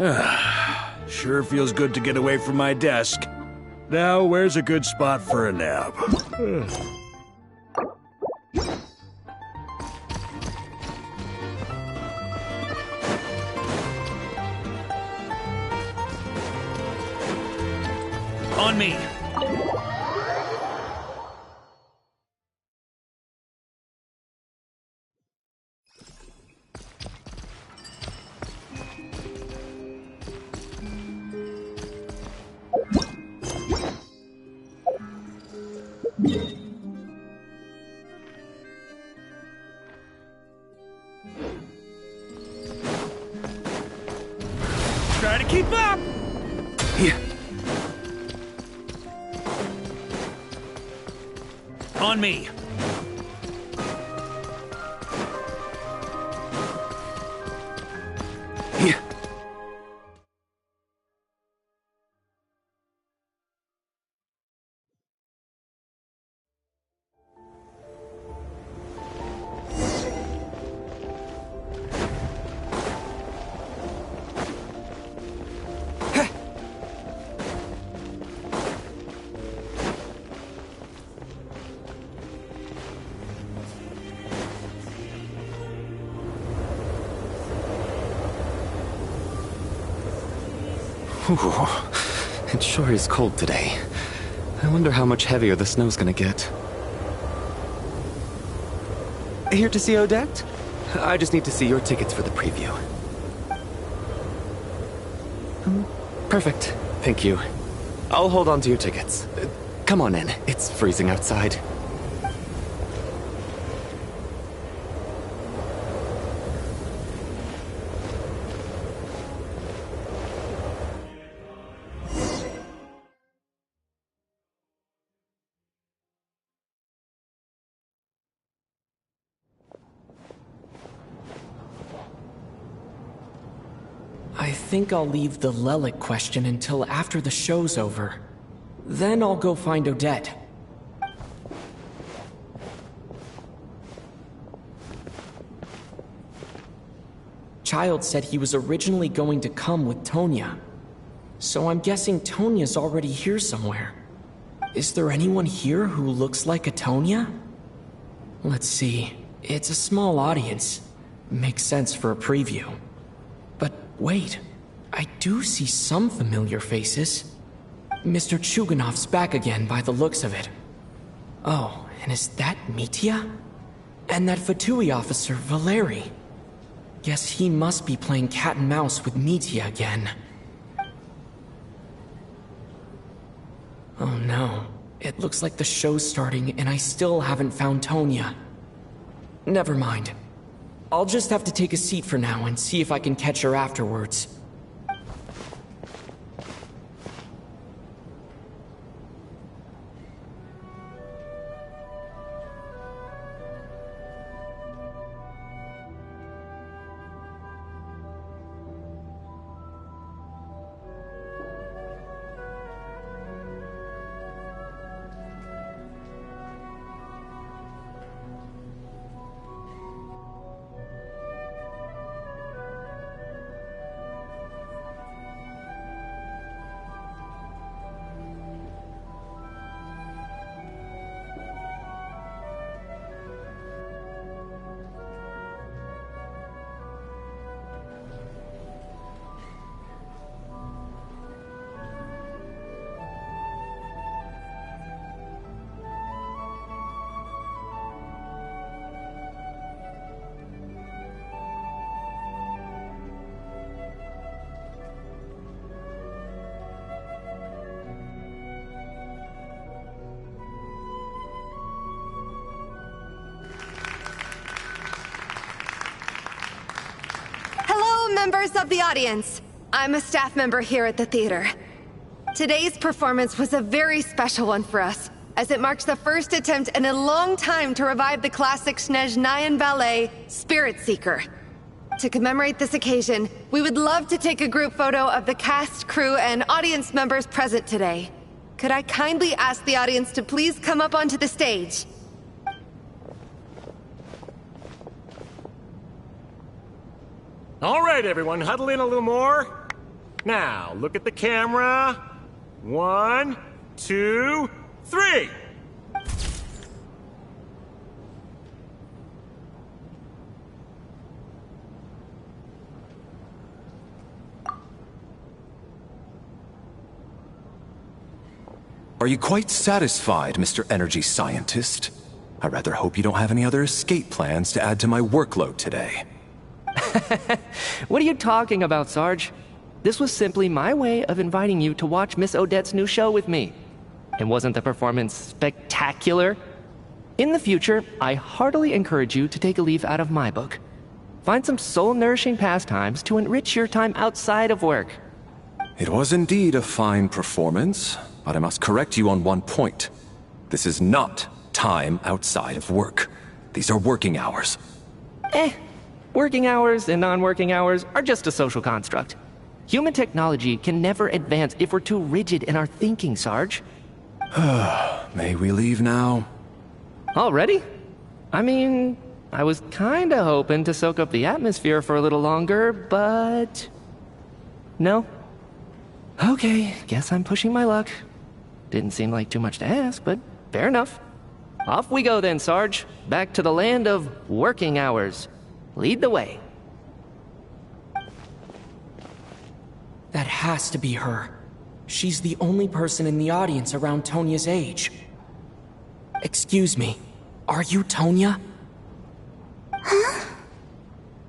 Sure feels good to get away from my desk. Now, where's a good spot for a nap? On me! Try to keep up! Yeah. On me! Yeah. Ooh, it sure is cold today. I wonder how much heavier the snow's gonna get. Here to see Odette? I just need to see your tickets for the preview. Perfect. Thank you. I'll hold on to your tickets. Come on in. It's freezing outside. I think I'll leave the Lelic question until after the show's over. Then I'll go find Odette. Child said he was originally going to come with Tonya. So I'm guessing Tonya's already here somewhere. Is there anyone here who looks like a Tonya? Let's see. It's a small audience. Makes sense for a preview. But wait, I do see some familiar faces. Mr. Chuganov's back again by the looks of it. Oh, and is that Mitya? And that Fatui officer, Valeri. Guess he must be playing cat and mouse with Mitya again. Oh no, it looks like the show's starting and I still haven't found Tonya. Never mind. I'll just have to take a seat for now and see if I can catch her afterwards. Members of the audience, I'm a staff member here at the theater. Today's performance was a very special one for us, as it marks the first attempt in a long time to revive the classic Snezhnayan ballet, Spirit Seeker. To commemorate this occasion, we would love to take a group photo of the cast, crew, and audience members present today. Could I kindly ask the audience to please come up onto the stage? All right, everyone, huddle in a little more. Now, look at the camera. 1, 2, 3! Are you quite satisfied, Mr. Energy Scientist? I rather hope you don't have any other escape plans to add to my workload today. What are you talking about, Sarge? This was simply my way of inviting you to watch Miss Odette's new show with me. And wasn't the performance spectacular? In the future, I heartily encourage you to take a leaf out of my book. Find some soul-nourishing pastimes to enrich your time outside of work. It was indeed a fine performance, but I must correct you on one point. This is not time outside of work. These are working hours. Working hours and non-working hours are just a social construct. Human technology can never advance if we're too rigid in our thinking, Sarge. May we leave now? Already? I mean, I was kinda hoping to soak up the atmosphere for a little longer, but... No? Okay, guess I'm pushing my luck. Didn't seem like too much to ask, but fair enough. Off we go then, Sarge. Back to the land of working hours. Lead the way. That has to be her. She's the only person in the audience around Tonya's age. Excuse me, are you Tonya? Huh?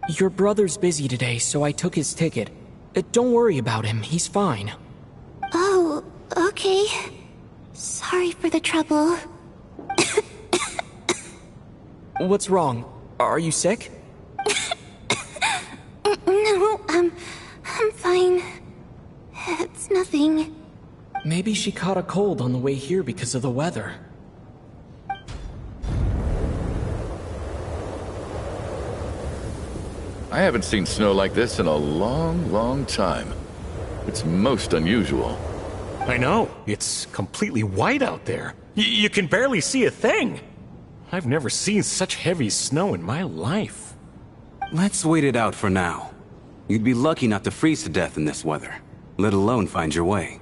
Your brother's busy today, so I took his ticket. Don't worry about him, he's fine. Oh, okay. Sorry for the trouble. What's wrong? Are you sick? No, I'm fine. It's nothing. Maybe she caught a cold on the way here because of the weather. I haven't seen snow like this in a long, long time. It's most unusual. I know. It's completely white out there. You can barely see a thing. I've never seen such heavy snow in my life. Let's wait it out for now. You'd be lucky not to freeze to death in this weather, let alone find your way.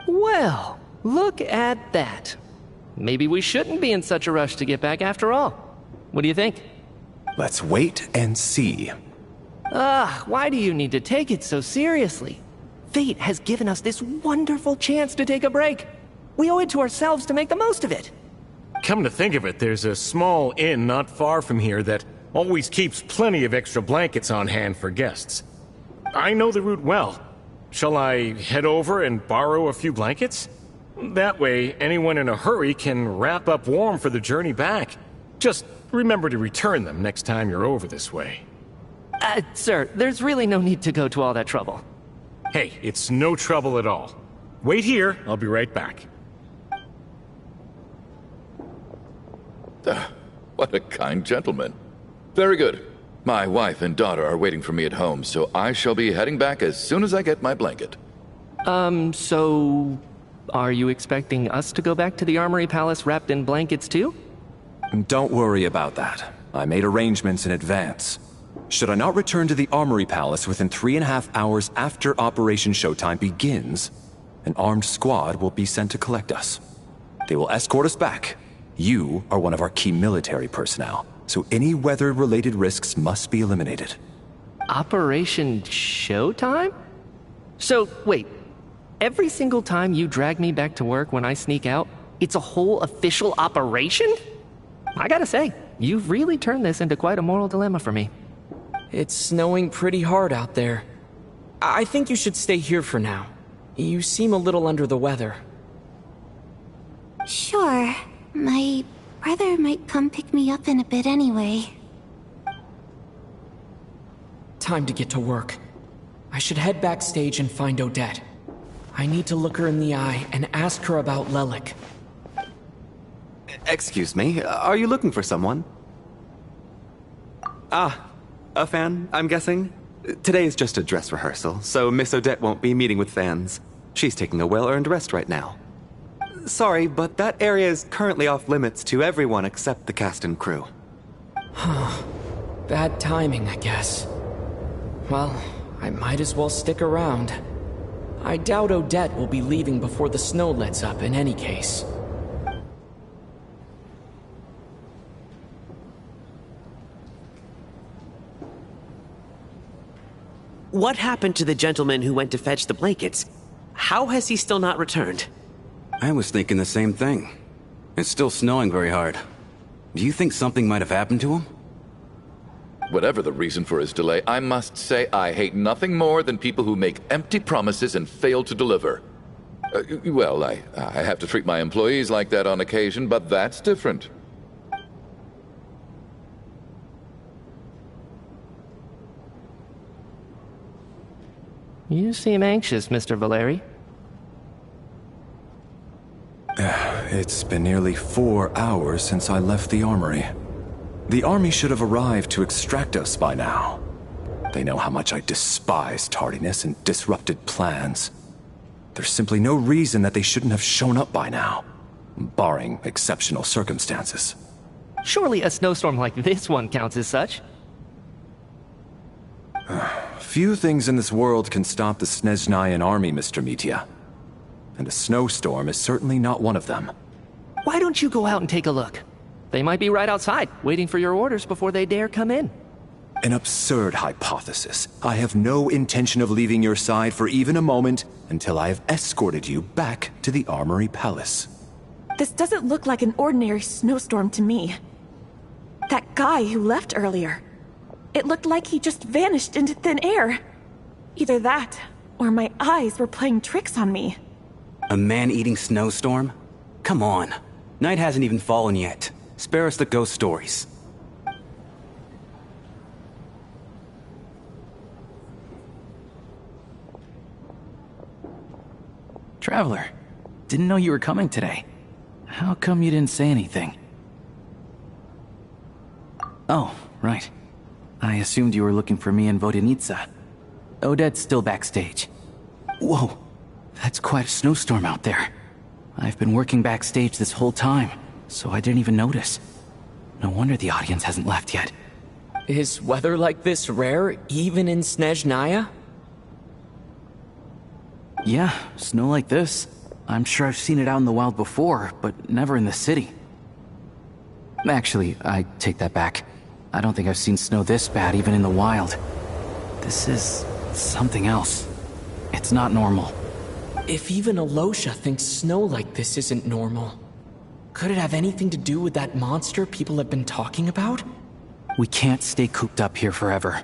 Well, look at that. Maybe we shouldn't be in such a rush to get back after all. What do you think? Let's wait and see. Why do you need to take it so seriously? Fate has given us this wonderful chance to take a break. We owe it to ourselves to make the most of it. Come to think of it, there's a small inn not far from here that always keeps plenty of extra blankets on hand for guests. I know the route well. Shall I head over and borrow a few blankets? That way, anyone in a hurry can wrap up warm for the journey back. Just remember to return them next time you're over this way. Sir, there's really no need to go to all that trouble. Hey, it's no trouble at all. Wait here, I'll be right back. What a kind gentleman. Very good. My wife and daughter are waiting for me at home, so I shall be heading back as soon as I get my blanket. So... are you expecting us to go back to the Armory Palace wrapped in blankets too? Don't worry about that. I made arrangements in advance. Should I not return to the Armory Palace within 3.5 hours after Operation Showtime begins, an armed squad will be sent to collect us. They will escort us back. You are one of our key military personnel, so any weather-related risks must be eliminated. Operation Showtime? So, wait. Every single time you drag me back to work when I sneak out, it's a whole official operation? I gotta say, you've really turned this into quite a moral dilemma for me. It's snowing pretty hard out there. I think you should stay here for now. You seem a little under the weather. Sure. My brother might come pick me up in a bit anyway. Time to get to work. I should head backstage and find Odette. I need to look her in the eye and ask her about Lelik. Excuse me, are you looking for someone? Ah, a fan, I'm guessing? Today is just a dress rehearsal, so Miss Odette won't be meeting with fans. She's taking a well-earned rest right now. Sorry, but that area is currently off limits to everyone except the cast and crew. Bad timing, I guess. Well, I might as well stick around. I doubt Odette will be leaving before the snow lets up in any case. What happened to the gentleman who went to fetch the blankets? How has he still not returned? I was thinking the same thing. It's still snowing very hard. Do you think something might have happened to him? Whatever the reason for his delay, I must say I hate nothing more than people who make empty promises and fail to deliver. Well, I have to treat my employees like that on occasion, but that's different. You seem anxious, Mr. Valeri. It's been nearly 4 hours since I left the armory. The army should have arrived to extract us by now. They know how much I despise tardiness and disrupted plans. There's simply no reason that they shouldn't have shown up by now, barring exceptional circumstances. Surely a snowstorm like this one counts as such. Few things in this world can stop the Snezhnayan army, Mr. Mitya. And a snowstorm is certainly not one of them. Why don't you go out and take a look? They might be right outside, waiting for your orders before they dare come in. An absurd hypothesis. I have no intention of leaving your side for even a moment until I have escorted you back to the Armory Palace. This doesn't look like an ordinary snowstorm to me. That guy who left earlier. It looked like he just vanished into thin air. Either that, or my eyes were playing tricks on me. A man-eating snowstorm? Come on. Night hasn't even fallen yet. Spare us the ghost stories. Traveler, didn't know you were coming today. How come you didn't say anything? Oh, right. I assumed you were looking for me in Vodenitsa. Odette's still backstage. Whoa, that's quite a snowstorm out there. I've been working backstage this whole time, so I didn't even notice. No wonder the audience hasn't left yet. Is weather like this rare, even in Snezhnaya? Yeah, snow like this. I'm sure I've seen it out in the wild before, but never in the city. Actually, I take that back. I don't think I've seen snow this bad even in the wild. This is something else. It's not normal. If even Alosha thinks snow like this isn't normal, could it have anything to do with that monster people have been talking about? We can't stay cooped up here forever.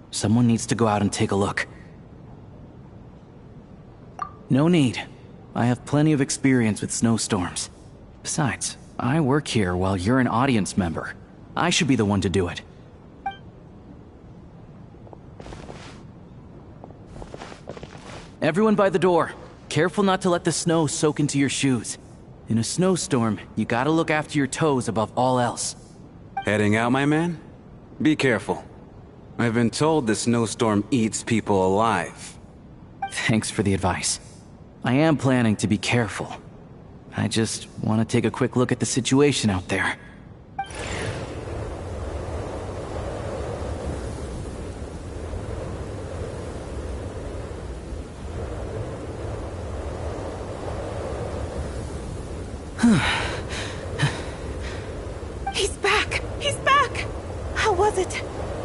Someone needs to go out and take a look. No need. I have plenty of experience with snowstorms. Besides, I work here while you're an audience member. I should be the one to do it. Everyone by the door. Careful not to let the snow soak into your shoes. In a snowstorm, you gotta look after your toes above all else. Heading out, my man? Be careful. I've been told the snowstorm eats people alive. Thanks for the advice. I am planning to be careful. I just want to take a quick look at the situation out there. He's back! He's back! How was it?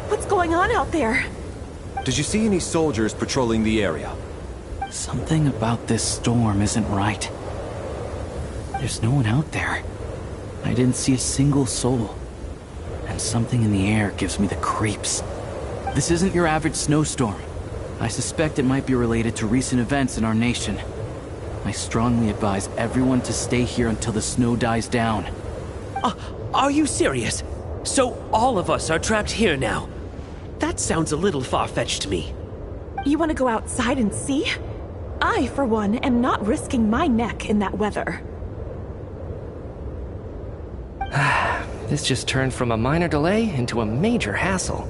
What's going on out there? Did you see any soldiers patrolling the area? Something about this storm isn't right. There's no one out there. I didn't see a single soul. And something in the air gives me the creeps. This isn't your average snowstorm. I suspect it might be related to recent events in our nation. I strongly advise everyone to stay here until the snow dies down. Are you serious? So all of us are trapped here now? That sounds a little far-fetched to me. You want to go outside and see? I, for one, am not risking my neck in that weather. This just turned from a minor delay into a major hassle.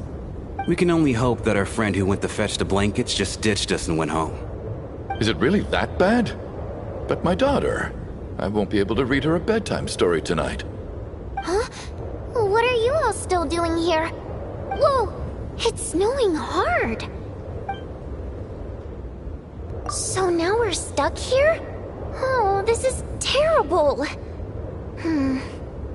We can only hope that our friend who went to fetch the blankets just ditched us and went home. Is it really that bad? But my daughter, I won't be able to read her a bedtime story tonight. Huh? What are you all still doing here? Whoa! It's snowing hard. So now we're stuck here? Oh, this is terrible.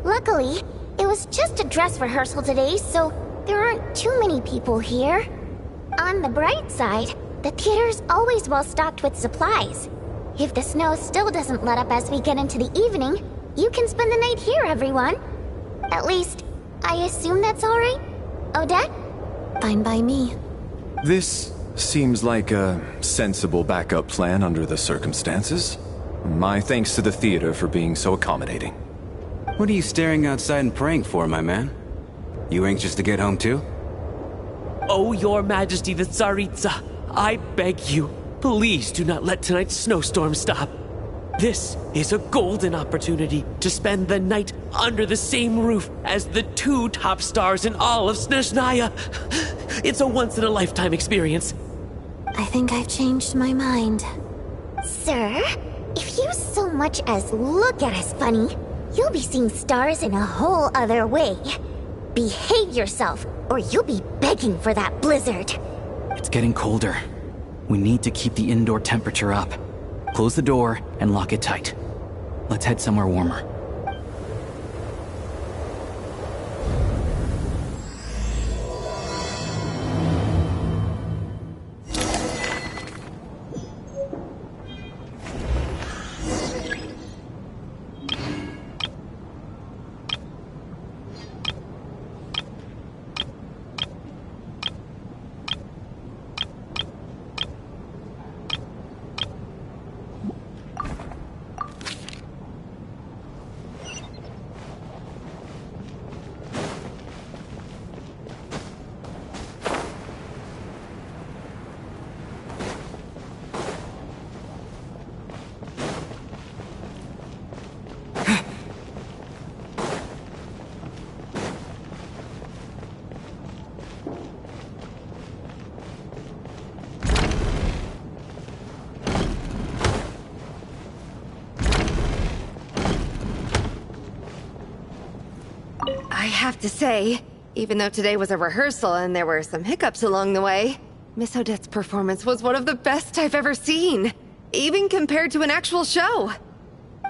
Luckily, it was just a dress rehearsal today, so there aren't too many people here. On the bright side, the theater's always well stocked with supplies. If the snow still doesn't let up as we get into the evening, you can spend the night here, everyone. At least, I assume that's alright? Odette? Fine by me. This seems like a sensible backup plan under the circumstances. My thanks to the theater for being so accommodating. What are you staring outside and praying for, my man? You anxious to get home too? Oh, Your Majesty the Tsaritsa, I beg you, please do not let tonight's snowstorm stop. This is a golden opportunity to spend the night under the same roof as the 2 top stars in all of Snezhnaya. It's a once-in-a-lifetime experience. I think I've changed my mind. Sir, if you so much as look at us funny, you'll be seeing stars in a whole other way. Behave yourself, or you'll be begging for that blizzard. It's getting colder. We need to keep the indoor temperature up. Close the door and lock it tight. Let's head somewhere warmer. I have to say, even though today was a rehearsal and there were some hiccups along the way, Miss Odette's performance was one of the best I've ever seen, even compared to an actual show.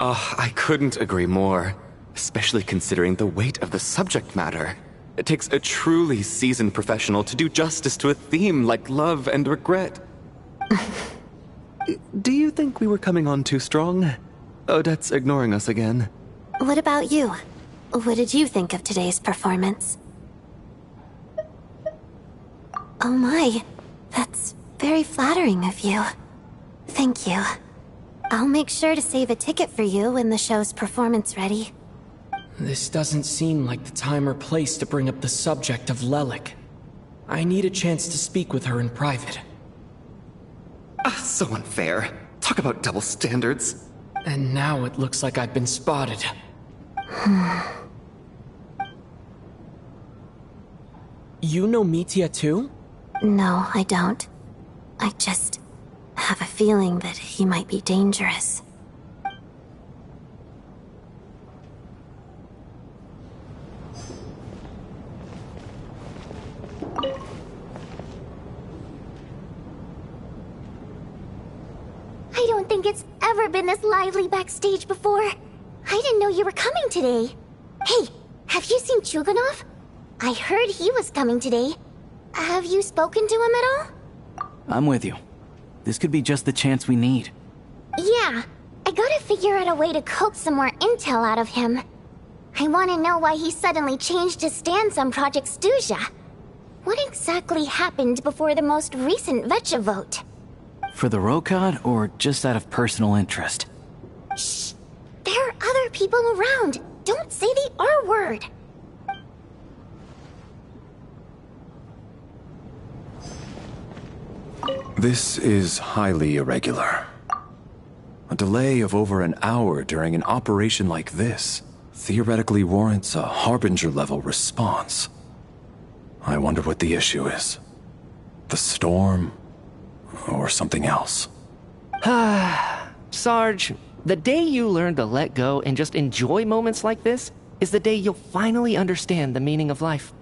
Oh, I couldn't agree more, especially considering the weight of the subject matter. It takes a truly seasoned professional to do justice to a theme like love and regret. Do you think we were coming on too strong? Odette's ignoring us again. What about you? What did you think of today's performance? Oh my, that's very flattering of you. Thank you. I'll make sure to save a ticket for you when the show's performance ready. This doesn't seem like the time or place to bring up the subject of Lelik. I need a chance to speak with her in private. So unfair. Talk about double standards. And now it looks like I've been spotted. You know Mitya too? No, I don't. I just have a feeling that he might be dangerous. I don't think it's ever been this lively backstage before. I didn't know you were coming today. Hey, have you seen Chuganov? I heard he was coming today. Have you spoken to him at all? I'm with you. This could be just the chance we need. Yeah, I gotta figure out a way to coax some more intel out of him. I want to know why he suddenly changed his stance on Project Stuja. What exactly happened before the most recent Vecha vote? For the Rokad, or just out of personal interest? Shh! There are other people around. Don't say the R word. This is highly irregular. A delay of over an hour during an operation like this theoretically warrants a Harbinger-level response. I wonder what the issue is. The storm, or something else. Sarge, the day you learn to let go and just enjoy moments like this is the day you'll finally understand the meaning of life.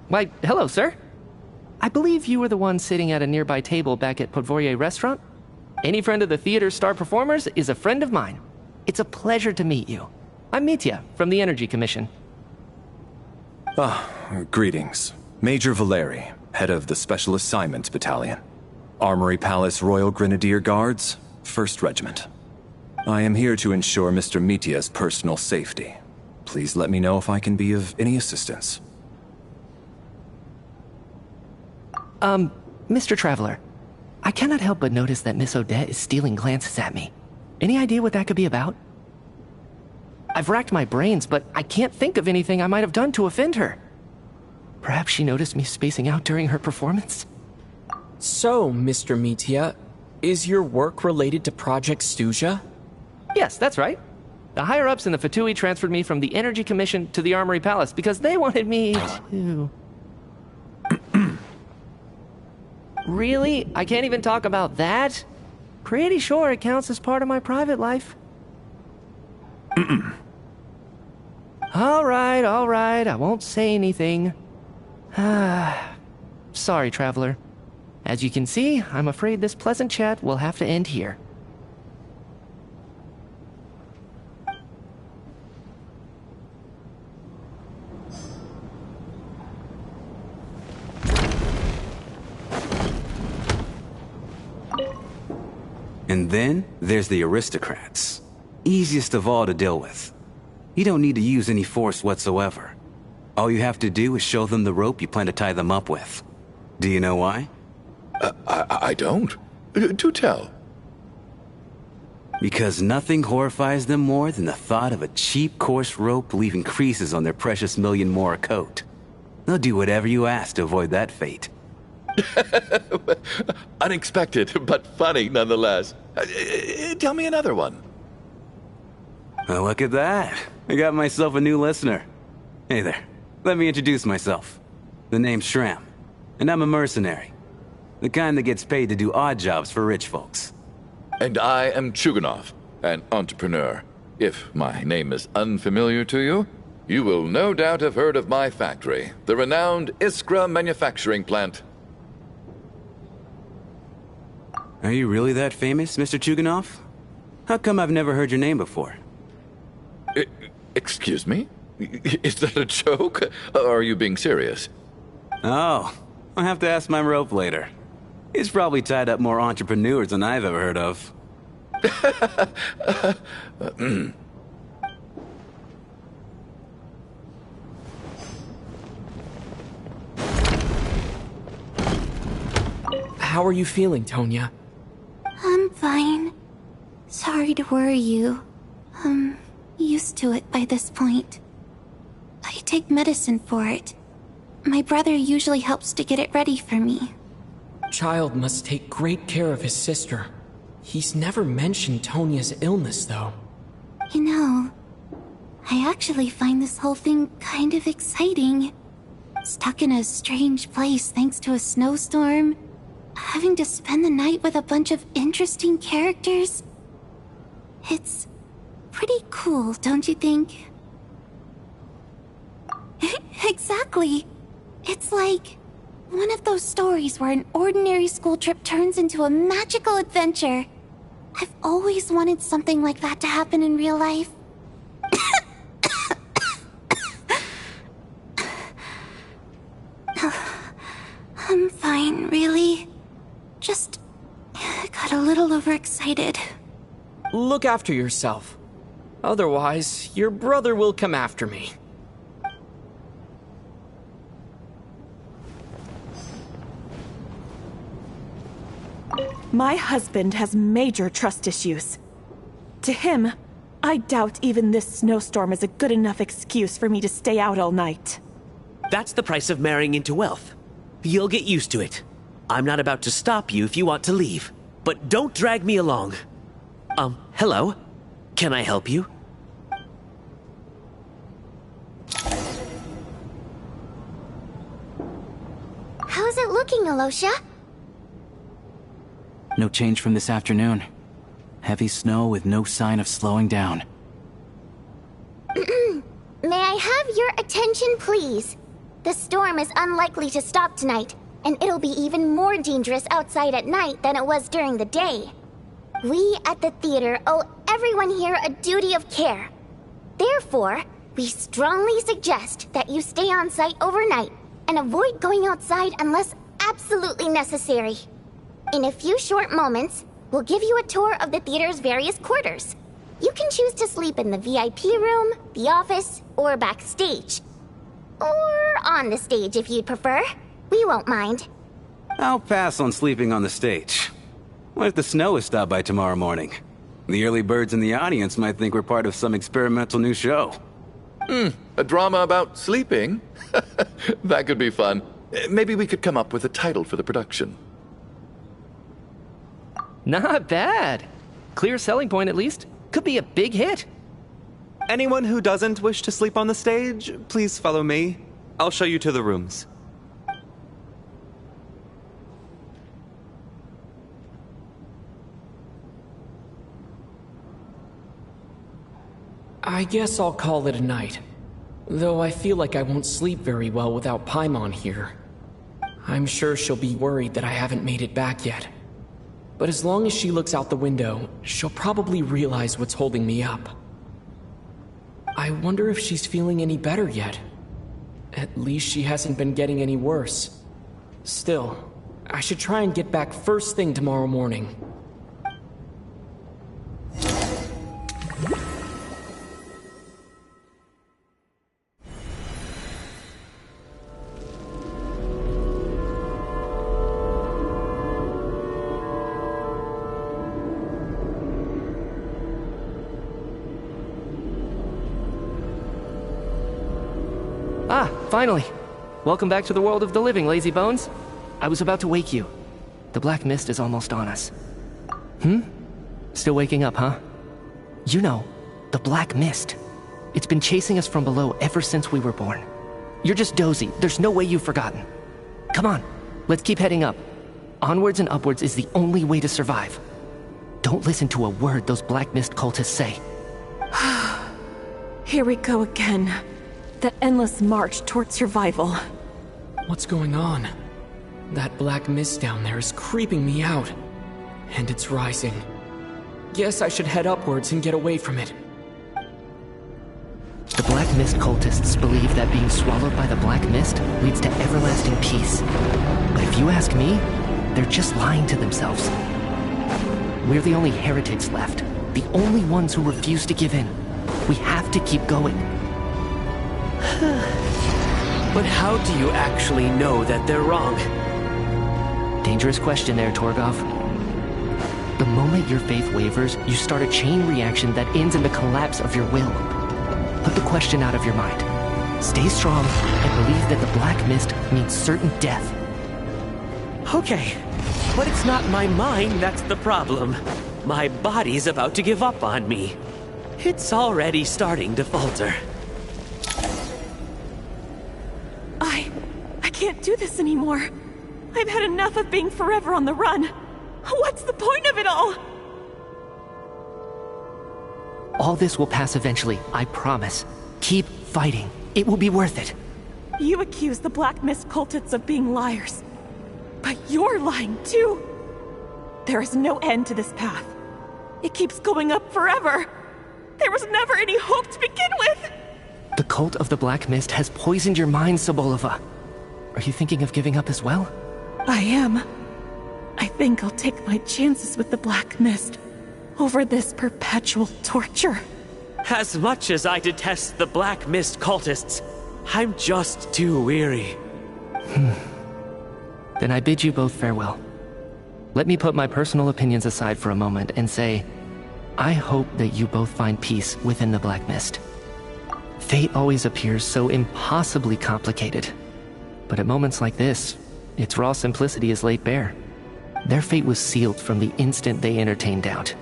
Why, hello, sir. I believe you were the one sitting at a nearby table back at Podvorye restaurant? Any friend of the theater's star performers is a friend of mine. It's a pleasure to meet you. I'm Mitya, from the Energy Commission. Greetings. Major Valeri, head of the Special Assignments Battalion. Armory Palace Royal Grenadier Guards, 1st Regiment. I am here to ensure Mr. Mitya's personal safety. Please let me know if I can be of any assistance. Mr. Traveler, I cannot help but notice that Miss Odette is stealing glances at me. Any idea what that could be about? I've racked my brains, but I can't think of anything I might have done to offend her. Perhaps she noticed me spacing out during her performance? So, Mr. Mitya, is your work related to Project Stuja? Yes, that's right. The higher-ups in the Fatui transferred me from the Energy Commission to the Armory Palace because they wanted me to... Really? I can't even talk about that? Pretty sure it counts as part of my private life. All right, I won't say anything. Sorry, Traveler. As you can see, I'm afraid this pleasant chat will have to end here. And then there's the aristocrats. Easiest of all to deal with. You don't need to use any force whatsoever. All you have to do is show them the rope you plan to tie them up with. Do you know why? I don't. Do tell. Because nothing horrifies them more than the thought of a cheap, coarse rope leaving creases on their precious million more coat. They'll do whatever you ask to avoid that fate. Unexpected, but funny nonetheless. Tell me another one. Well, look at that. I got myself a new listener. Hey there. Let me introduce myself. The name's Shram, and I'm a mercenary. The kind that gets paid to do odd jobs for rich folks. And I am Chuganov, an entrepreneur. If my name is unfamiliar to you, you will no doubt have heard of my factory, the renowned Iskra manufacturing plant. Are you really that famous, Mr. Chuganov? How come I've never heard your name before? Excuse me? Is that a joke? Or are you being serious? Oh, I'll have to ask my rope later. It's probably tied up more entrepreneurs than I've ever heard of. How are you feeling, Tonya? I'm fine. Sorry to worry you. I'm used to it by this point. I take medicine for it. My brother usually helps to get it ready for me. Child must take great care of his sister. He's never mentioned Tonya's illness, though. You know, I actually find this whole thing kind of exciting. Stuck in a strange place thanks to a snowstorm. Having to spend the night with a bunch of interesting characters. It's pretty cool, don't you think? Exactly. It's like one of those stories where an ordinary school trip turns into a magical adventure. I've always wanted something like that to happen in real life. I'm fine, really. Just got a little overexcited. Look after yourself. Otherwise, your brother will come after me. My husband has major trust issues. To him, I doubt even this snowstorm is a good enough excuse for me to stay out all night. That's the price of marrying into wealth. You'll get used to it. I'm not about to stop you if you want to leave, but don't drag me along. Hello? Can I help you? How's it looking, Alosha? No change from this afternoon. Heavy snow with no sign of slowing down. May I have your attention, please? The storm is unlikely to stop tonight, and it'll be even more dangerous outside at night than it was during the day. We at the theater owe everyone here a duty of care. Therefore, we strongly suggest that you stay on site overnight and avoid going outside unless absolutely necessary. In a few short moments, we'll give you a tour of the theater's various quarters. You can choose to sleep in the VIP room, the office, or backstage. Or on the stage if you'd prefer. We won't mind. I'll pass on sleeping on the stage. What if the snow is stopped by tomorrow morning? The early birds in the audience might think we're part of some experimental new show. A drama about sleeping? That could be fun. Maybe we could come up with a title for the production. Not bad. Clear selling point at least. Could be a big hit. Anyone who doesn't wish to sleep on the stage, please follow me. I'll show you to the rooms. I guess I'll call it a night. Though I feel like I won't sleep very well without Paimon here. I'm sure she'll be worried that I haven't made it back yet. But as long as she looks out the window, she'll probably realize what's holding me up. I wonder if she's feeling any better yet. At least she hasn't been getting any worse. Still, I should try and get back first thing tomorrow morning. Ah, finally. Welcome back to the world of the living, lazy bones. I was about to wake you. The black mist is almost on us. Still waking up, huh? You know, the black mist. It's been chasing us from below ever since we were born. You're just dozy. There's no way you've forgotten. Come on, let's keep heading up. Onwards and upwards is the only way to survive. Don't listen to a word those black mist cultists say. Here we go again. The endless march toward survival. What's going on? That black mist down there is creeping me out. And it's rising. Guess I should head upwards and get away from it. The black mist cultists believe that being swallowed by the black mist leads to everlasting peace. But if you ask me, they're just lying to themselves. We're the only heretics left. The only ones who refuse to give in. We have to keep going. But how do you actually know that they're wrong? Dangerous question there, Torgov. The moment your faith wavers, you start a chain reaction that ends in the collapse of your will. Put the question out of your mind. Stay strong and believe that the black mist means certain death. Okay, but it's not my mind that's the problem. My body's about to give up on me. It's already starting to falter. I can't do this anymore. I've had enough of being forever on the run. What's the point of it all? All this will pass eventually, I promise. Keep fighting. It will be worth it. You accuse the Black Mist cultists of being liars. But you're lying too. There is no end to this path. It keeps going up forever. There was never any hope to begin with. The cult of the Black Mist has poisoned your mind, Sobolova. Are you thinking of giving up as well? I am. I think I'll take my chances with the Black Mist over this perpetual torture. As much as I detest the Black Mist cultists, I'm just too weary. Then I bid you both farewell. Let me put my personal opinions aside for a moment and say, I hope that you both find peace within the Black Mist. Fate always appears so impossibly complicated. But at moments like this, its raw simplicity is laid bare. Their fate was sealed from the instant they entertained doubt.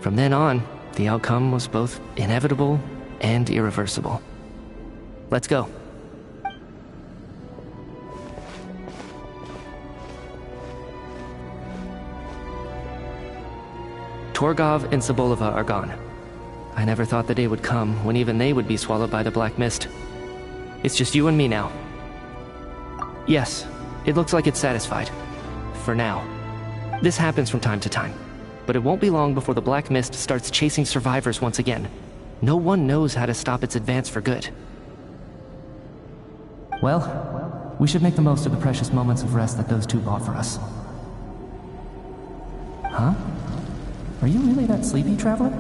From then on, the outcome was both inevitable and irreversible. Let's go. Torgov and Sobolova are gone. I never thought the day would come when even they would be swallowed by the Black Mist. It's just you and me now. Yes, it looks like it's satisfied. For now. This happens from time to time. but it won't be long before the Black Mist starts chasing survivors once again. No one knows how to stop its advance for good. Well, we should make the most of the precious moments of rest that those two offer us. Huh? Are you really that sleepy, Traveler?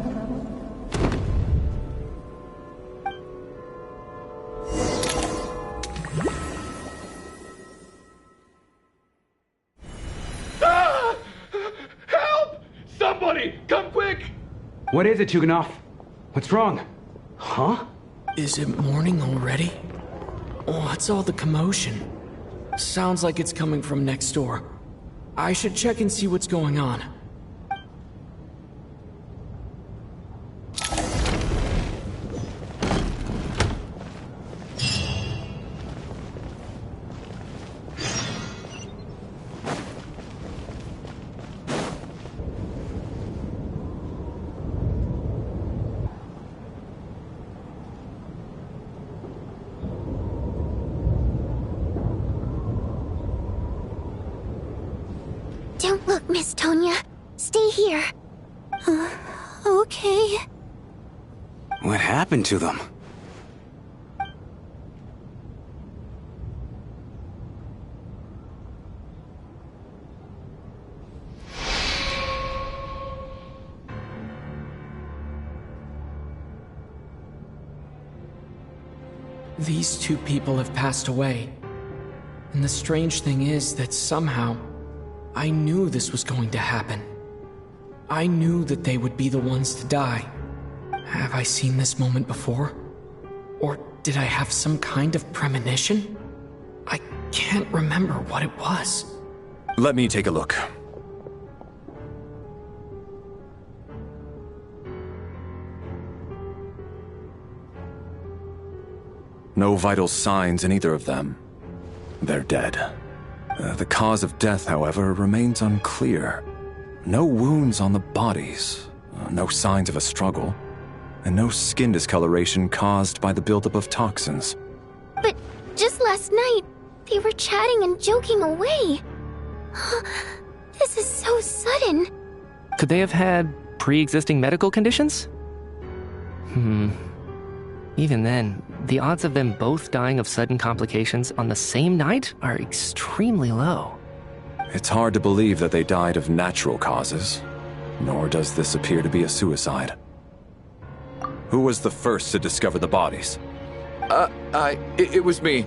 Ah! Help! Somebody, come quick! What is it, Tuganov? What's wrong? Huh? Is it morning already? What's all the commotion? Sounds like it's coming from next door. I should check and see what's going on. Don't look, Miss Tonya. Stay here. Okay. What happened to them? These two people have passed away. And the strange thing is that somehow, I knew this was going to happen. I knew that they would be the ones to die. Have I seen this moment before? Or did I have some kind of premonition? I can't remember what it was. Let me take a look. No vital signs in either of them. They're dead. The cause of death, however, remains unclear. No wounds on the bodies, no signs of a struggle, and no skin discoloration caused by the buildup of toxins. But just last night, they were chatting and joking away. This is so sudden. Could they have had pre-existing medical conditions? Even then, the odds of them both dying of sudden complications on the same night are extremely low. It's hard to believe that they died of natural causes, nor does this appear to be a suicide. Who was the first to discover the bodies? It was me.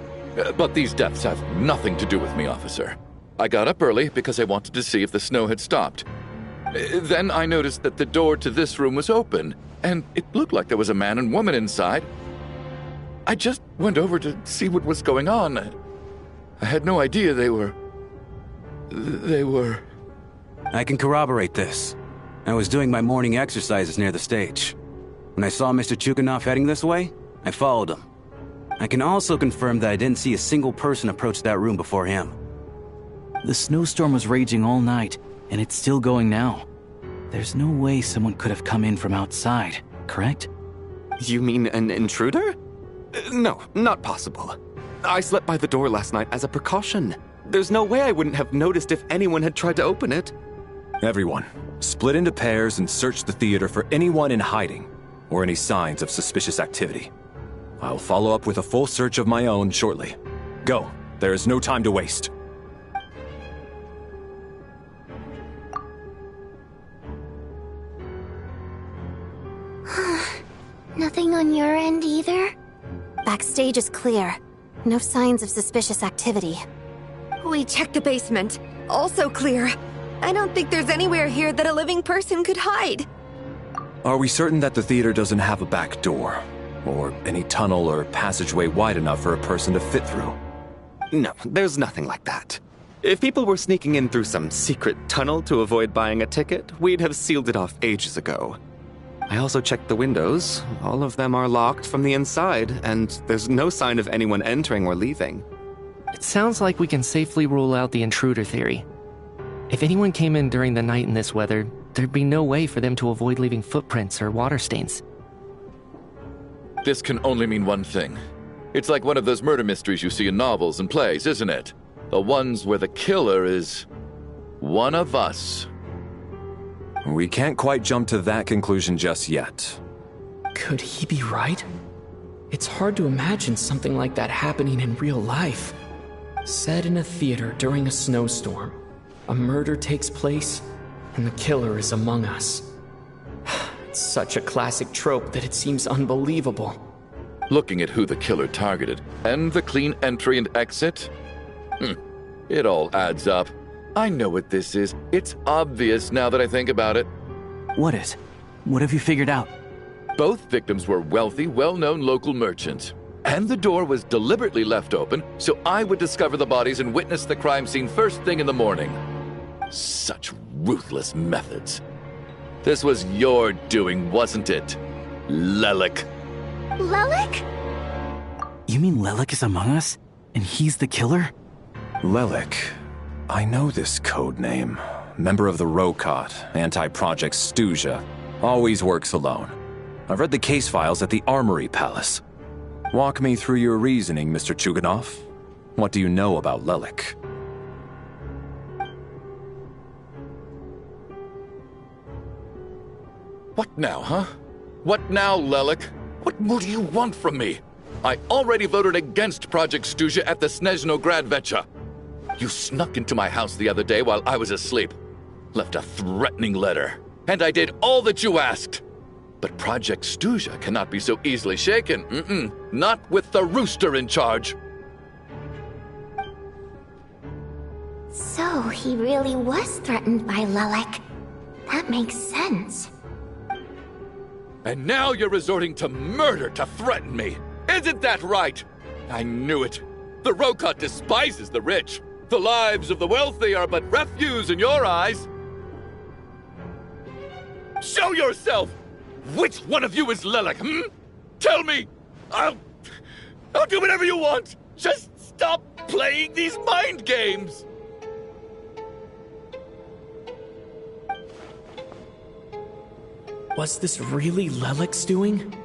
But these deaths have nothing to do with me, officer. I got up early because I wanted to see if the snow had stopped. Then I noticed that the door to this room was open, and it looked like there was a man and woman inside. I just went over to see what was going on. I had no idea they were... I can corroborate this. I was doing my morning exercises near the stage. When I saw Mr. Chuganov heading this way, I followed him. I can also confirm that I didn't see a single person approach that room before him. The snowstorm was raging all night, and it's still going now. There's no way someone could have come in from outside, correct? You mean an intruder? No, not possible. I slept by the door last night as a precaution. There's no way I wouldn't have noticed if anyone had tried to open it. Everyone, split into pairs and search the theater for anyone in hiding, or any signs of suspicious activity. I'll follow up with a full search of my own shortly. Go, there is no time to waste. Nothing on your end either? Backstage is clear. No signs of suspicious activity. We checked the basement. Also clear. I don't think there's anywhere here that a living person could hide. Are we certain that the theater doesn't have a back door? Or any tunnel or passageway wide enough for a person to fit through? No, there's nothing like that. If people were sneaking in through some secret tunnel to avoid buying a ticket, we'd have sealed it off ages ago. I also checked the windows. All of them are locked from the inside, and there's no sign of anyone entering or leaving. It sounds like we can safely rule out the intruder theory. If anyone came in during the night in this weather, there'd be no way for them to avoid leaving footprints or water stains. This can only mean one thing. It's like one of those murder mysteries you see in novels and plays, isn't it? The ones where the killer is one of us. We can't quite jump to that conclusion just yet. Could he be right? It's hard to imagine something like that happening in real life. Set in a theater during a snowstorm, a murder takes place, and the killer is among us. It's such a classic trope that it seems unbelievable. Looking at who the killer targeted, and the clean entry and exit, it all adds up. I know what this is. It's obvious now that I think about it. What is? What have you figured out? Both victims were wealthy, well-known local merchants. And the door was deliberately left open so I would discover the bodies and witness the crime scene first thing in the morning. Such ruthless methods. This was your doing, wasn't it, Lelik? Lelik? You mean Lelik is among us? And he's the killer? Lelik. I know this code name. Member of the Rokot, anti-Project Stuja. Always works alone. I've read the case files at the Armory Palace. Walk me through your reasoning, Mr. Chuganov. What do you know about Lelik? What now, huh? What now, Lelik? What more do you want from me? I already voted against Project Stuja at the Snezhno Gradvecha. You snuck into my house the other day while I was asleep. Left a threatening letter. And I did all that you asked. But Project Stuja cannot be so easily shaken. Not with the rooster in charge. So he really was threatened by Lelik. That makes sense. And now you're resorting to murder to threaten me. Isn't that right? I knew it. The Rokot despises the rich. The lives of the wealthy are but refuse in your eyes. Show yourself! Which one of you is Lelik, Tell me! I'll do whatever you want! Just stop playing these mind games! Was this really Lelik's doing?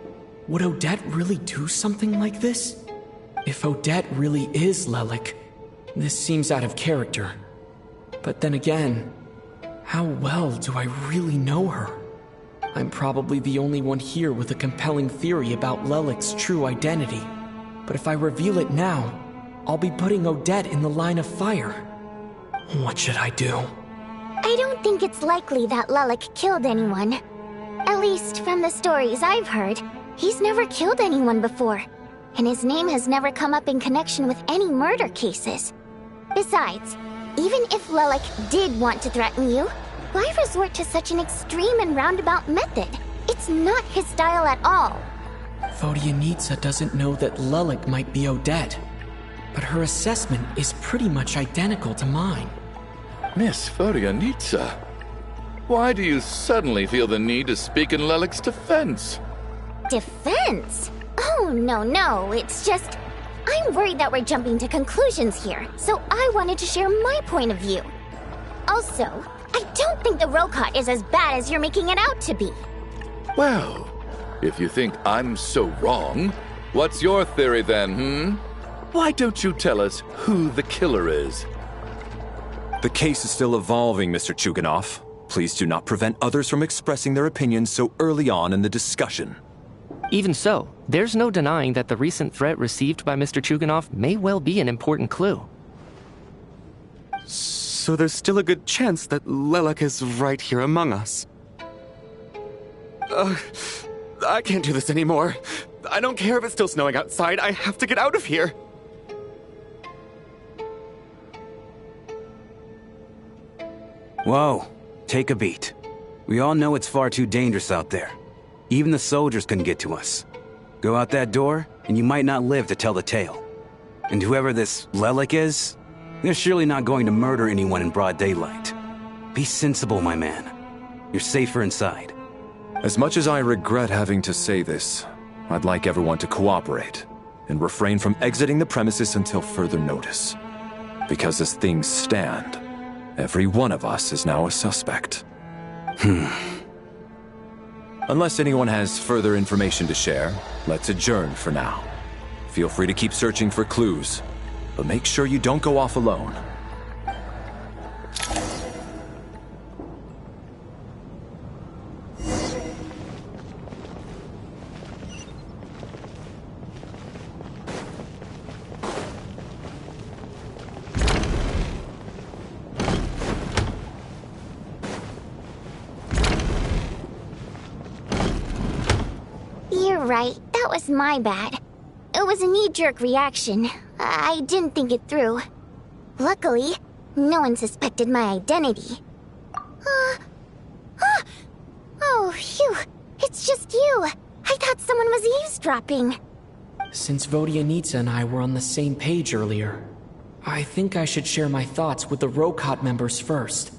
Would Odette really do something like this? If Odette really is Lelik, this seems out of character. But then again, how well do I really know her? I'm probably the only one here with a compelling theory about Lelik's true identity. But if I reveal it now, I'll be putting Odette in the line of fire. What should I do? I don't think it's likely that Lelik killed anyone. At least from the stories I've heard, he's never killed anyone before. And his name has never come up in connection with any murder cases. Besides, even if Lelik did want to threaten you, why resort to such an extreme and roundabout method? It's not his style at all. Vodyanitsa doesn't know that Lelik might be Odette, but her assessment is pretty much identical to mine. Miss Vodyanitsa, why do you suddenly feel the need to speak in Lelik's defense? Defense? Oh, no, it's just... I'm worried that we're jumping to conclusions here, so I wanted to share my point of view. Also, I don't think the Rokot is as bad as you're making it out to be. Well, if you think I'm so wrong, what's your theory then, Why don't you tell us who the killer is? The case is still evolving, Mr. Chuganov. Please do not prevent others from expressing their opinions so early on in the discussion. Even so, there's no denying that the recent threat received by Mr. Chuganov may well be an important clue. So there's still a good chance that Lelik is right here among us. I can't do this anymore. I don't care if it's still snowing outside. I have to get out of here. Whoa, take a beat. We all know it's far too dangerous out there. Even the soldiers couldn't get to us. Go out that door, and you might not live to tell the tale. And whoever this Lelik is, they're surely not going to murder anyone in broad daylight. Be sensible, my man. You're safer inside. As much as I regret having to say this, I'd like everyone to cooperate and refrain from exiting the premises until further notice. Because as things stand, every one of us is now a suspect. Unless anyone has further information to share, let's adjourn for now. Feel free to keep searching for clues, but make sure you don't go off alone. Alright, that was my bad. It was a knee-jerk reaction. I didn't think it through. Luckily, no one suspected my identity. Oh, phew. It's just you. I thought someone was eavesdropping. Since Vodyanitsa and I were on the same page earlier, I think I should share my thoughts with the Rokot members first.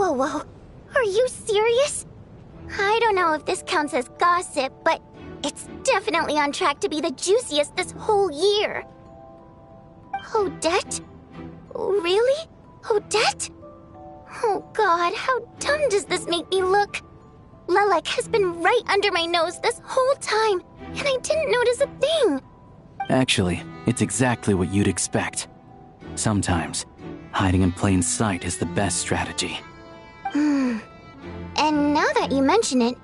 Whoa. Are you serious? I don't know if this counts as gossip, but it's definitely on track to be the juiciest this whole year. Odette? Really? Odette? Oh god, how dumb does this make me look? Lelek has been right under my nose this whole time, and I didn't notice a thing. Actually, it's exactly what you'd expect. Sometimes, hiding in plain sight is the best strategy. And now that you mention it,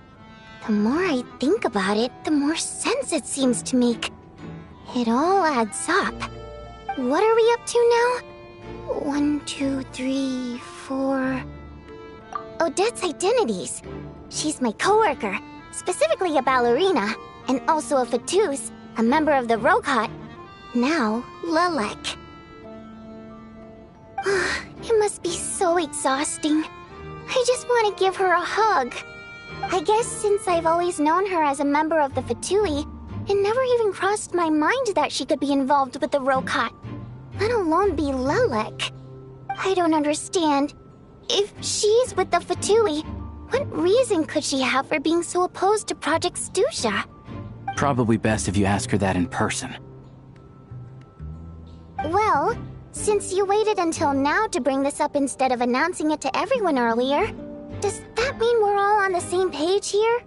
the more I think about it, the more sense it seems to make. It all adds up. What are we up to now? 1, 2, 3, 4... Odette's identities. She's my coworker, specifically a ballerina, and also a Fatous, a member of the Rokot. Now, Lelek. It must be so exhausting. I just want to give her a hug. I guess since I've always known her as a member of the Fatui, it never even crossed my mind that she could be involved with the Rokot, let alone be Lelek. I don't understand. If she's with the Fatui, what reason could she have for being so opposed to Project Stusha? Probably best if you ask her that in person. Well, since you waited until now to bring this up instead of announcing it to everyone earlier, does that mean we're all on the same page here?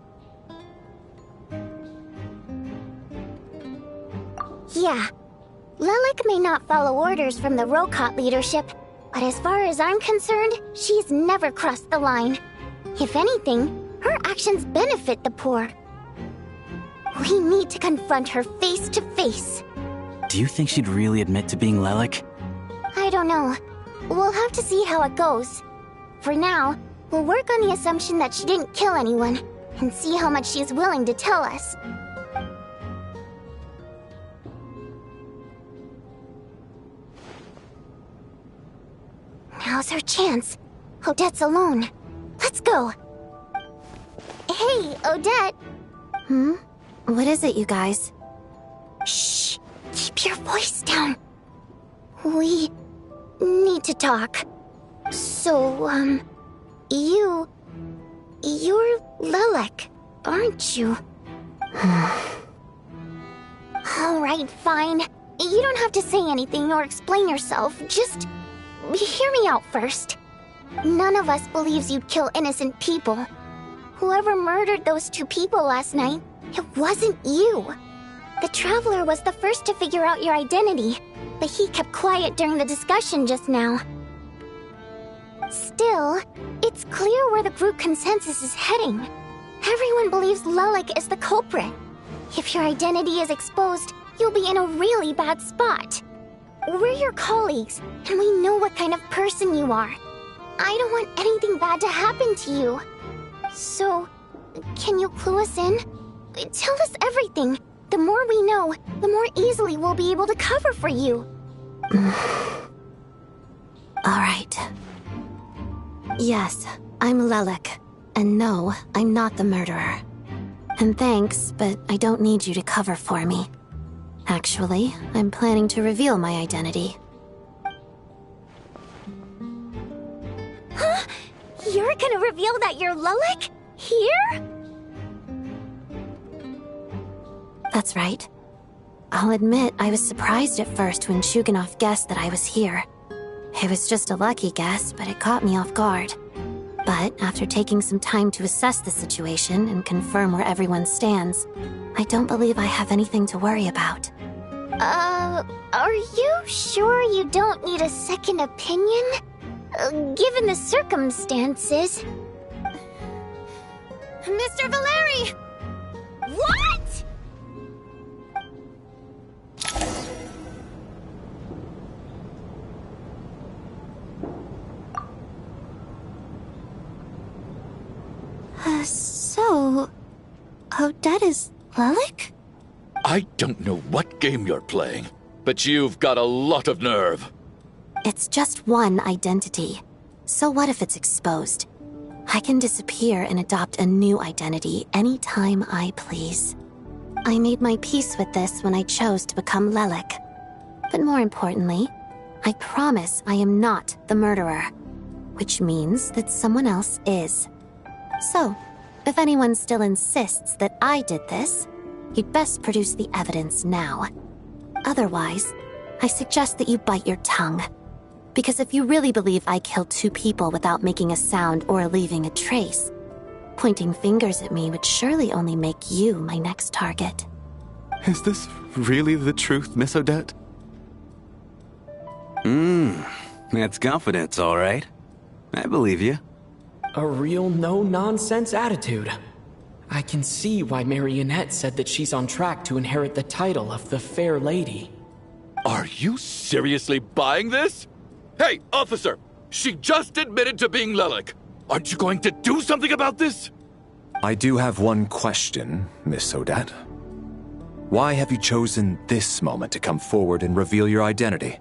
Yeah. Lelek may not follow orders from the Rokot leadership, but as far as I'm concerned, she's never crossed the line. If anything, her actions benefit the poor. We need to confront her face to face. Do you think she'd really admit to being Lelek? I don't know. We'll have to see how it goes. For now, we'll work on the assumption that she didn't kill anyone, and see how much she's willing to tell us. Now's her chance. Odette's alone. Let's go. Hey, Odette. What is it, you guys? Shh. Keep your voice down. We need to talk. So, you're Lelek, aren't you? Alright, fine. You don't have to say anything or explain yourself. Just hear me out first. None of us believes you'd kill innocent people. Whoever murdered those 2 people last night, it wasn't you. The Traveler was the first to figure out your identity, but he kept quiet during the discussion just now. Still, it's clear where the group consensus is heading. Everyone believes Lelek is the culprit. If your identity is exposed, you'll be in a really bad spot. We're your colleagues, and we know what kind of person you are. I don't want anything bad to happen to you. So, can you clue us in? Tell us everything. The more we know, the more easily we'll be able to cover for you. Alright. Yes, I'm Lelek. And no, I'm not the murderer. And thanks, but I don't need you to cover for me. Actually, I'm planning to reveal my identity. Huh? You're gonna reveal that you're Lelek? Here? That's right. I'll admit I was surprised at first when Shuganov guessed that I was here. It was just a lucky guess, but it caught me off guard. But after taking some time to assess the situation and confirm where everyone stands, I don't believe I have anything to worry about. Are you sure you don't need a second opinion? Given the circumstances... Mr. Valeri! What?! So... Odette is Lelik? I don't know what game you're playing, but you've got a lot of nerve. It's just one identity. So what if it's exposed? I can disappear and adopt a new identity anytime I please. I made my peace with this when I chose to become Lelik. But more importantly, I promise I am not the murderer, which means that someone else is. So, if anyone still insists that I did this, you'd best produce the evidence now. Otherwise, I suggest that you bite your tongue. Because if you really believe I killed 2 people without making a sound or leaving a trace, pointing fingers at me would surely only make you my next target. Is this really the truth, Miss Odette? That's confidence, all right. I believe you. A real no-nonsense attitude. I can see why Marionette said that she's on track to inherit the title of the Fair Lady. Are you seriously buying this? Hey, officer! She just admitted to being Lelik. Aren't you going to do something about this? I do have one question, Miss Odette. Why have you chosen this moment to come forward and reveal your identity?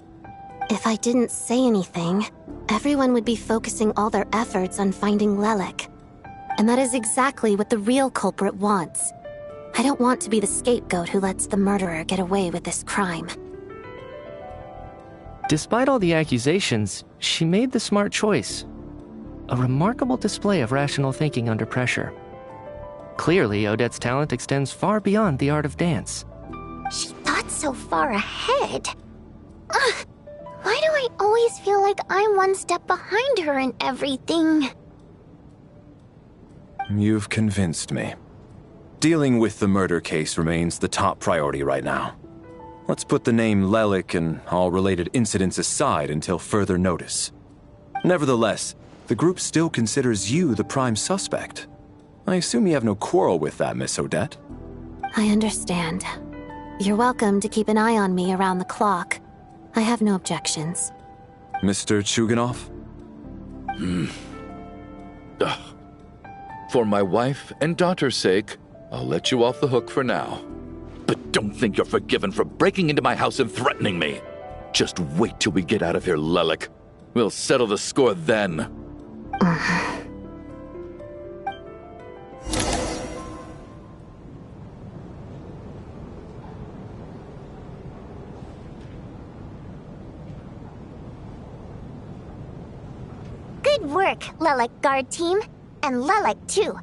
If I didn't say anything, everyone would be focusing all their efforts on finding Lelik. And that is exactly what the real culprit wants. I don't want to be the scapegoat who lets the murderer get away with this crime. Despite all the accusations, she made the smart choice. A remarkable display of rational thinking under pressure. Clearly, Odette's talent extends far beyond the art of dance. She thought so far ahead. Ugh, why do I always feel like I'm one step behind her in everything? You've convinced me. Dealing with the murder case remains the top priority right now. Let's put the name Lelik and all related incidents aside until further notice. Nevertheless, the group still considers you the prime suspect. I assume you have no quarrel with that, Miss Odette? I understand. You're welcome to keep an eye on me around the clock. I have no objections. Mr. Chuganov? For my wife and daughter's sake, I'll let you off the hook for now. But don't think you're forgiven for breaking into my house and threatening me. Just wait till we get out of here, Lelik. We'll settle the score then. Good work, Lelik guard team. And Lelik, too.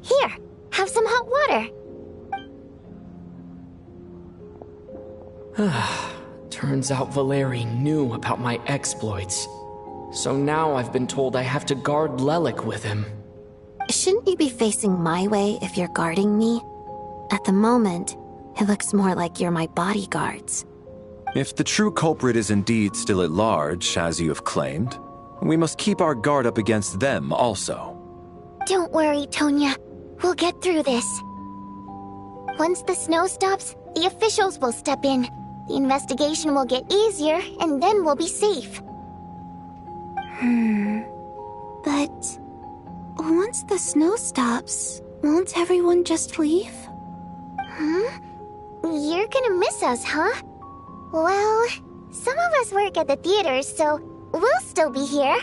Here, have some hot water. Turns out Valeri knew about my exploits. So now I've been told I have to guard Lelik with him. Shouldn't you be facing my way if you're guarding me? At the moment, it looks more like you're my bodyguards. If the true culprit is indeed still at large, as you have claimed, we must keep our guard up against them also. Don't worry, Tonya. We'll get through this. Once the snow stops, the officials will step in. The investigation will get easier, and then we'll be safe. But... once the snow stops, won't everyone just leave? You're gonna miss us, huh? Well, some of us work at the theaters, so we'll still be here.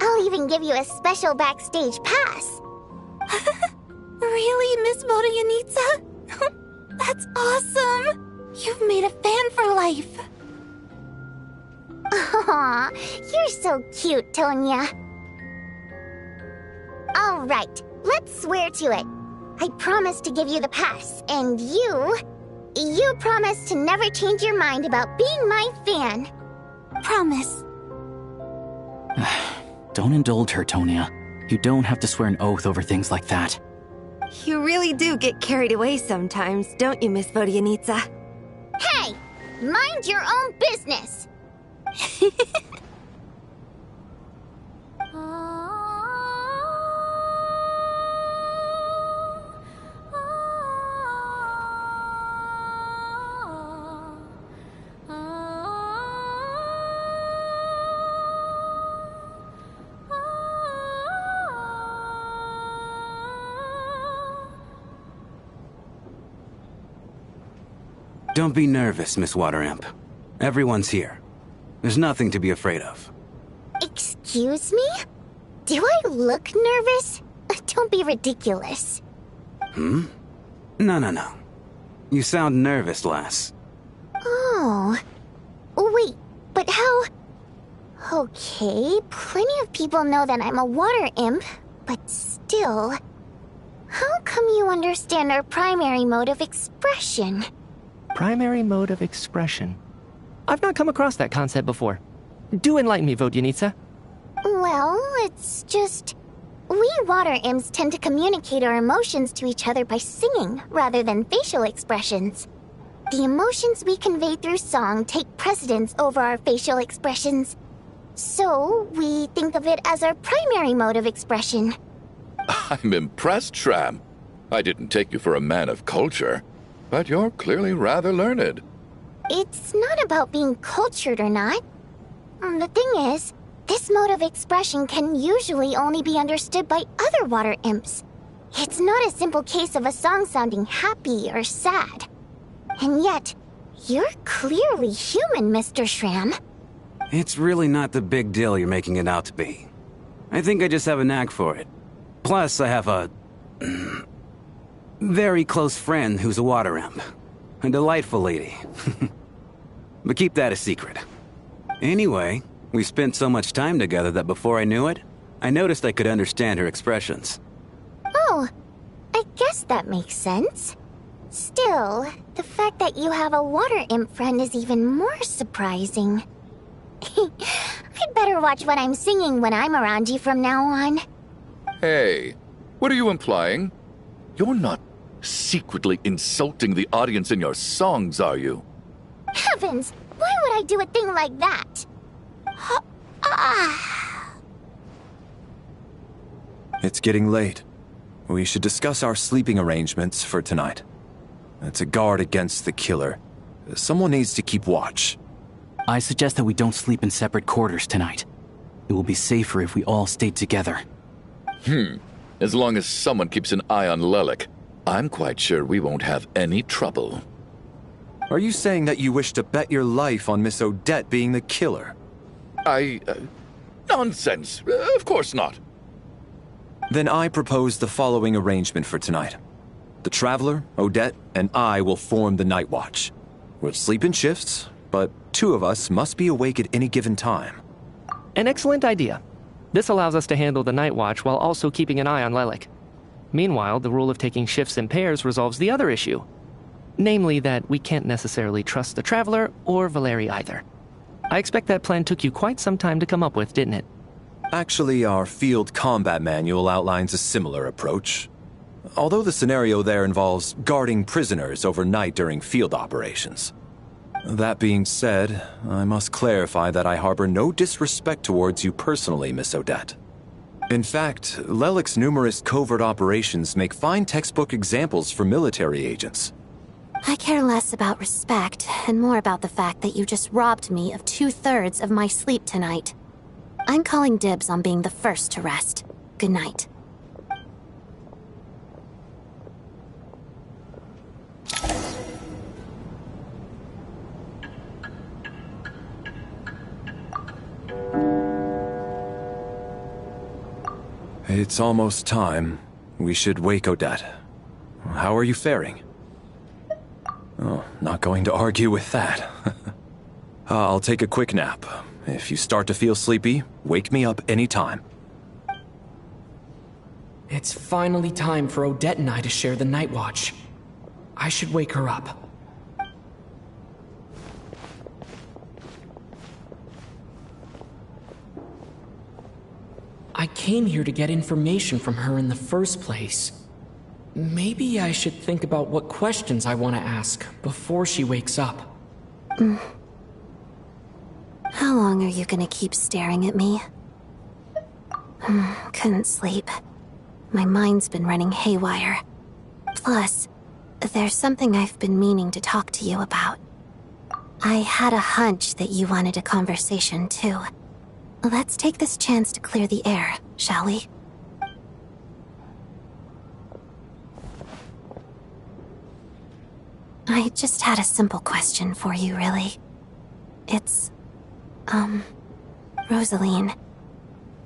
I'll even give you a special backstage pass. Really, Miss Vodyanitsa? That's awesome! You've made a fan for life. Aw, you're so cute, Tonya. All right, let's swear to it. I promise to give you the pass, and you promise to never change your mind about being my fan. Promise. Don't indulge her, Tonya. You don't have to swear an oath over things like that. You really do get carried away sometimes, don't you, Miss Vodyanitsa? Hey! Mind your own business! Don't be nervous, Miss Water Imp. Everyone's here. There's nothing to be afraid of. Excuse me? Do I look nervous? Don't be ridiculous. No. You sound nervous, lass. Oh. Wait, but how... Okay, plenty of people know that I'm a water imp, but still... How come you understand our primary mode of expression? Primary mode of expression. I've not come across that concept before. Do enlighten me, Vodyanica. Well, it's just... We water imps tend to communicate our emotions to each other by singing, rather than facial expressions. The emotions we convey through song take precedence over our facial expressions. So, we think of it as our primary mode of expression. I'm impressed, Shram. I didn't take you for a man of culture, but you're clearly rather learned. It's not about being cultured or not. The thing is, this mode of expression can usually only be understood by other water imps. It's not a simple case of a song sounding happy or sad. And yet, you're clearly human, Mr. Shram. It's really not the big deal you're making it out to be. I think I just have a knack for it. Plus, I have a... very close friend who's a water imp. A delightful lady. But keep that a secret. Anyway, we spent so much time together that before I knew it, I noticed I could understand her expressions. Oh, I guess that makes sense. Still, the fact that you have a water imp friend is even more surprising. I'd better watch what I'm singing when I'm around you from now on. Hey, what are you implying? You're not secretly insulting the audience in your songs, are you? Heavens! Why would I do a thing like that? It's getting late. We should discuss our sleeping arrangements for tonight. To guard against the killer, someone needs to keep watch. I suggest that we don't sleep in separate quarters tonight. It will be safer if we all stay together. As long as someone keeps an eye on Lelik, I'm quite sure we won't have any trouble. Are you saying that you wish to bet your life on Miss Odette being the killer? Nonsense. Of course not. Then I propose the following arrangement for tonight. The Traveler, Odette, and I will form the Night Watch. We'll sleep in shifts, but 2 of us must be awake at any given time. An excellent idea. This allows us to handle the Night Watch while also keeping an eye on Lelik. Meanwhile, the rule of taking shifts in pairs resolves the other issue. Namely that we can't necessarily trust the Traveler or Valeri either. I expect that plan took you quite some time to come up with, didn't it? Actually, our field combat manual outlines a similar approach. Although the scenario there involves guarding prisoners overnight during field operations. That being said, I must clarify that I harbor no disrespect towards you personally, Miss Odette. In fact, Lelik's numerous covert operations make fine textbook examples for military agents. I care less about respect and more about the fact that you just robbed me of 2/3 of my sleep tonight. I'm calling dibs on being the first to rest. Good night. It's almost time. We should wake Odette. How are you faring? Oh, not going to argue with that. I'll take a quick nap. If you start to feel sleepy, wake me up anytime. It's finally time for Odette and I to share the Night Watch. I should wake her up. I came here to get information from her in the first place. Maybe I should think about what questions I want to ask before she wakes up. How long are you gonna keep staring at me? Couldn't sleep. My mind's been running haywire. Plus, there's something I've been meaning to talk to you about. I had a hunch that you wanted a conversation too. Let's take this chance to clear the air, shall we? I just had a simple question for you, really. It's, Rosaline.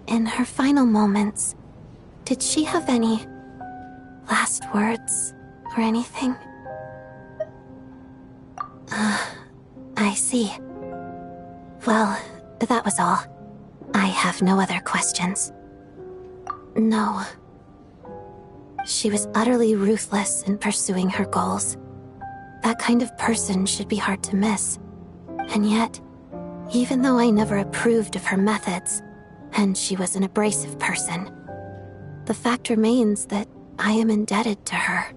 In her final moments, did she have any last words or anything? I see. Well, that was all. I have no other questions. No. She was utterly ruthless in pursuing her goals. That kind of person should be hard to miss. And yet, even though I never approved of her methods, and she was an abrasive person, the fact remains that I am indebted to her.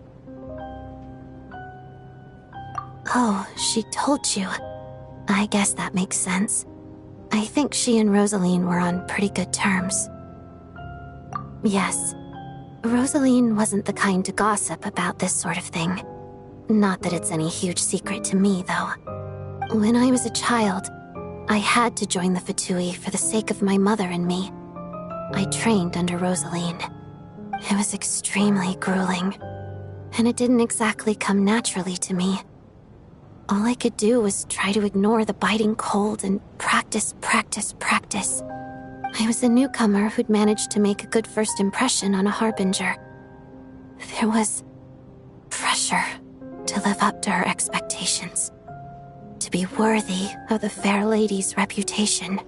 Oh, she told you. I guess that makes sense. I think she and Rosaline were on pretty good terms. Yes. Rosaline wasn't the kind to gossip about this sort of thing. Not that it's any huge secret to me, though. When I was a child, I had to join the Fatui for the sake of my mother and me. I trained under Rosaline. It was extremely grueling, and it didn't exactly come naturally to me. All I could do was try to ignore the biting cold and practice. I was a newcomer who'd managed to make a good first impression on a harbinger. There was pressure to live up to her expectations, to be worthy of the fair lady's reputation.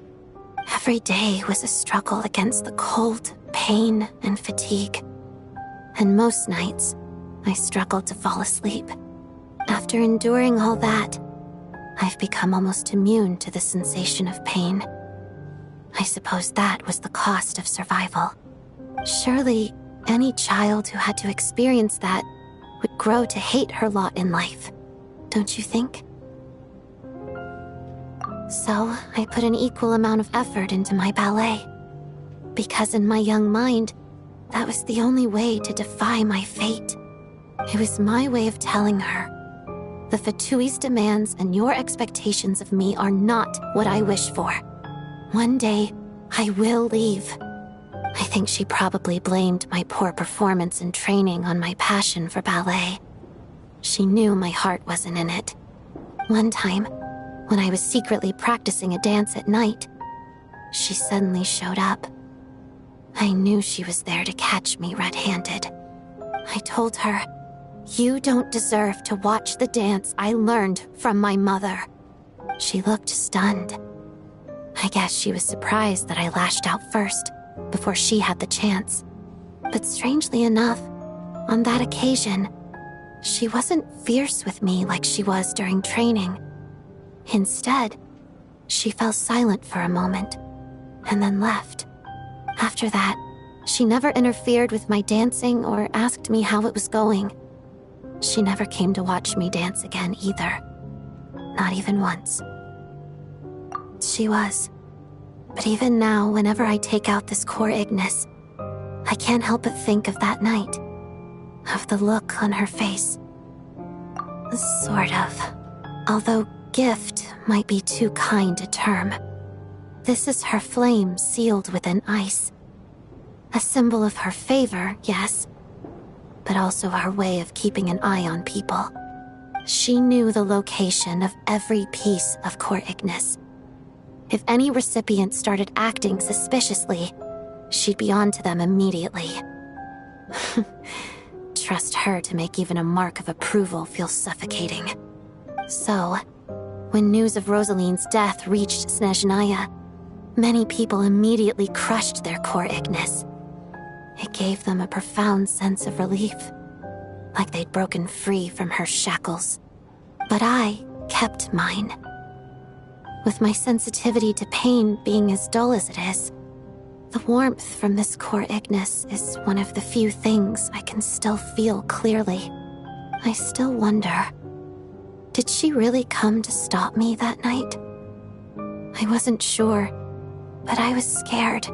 Every day was a struggle against the cold, pain, and fatigue. And most nights, I struggled to fall asleep. After enduring all that, I've become almost immune to the sensation of pain. I suppose that was the cost of survival. Surely, any child who had to experience that would grow to hate her lot in life, don't you think? So, I put an equal amount of effort into my ballet. Because in my young mind, that was the only way to defy my fate. It was my way of telling her, the Fatui's demands and your expectations of me are not what I wish for. One day, I will leave. I think she probably blamed my poor performance in training on my passion for ballet. She knew my heart wasn't in it. One time, when I was secretly practicing a dance at night, she suddenly showed up. I knew she was there to catch me red-handed. I told her, "You don't deserve to watch the dance I learned from my mother." She looked stunned. I guess she was surprised that I lashed out first, before she had the chance. But strangely enough, on that occasion, she wasn't fierce with me like she was during training. Instead, she fell silent for a moment, and then left. After that, she never interfered with my dancing or asked me how it was going. She never came to watch me dance again either. Not even once. She was. But even now, whenever I take out this core Ignis, I can't help but think of that night. Of the look on her face. Sort of. Although gift might be too kind a term. This is her flame sealed within ice. A symbol of her favor, yes, but also her way of keeping an eye on people. She knew the location of every piece of core Ignis. If any recipient started acting suspiciously, she'd be on to them immediately. Trust her to make even a mark of approval feel suffocating. So, when news of Rosaline's death reached Snezhnaya, many people immediately crushed their core Ignis. It gave them a profound sense of relief, like they'd broken free from her shackles. But I kept mine. With my sensitivity to pain being as dull as it is, the warmth from this core Ignis is one of the few things I can still feel clearly. I still wonder, did she really come to stop me that night? I wasn't sure, but I was scared,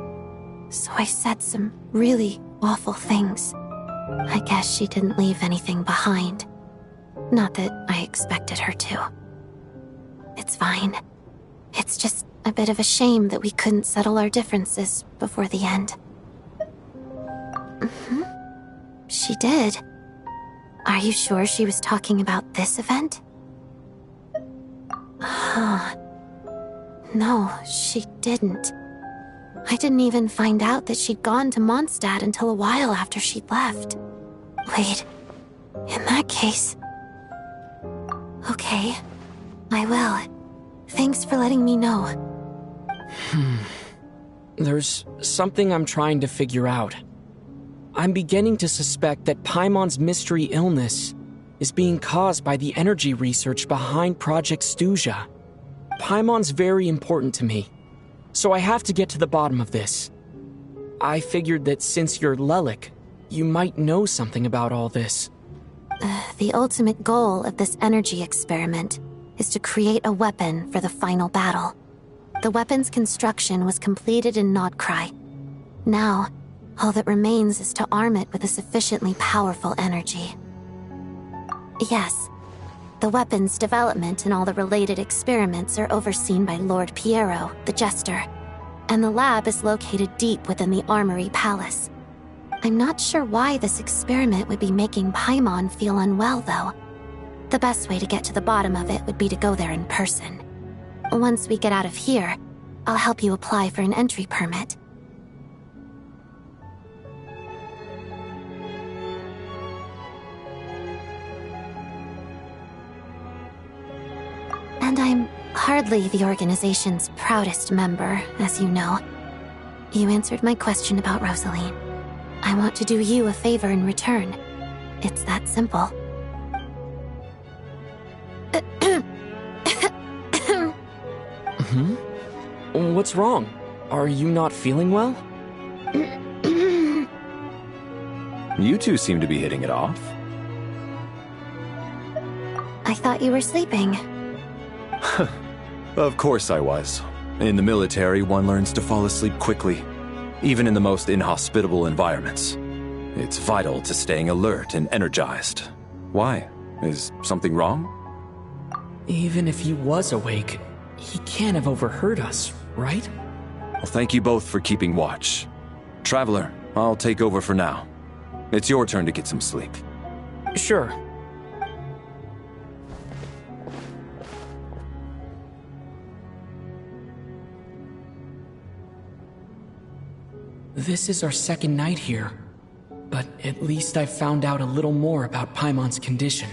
so I said some really awful things. I guess she didn't leave anything behind. Not that I expected her to. It's fine. It's just a bit of a shame that we couldn't settle our differences before the end. She did. Are you sure she was talking about this event? No, she didn't. I didn't even find out that she'd gone to Mondstadt until a while after she'd left. Wait, in that case... Okay, I will. Thanks for letting me know. There's something I'm trying to figure out. I'm beginning to suspect that Paimon's mystery illness is being caused by the energy research behind Project Stuja. Paimon's very important to me, so I have to get to the bottom of this. I figured that since you're Lelik, you might know something about all this. The ultimate goal of this energy experiment is to create a weapon for the final battle. The weapon's construction was completed in Nodkrai. Now, all that remains is to arm it with a sufficiently powerful energy. Yes, the weapon's development and all the related experiments are overseen by Lord Piero, the Jester, and the lab is located deep within the Armory Palace. I'm not sure why this experiment would be making Paimon feel unwell, though. The best way to get to the bottom of it would be to go there in person. Once we get out of here, I'll help you apply for an entry permit. And I'm hardly the organization's proudest member, as you know. You answered my question about Rosaline. I want to do you a favor in return. It's that simple. What's wrong? Are you not feeling well? You two seem to be hitting it off. I thought you were sleeping. Of course I was. In the military, one learns to fall asleep quickly, even in the most inhospitable environments. It's vital to staying alert and energized. Why? Is something wrong? Even if he was awake, he can't have overheard us, right? Well, thank you both for keeping watch. Traveler, I'll take over for now. It's your turn to get some sleep. Sure. This is our second night here, but at least I've found out a little more about Paimon's condition.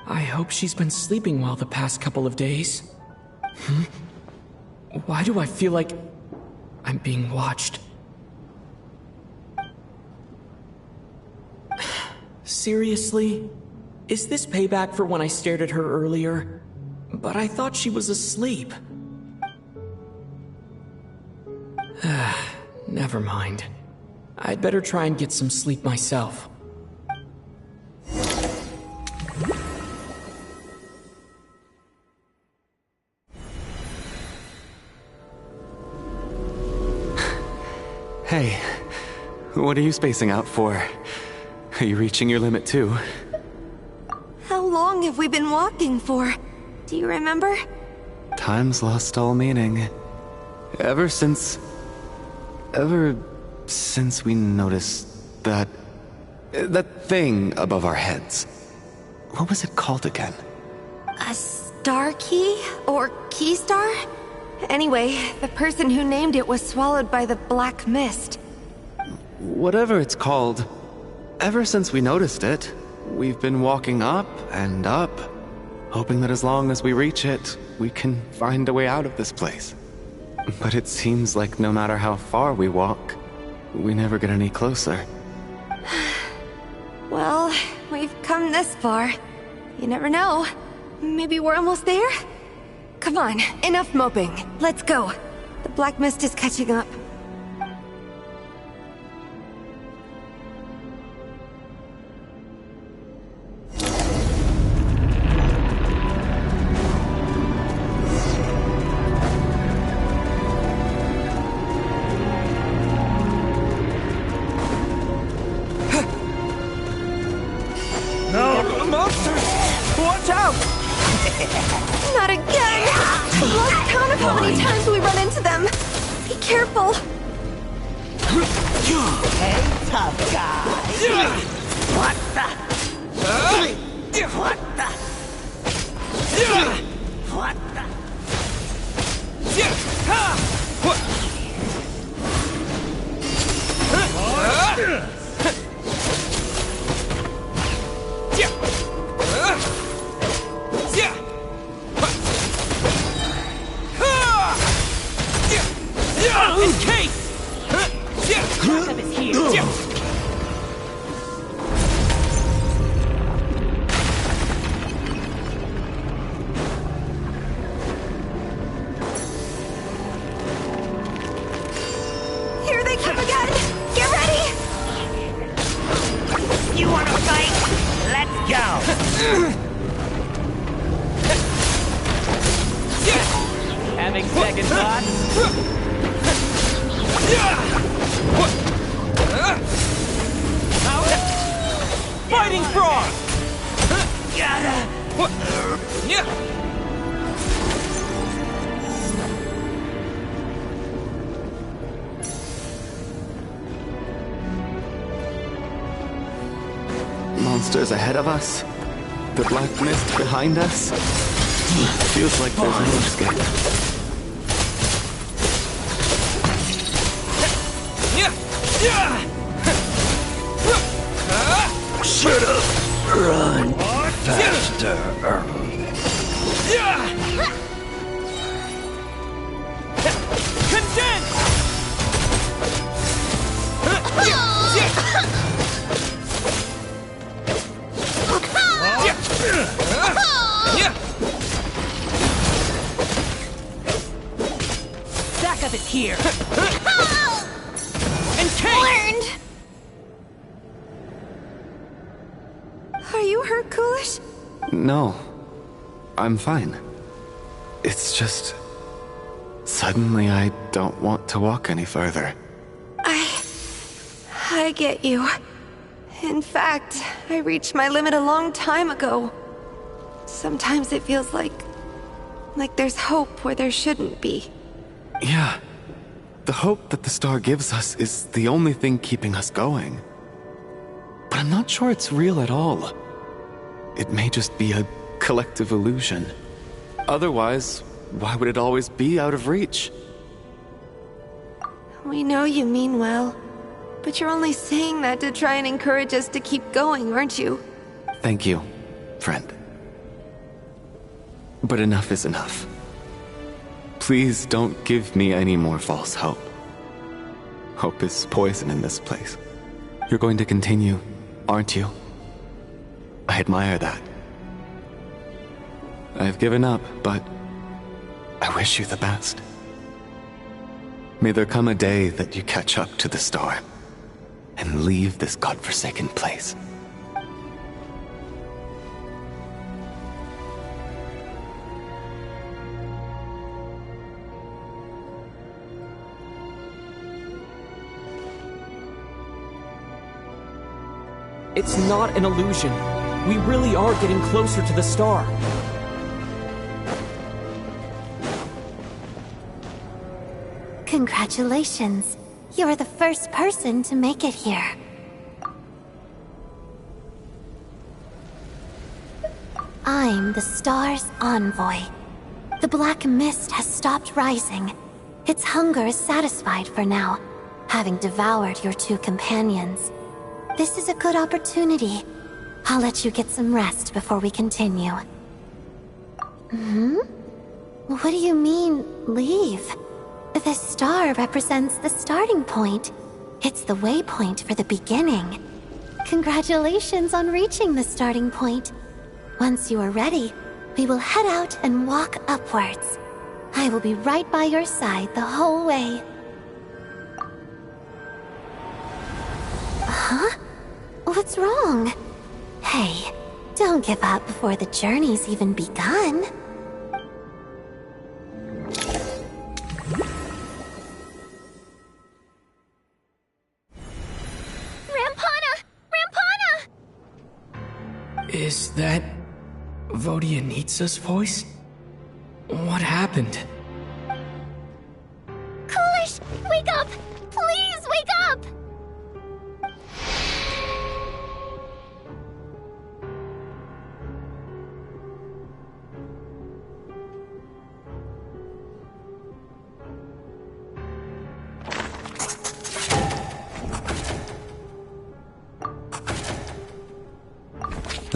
I hope she's been sleeping well the past couple of days. Why do I feel like I'm being watched? Seriously? Is this payback for when I stared at her earlier? But I thought she was asleep. Never mind. I'd better try and get some sleep myself. Hey, what are you spacing out for? Are you reaching your limit too? How long have we been walking for? Do you remember? Time's lost all meaning. Ever since we noticed that thing above our heads. What was it called again? A star key? Or key star? Anyway, the person who named it was swallowed by the black mist. Whatever it's called, ever since we noticed it, we've been walking up and up, hoping that as long as we reach it, we can find a way out of this place. But it seems like no matter how far we walk, we never get any closer. Well, we've come this far. You never know. Maybe we're almost there? Come on, enough moping. Let's go. The black mist is catching up. Watch out! Not again! I've lost count of how many times we run into them. Be careful. Hey, tough guy. What the? What the? What the? In case! Backup is here. Here they come again! Get ready! You wanna fight? Let's go! Having second thoughts? Fighting frog! Monsters ahead of us. The black mist behind us. Feels like there's no escape. Shut up! Run faster! Condense! Backup is here. Learned! Are you hurt, Coolish? No. I'm fine. It's just... Suddenly I don't want to walk any further. I get you. In fact, I reached my limit a long time ago. Sometimes it feels like there's hope where there shouldn't be. Yeah. The hope that the star gives us is the only thing keeping us going. But I'm not sure it's real at all. It may just be a collective illusion. Otherwise, why would it always be out of reach? We know you mean well, but you're only saying that to try and encourage us to keep going, aren't you? Thank you, friend. But enough is enough. Please don't give me any more false hope. Hope is poison in this place. You're going to continue, aren't you? I admire that. I've given up, but I wish you the best. May there come a day that you catch up to the star and leave this godforsaken place. It's not an illusion. We really are getting closer to the star. Congratulations. You're the first person to make it here. I'm the star's envoy. The black mist has stopped rising. Its hunger is satisfied for now, having devoured your two companions. This is a good opportunity. I'll let you get some rest before we continue. What do you mean, leave? The star represents the starting point. It's the waypoint for the beginning. Congratulations on reaching the starting point. Once you are ready, we will head out and walk upwards. I will be right by your side the whole way. Huh? What's wrong? Hey, don't give up before the journey's even begun. Is that Vodianitsa's voice? What happened? Coolish, wake up! Please wake up!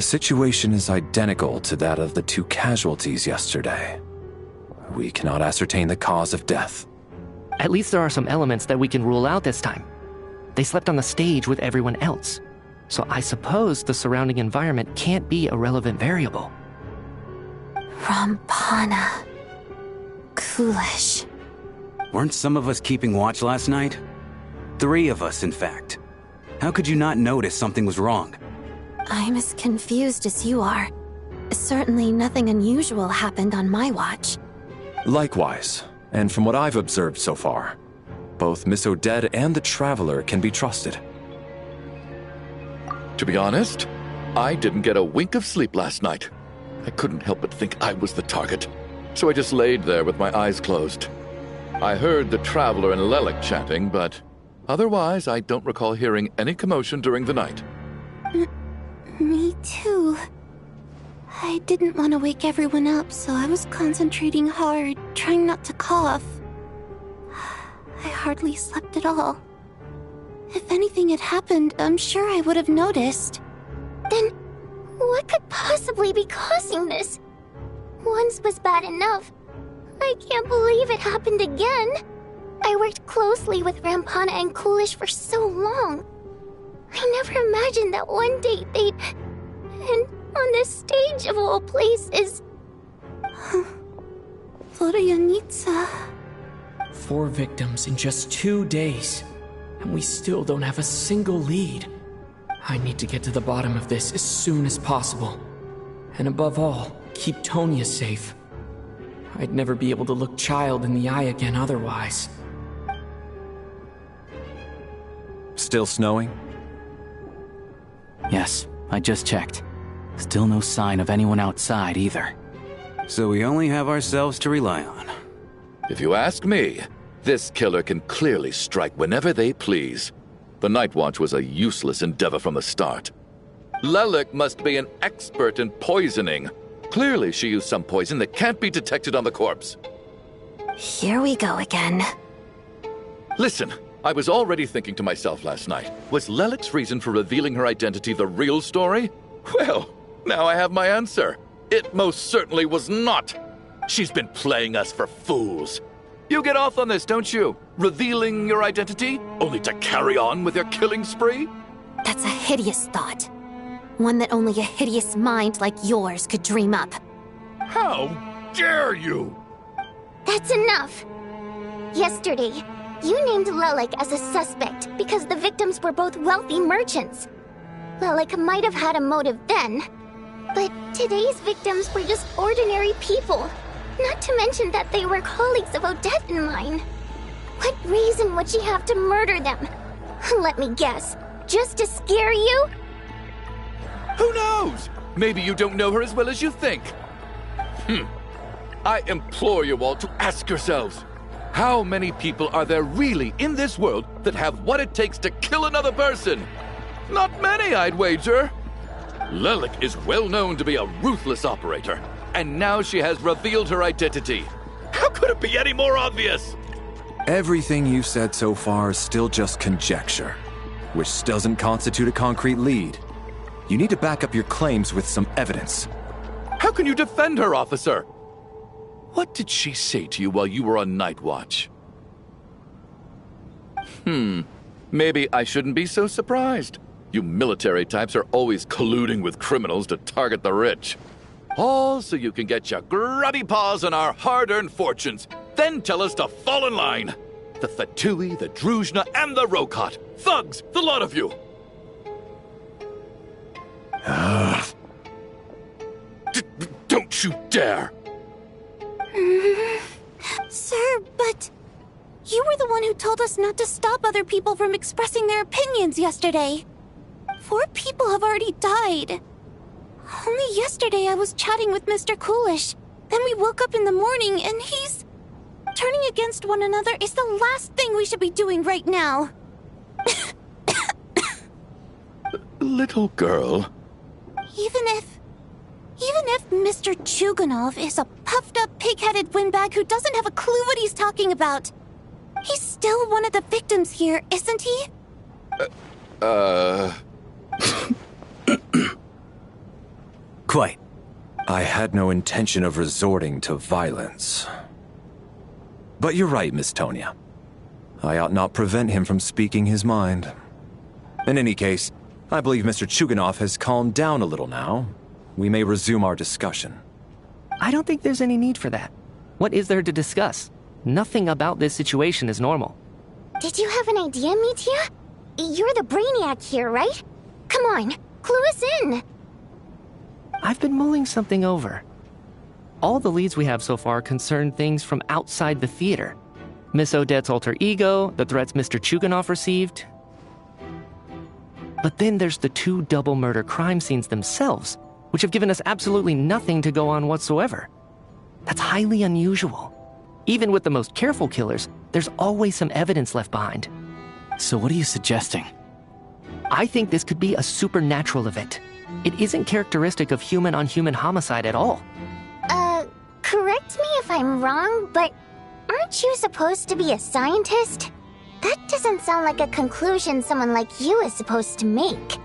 The situation is identical to that of the 2 casualties yesterday. We cannot ascertain the cause of death. At least there are some elements that we can rule out this time. They slept on the stage with everyone else, so I suppose the surrounding environment can't be a relevant variable. Rampana. Coolish. Weren't some of us keeping watch last night? 3 of us, in fact. How could you not notice something was wrong? I'm as confused as you are. Certainly nothing unusual happened on my watch. Likewise, and from what I've observed so far, both Miss Odette and the Traveler can be trusted. To be honest, I didn't get a wink of sleep last night. I couldn't help but think I was the target, so I just laid there with my eyes closed. I heard the Traveler and Lelik chatting, but otherwise I don't recall hearing any commotion during the night. Me too. I didn't want to wake everyone up, so I was concentrating hard, trying not to cough. I hardly slept at all. If anything had happened, I'm sure I would have noticed. Then, what could possibly be causing this? Once was bad enough. I can't believe it happened again. I worked closely with Rampana and Coolish for so long. I never imagined that one day they'd... And on this stage of all places... Florianitsa... 4 victims in just 2 days, and we still don't have a single lead. I need to get to the bottom of this as soon as possible. And above all, keep Tonya safe. I'd never be able to look Child in the eye again otherwise. Still snowing? Yes, I just checked. Still no sign of anyone outside either. So we only have ourselves to rely on. If you ask me, this killer can clearly strike whenever they please. The Night Watch was a useless endeavor from the start. Lelik must be an expert in poisoning. Clearly she used some poison that can't be detected on the corpse. Here we go again. Listen, I was already thinking to myself last night, was Lelik's reason for revealing her identity the real story? Well, now I have my answer. It most certainly was not. She's been playing us for fools. You get off on this, don't you? Revealing your identity, only to carry on with your killing spree? That's a hideous thought. One that only a hideous mind like yours could dream up. How dare you! That's enough! Yesterday, you named Lelik as a suspect because the victims were both wealthy merchants. Lelik might have had a motive then, but today's victims were just ordinary people. Not to mention that they were colleagues of Odette and mine. What reason would she have to murder them? Let me guess. Just to scare you? Who knows? Maybe you don't know her as well as you think. I implore you all to ask yourselves, how many people are there really in this world that have what it takes to kill another person? Not many, I'd wager. Lelik is well known to be a ruthless operator, and now she has revealed her identity. How could it be any more obvious? Everything you've said so far is still just conjecture, which doesn't constitute a concrete lead. You need to back up your claims with some evidence. How can you defend her, officer? What did she say to you while you were on Night Watch? Maybe I shouldn't be so surprised. You military types are always colluding with criminals to target the rich. All so you can get your grubby paws on our hard-earned fortunes, then tell us to fall in line. The Fatui, the Druzhna, and the Rokot. Thugs, the lot of you. Don't you dare! Sir, but... You were the one who told us not to stop other people from expressing their opinions yesterday. 4 people have already died. Only yesterday I was chatting with Mr. Coolish. Then we woke up in the morning and he's... Turning against one another is the last thing we should be doing right now. Little girl. Even if Mr. Chuganov is a puffed-up, pig-headed windbag who doesn't have a clue what he's talking about, he's still one of the victims here, isn't he? I had no intention of resorting to violence. But you're right, Miss Tonya. I ought not prevent him from speaking his mind. In any case, I believe Mr. Chuganov has calmed down a little now. We may resume our discussion. I don't think there's any need for that. What is there to discuss? Nothing about this situation is normal. Did you have an idea, Mitya? You're the brainiac here, right? Come on, clue us in! I've been mulling something over. All the leads we have so far concern things from outside the theater. Miss Odette's alter ego, the threats Mr. Chuganov received. But then there's the 2 double murder crime scenes themselves, which have given us absolutely nothing to go on whatsoever. That's highly unusual. Even with the most careful killers, there's always some evidence left behind. So what are you suggesting? I think this could be a supernatural event. It isn't characteristic of human-on-human homicide at all. Correct me if I'm wrong, but aren't you supposed to be a scientist? That doesn't sound like a conclusion someone like you is supposed to make.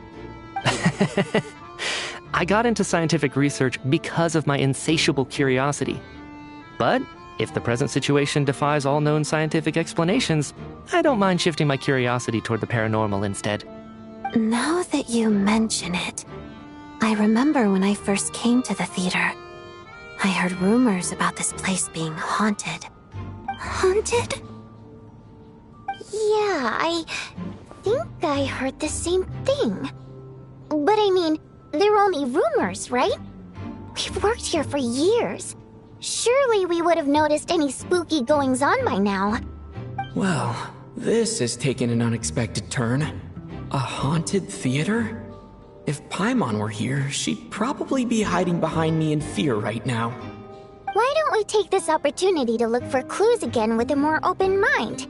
I got into scientific research because of my insatiable curiosity. But if the present situation defies all known scientific explanations, I don't mind shifting my curiosity toward the paranormal instead. Now that you mention it, I remember when I first came to the theater. I heard rumors about this place being haunted. Haunted? Yeah, I think I heard the same thing. But I mean, they're only rumors, right? We've worked here for years. Surely we would have noticed any spooky goings-on by now. Well, this has taken an unexpected turn. A haunted theater? If Paimon were here, she'd probably be hiding behind me in fear right now. Why don't we take this opportunity to look for clues again with a more open mind?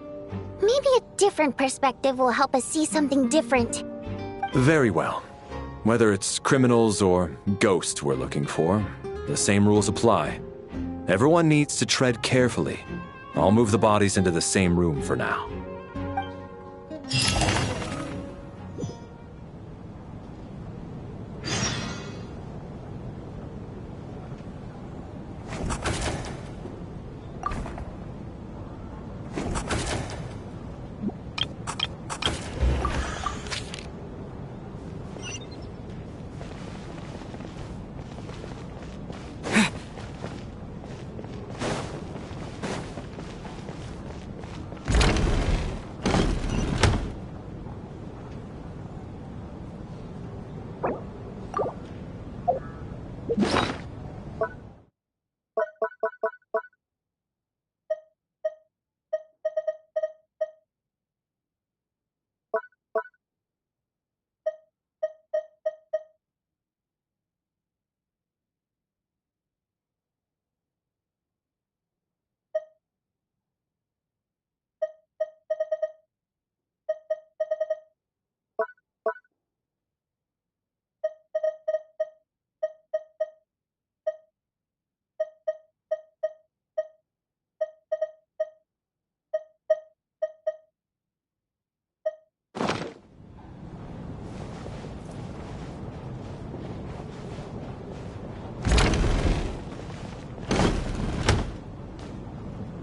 Maybe a different perspective will help us see something different. Very well. Whether it's criminals or ghosts we're looking for, the same rules apply. Everyone needs to tread carefully. I'll move the bodies into the same room for now.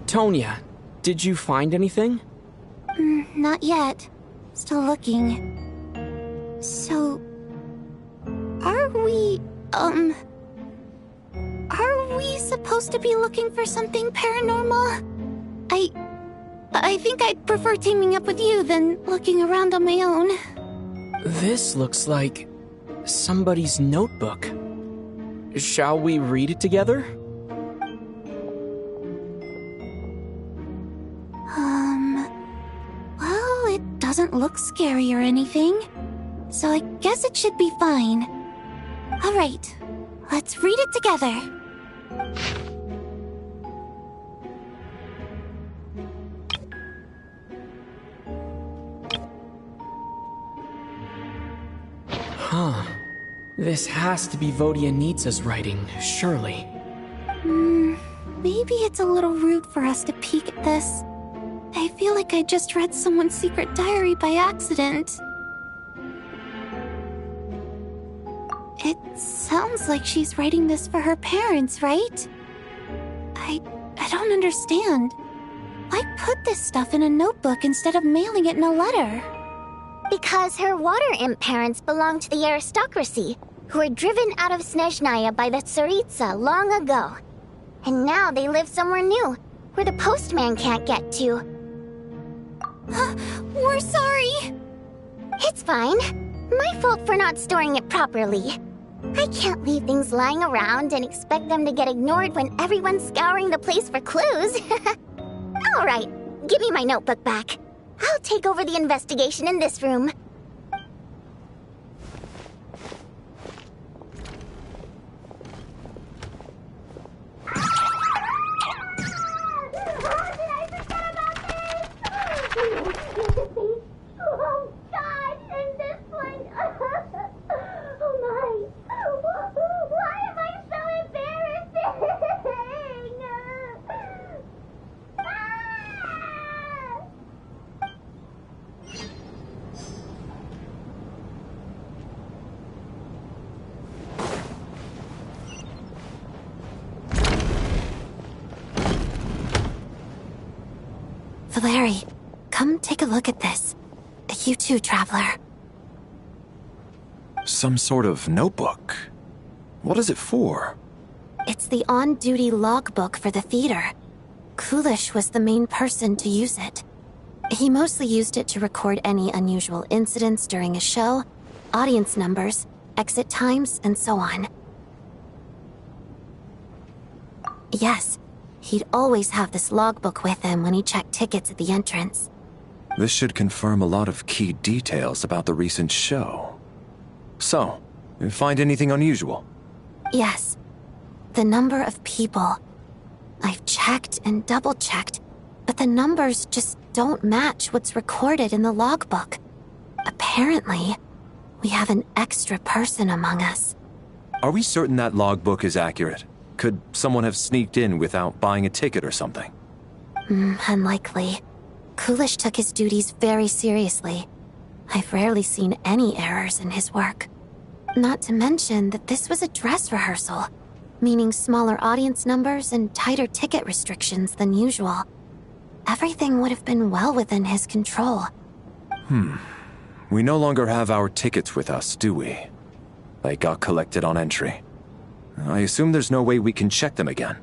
Tonya, did you find anything? Not yet. Still looking. So... Are we supposed to be looking for something paranormal? I think I'd prefer teaming up with you than looking around on my own. This looks like somebody's notebook. Shall we read it together? Well, it doesn't look scary or anything, so I guess it should be fine. Alright, let's read it together. Huh. This has to be Vodyanitsa's writing, surely. Maybe it's a little rude for us to peek at this. I feel like I just read someone's secret diary by accident. It sounds like she's writing this for her parents, right? I don't understand. Why put this stuff in a notebook instead of mailing it in a letter? Because her water imp parents belong to the aristocracy, who were driven out of Snezhnaya by the Tsaritsa long ago. And now they live somewhere new, where the postman can't get to. We're sorry! It's fine. My fault for not storing it properly. I can't leave things lying around and expect them to get ignored when everyone's scouring the place for clues. Alright, give me my notebook back. I'll take over the investigation in this room. Valeri, come take a look at this. You too, Traveler. Some sort of notebook. What is it for? It's the on-duty logbook for the theater. Kulish was the main person to use it. He mostly used it to record any unusual incidents during a show, audience numbers, exit times, and so on. Yes, he'd always have this logbook with him when he checked tickets at the entrance. This should confirm a lot of key details about the recent show. So, you find anything unusual? Yes. The number of people. I've checked and double-checked, but the numbers just don't match what's recorded in the logbook. Apparently, we have an extra person among us. Are we certain that logbook is accurate? Could someone have sneaked in without buying a ticket or something? Unlikely. Kulish took his duties very seriously. I've rarely seen any errors in his work. Not to mention that this was a dress rehearsal, meaning smaller audience numbers and tighter ticket restrictions than usual. Everything would have been well within his control. We no longer have our tickets with us, do we? They got collected on entry. I assume there's no way we can check them again.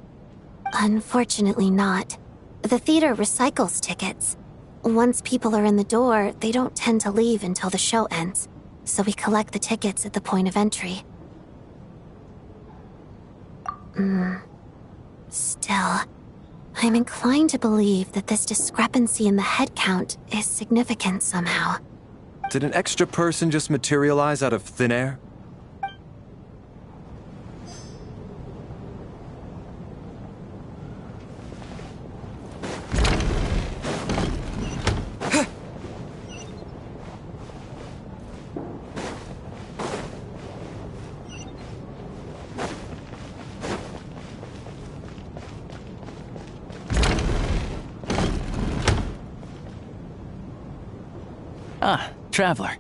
Unfortunately not. The theater recycles tickets. Once people are in the door, they don't tend to leave until the show ends, so we collect the tickets at the point of entry. Still, I'm inclined to believe that this discrepancy in the head count is significant somehow. Did an extra person just materialize out of thin air? Ah, Traveler.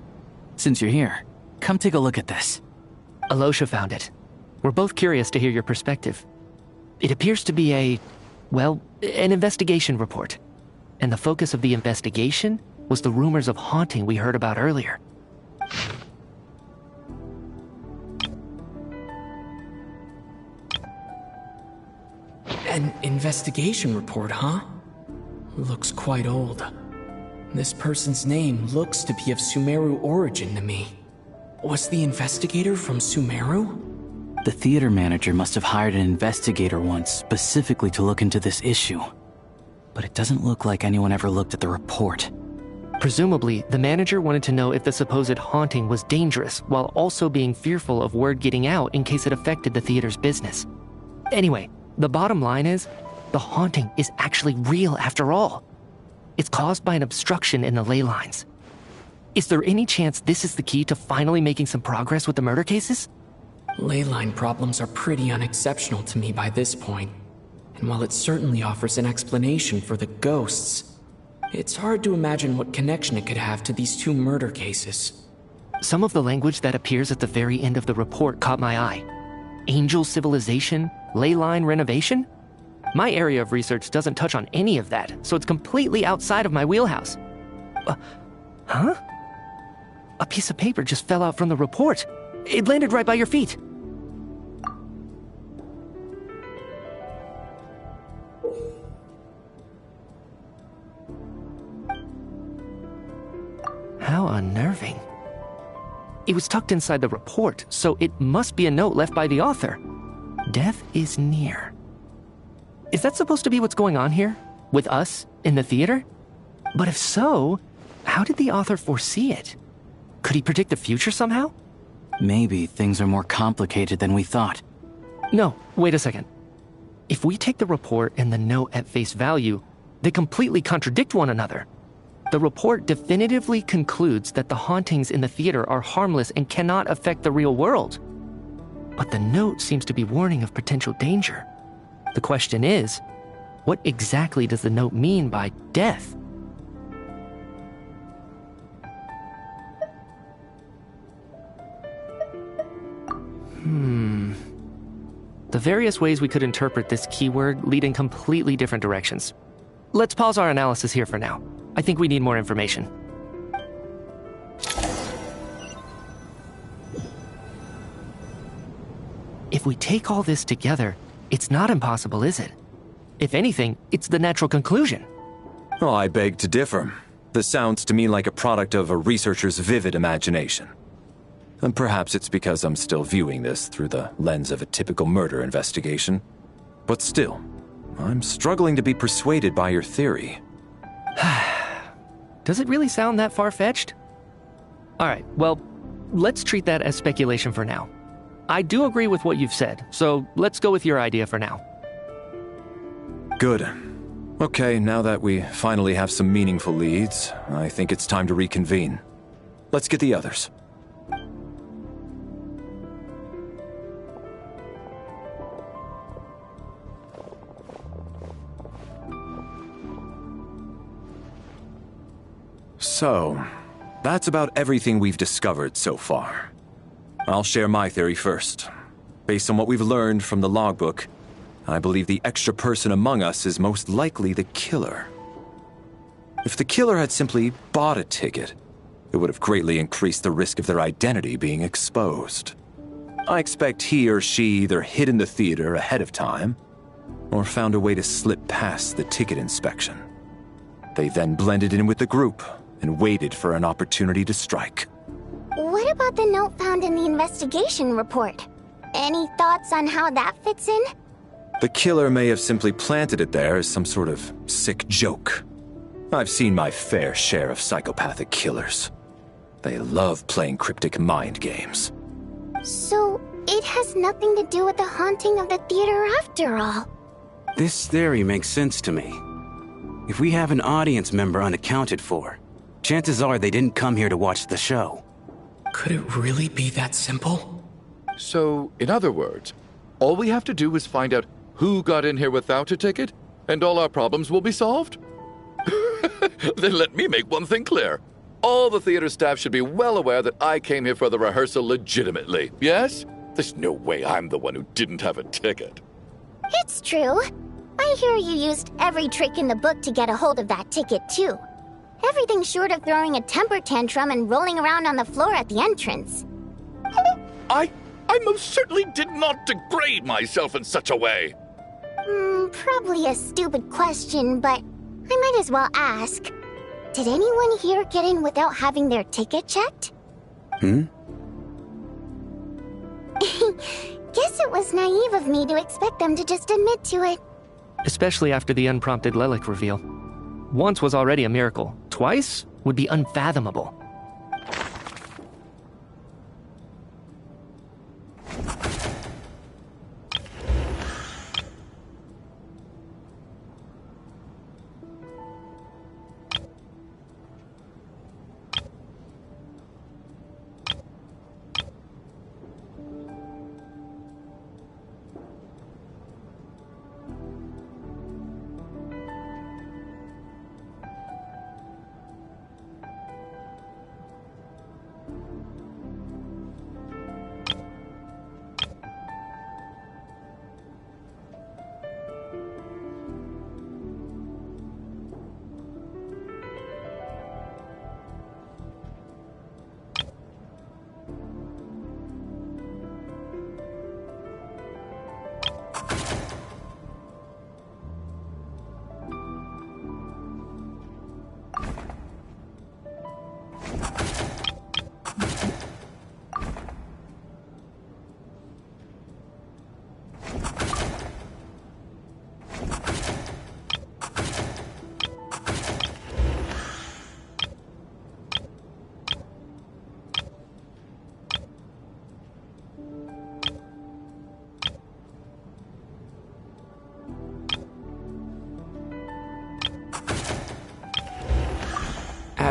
Since you're here, come take a look at this. Alosha found it. We're both curious to hear your perspective. It appears to be an investigation report. And the focus of the investigation was the rumors of haunting we heard about earlier. An investigation report, huh? Looks quite old. This person's name looks to be of Sumeru origin to me. Was the investigator from Sumeru? The theater manager must have hired an investigator once specifically to look into this issue. But it doesn't look like anyone ever looked at the report. Presumably, the manager wanted to know if the supposed haunting was dangerous while also being fearful of word getting out in case it affected the theater's business. Anyway, the bottom line is, the haunting is actually real after all. It's caused by an obstruction in the ley lines. Is there any chance this is the key to finally making some progress with the murder cases? Ley line problems are pretty unexceptional to me by this point. And while it certainly offers an explanation for the ghosts, it's hard to imagine what connection it could have to these two murder cases. Some of the language that appears at the very end of the report caught my eye. Angel civilization, ley line renovation? My area of research doesn't touch on any of that, so it's completely outside of my wheelhouse. Huh? A piece of paper just fell out from the report. It landed right by your feet. How unnerving. It was tucked inside the report, so it must be a note left by the author. Death is near. Is that supposed to be what's going on here? With us, in the theater? But if so, how did the author foresee it? Could he predict the future somehow? Maybe things are more complicated than we thought. No, wait a second. If we take the report and the note at face value, they completely contradict one another. The report definitively concludes that the hauntings in the theater are harmless and cannot affect the real world. But the note seems to be warning of potential danger. The question is, what exactly does the note mean by death? The various ways we could interpret this keyword lead in completely different directions. Let's pause our analysis here for now. I think we need more information. If we take all this together, it's not impossible, is it? If anything, it's the natural conclusion. Well, I beg to differ. This sounds to me like a product of a researcher's vivid imagination. And perhaps it's because I'm still viewing this through the lens of a typical murder investigation. But still, I'm struggling to be persuaded by your theory. Does it really sound that far-fetched? Alright, well, let's treat that as speculation for now. I do agree with what you've said, so let's go with your idea for now. Good. Okay, now that we finally have some meaningful leads, I think it's time to reconvene. Let's get the others. So, that's about everything we've discovered so far. I'll share my theory first. Based on what we've learned from the logbook, I believe the extra person among us is most likely the killer. If the killer had simply bought a ticket, it would have greatly increased the risk of their identity being exposed. I expect he or she either hid in the theater ahead of time, or found a way to slip past the ticket inspection. They then blended in with the group and waited for an opportunity to strike. What about the note found in the investigation report? Any thoughts on how that fits in? The killer may have simply planted it there as some sort of sick joke. I've seen my fair share of psychopathic killers. They love playing cryptic mind games. So, it has nothing to do with the haunting of the theater after all. This theory makes sense to me. If we have an audience member unaccounted for, chances are they didn't come here to watch the show. Could it really be that simple? So, in other words, all we have to do is find out who got in here without a ticket, and all our problems will be solved? Then let me make one thing clear. All the theater staff should be well aware that I came here for the rehearsal legitimately, yes? There's no way I'm the one who didn't have a ticket. It's true. I hear you used every trick in the book to get a hold of that ticket, too. Everything short of throwing a temper tantrum and rolling around on the floor at the entrance. I most certainly did not degrade myself in such a way. Probably a stupid question, but I might as well ask. Did anyone here get in without having their ticket checked? Hmm? Guess it was naive of me to expect them to just admit to it. Especially after the unprompted Lelic reveal. Once was already a miracle. Twice would be unfathomable.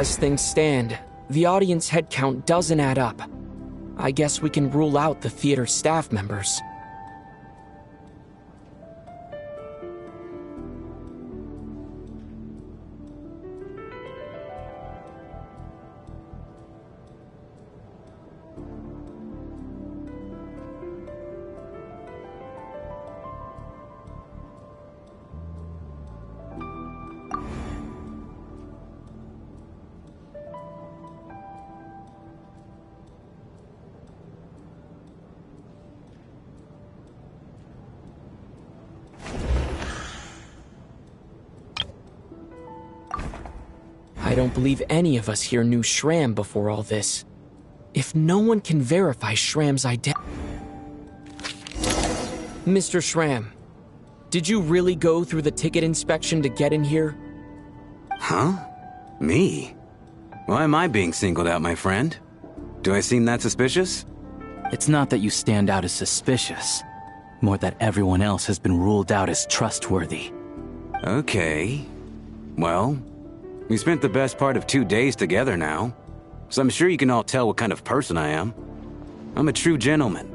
As things stand, the audience head count doesn't add up. I guess we can rule out the theater staff members. I don't believe any of us here knew Shram before all this. If no one can verify Shram's identity... Mr. Shram, did you really go through the ticket inspection to get in here? Huh? Me? Why am I being singled out, my friend? Do I seem that suspicious? It's not that you stand out as suspicious, more that everyone else has been ruled out as trustworthy. Okay. Well, we spent the best part of 2 days together now, so I'm sure you can all tell what kind of person I am. I'm a true gentleman.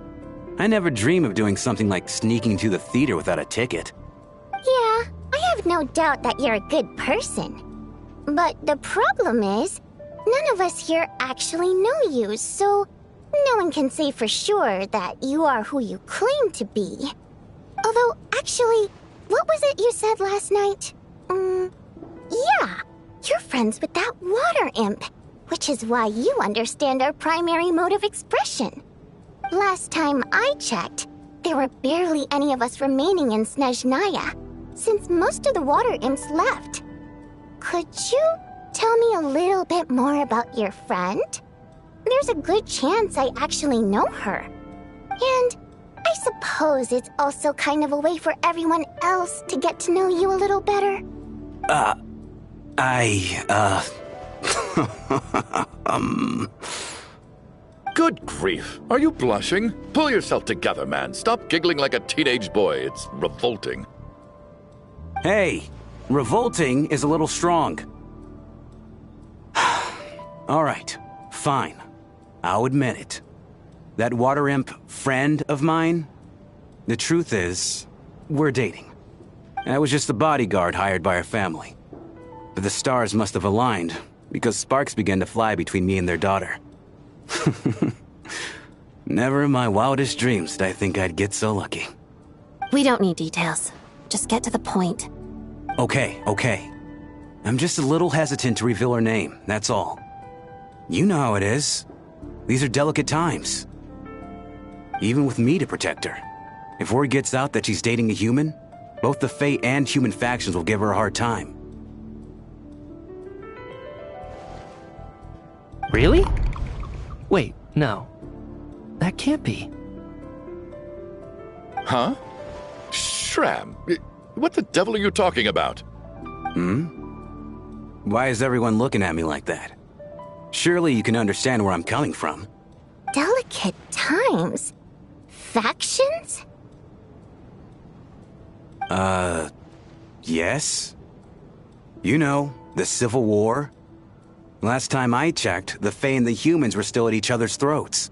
I never dream of doing something like sneaking to the theater without a ticket. Yeah, I have no doubt that you're a good person. But the problem is, none of us here actually know you, so no one can say for sure that you are who you claim to be. Although, actually, what was it you said last night? Yeah, you're friends with that water imp, which is why you understand our primary mode of expression. Last time I checked, there were barely any of us remaining in Snezhnaya, since most of the water imps left. Could you tell me a little bit more about your friend? There's a good chance I actually know her. And I suppose it's also kind of a way for everyone else to get to know you a little better. Good grief. Are you blushing? Pull yourself together, man. Stop giggling like a teenage boy. It's revolting. Hey, revolting is a little strong. All right, fine. I'll admit it. That water imp friend of mine, the truth is, we're dating. I was just a bodyguard hired by our family. But the stars must have aligned, because sparks began to fly between me and their daughter. Never in my wildest dreams did I think I'd get so lucky. We don't need details. Just get to the point. Okay. I'm just a little hesitant to reveal her name, that's all. You know how it is. These are delicate times. Even with me to protect her. If word gets out that she's dating a human, both the Fae and human factions will give her a hard time. Really? Wait, no. That can't be. Huh? Shram, what the devil are you talking about? Why is everyone looking at me like that? Surely you can understand where I'm coming from. Delicate times? Factions? Yes. You know, the Civil War. Last time I checked, the Fae and the humans were still at each other's throats.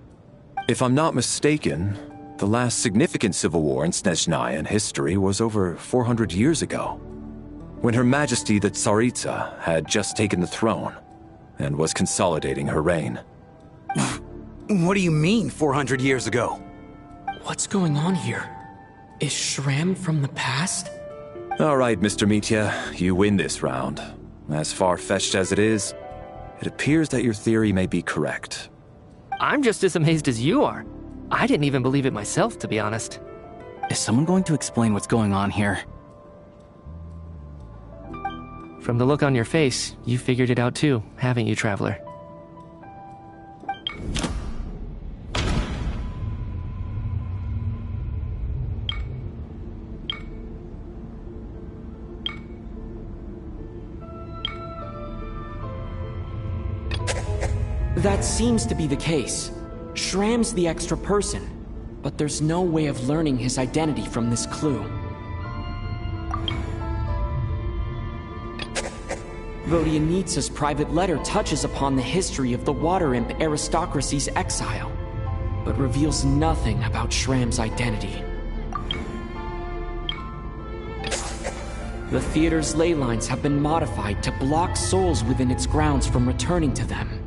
If I'm not mistaken, the last significant civil war in Snezhnayan history was over 400 years ago, when Her Majesty the Tsaritsa had just taken the throne and was consolidating her reign. What do you mean, 400 years ago? What's going on here? Is Shram from the past? All right, Mr. Mitya, you win this round. As far-fetched as it is, it appears that your theory may be correct. I'm just as amazed as you are. I didn't even believe it myself, to be honest. Is someone going to explain what's going on here? From the look on your face, you figured it out too, haven't you, Traveler? That seems to be the case. Shram's the extra person, but there's no way of learning his identity from this clue. Vodyanitsa's private letter touches upon the history of the Water Imp aristocracy's exile, but reveals nothing about Shram's identity. The theater's ley lines have been modified to block souls within its grounds from returning to them.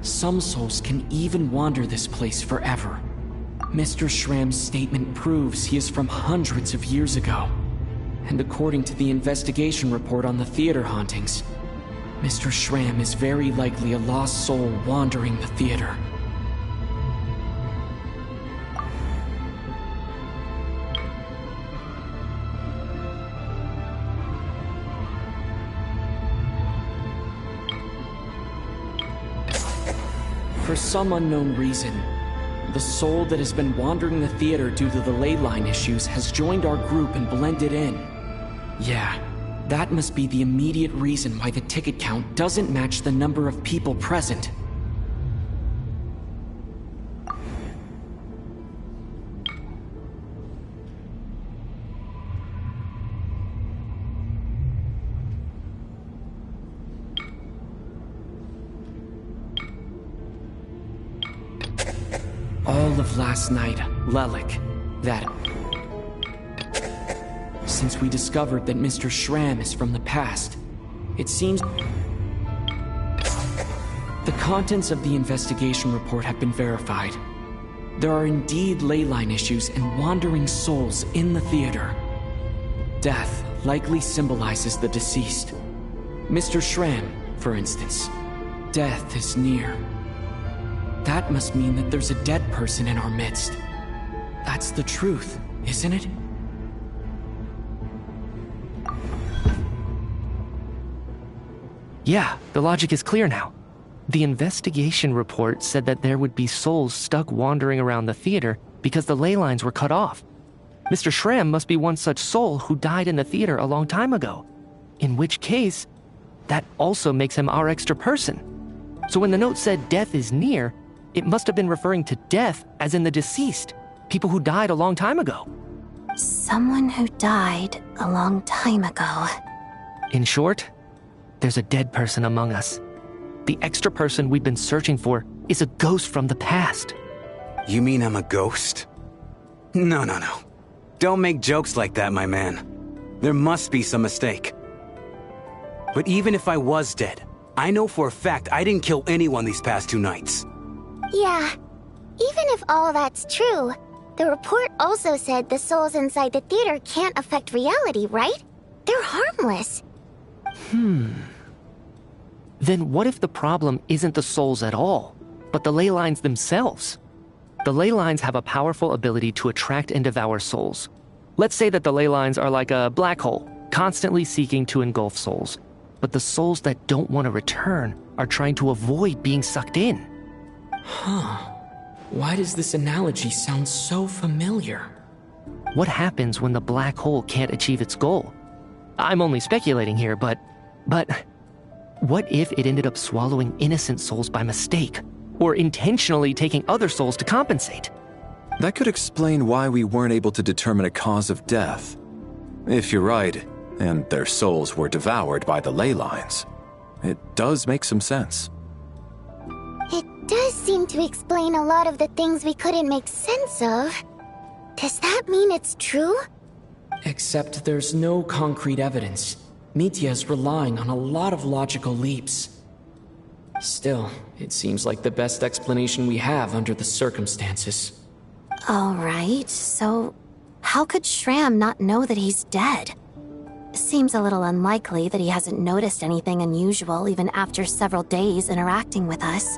Some souls can even wander this place forever. Mr. Shram's statement proves he is from hundreds of years ago. And according to the investigation report on the theater hauntings, Mr. Shram is very likely a lost soul wandering the theater. For some unknown reason, the soul that has been wandering the theater due to the ley line issues has joined our group and blended in. Yeah, that must be the immediate reason why the ticket count doesn't match the number of people present. All of last night, Lelik, that... Since we discovered that Mr. Shram is from the past, it seems... The contents of the investigation report have been verified. There are indeed ley line issues and wandering souls in the theater. Death likely symbolizes the deceased. Mr. Shram, for instance. Death is near. That must mean that there's a dead person in our midst. That's the truth, isn't it? Yeah, the logic is clear now. The investigation report said that there would be souls stuck wandering around the theater because the ley lines were cut off. Mr. Shram must be one such soul who died in the theater a long time ago. In which case, that also makes him our extra person. So when the note said death is near, it must have been referring to death as in the deceased, people who died a long time ago. Someone who died a long time ago. In short, there's a dead person among us. The extra person we've been searching for is a ghost from the past. You mean I'm a ghost? No. Don't make jokes like that, my man. There must be some mistake. But even if I was dead, I know for a fact I didn't kill anyone these past 2 nights. Yeah, even if all that's true, the report also said the souls inside the theater can't affect reality, right? They're harmless. Then what if the problem isn't the souls at all, but the ley lines themselves? The ley lines have a powerful ability to attract and devour souls. Let's say that the ley lines are like a black hole, constantly seeking to engulf souls. But the souls that don't want to return are trying to avoid being sucked in. Huh. Why does this analogy sound so familiar? What happens when the black hole can't achieve its goal? I'm only speculating here, but what if it ended up swallowing innocent souls by mistake, or intentionally taking other souls to compensate? That could explain why we weren't able to determine a cause of death. If you're right, and their souls were devoured by the ley lines, it does make some sense. It does seem to explain a lot of the things we couldn't make sense of. Does that mean it's true? Except there's no concrete evidence. Mitya is relying on a lot of logical leaps. Still, it seems like the best explanation we have under the circumstances. Alright, so how could Shram not know that he's dead? Seems a little unlikely that he hasn't noticed anything unusual even after several days interacting with us.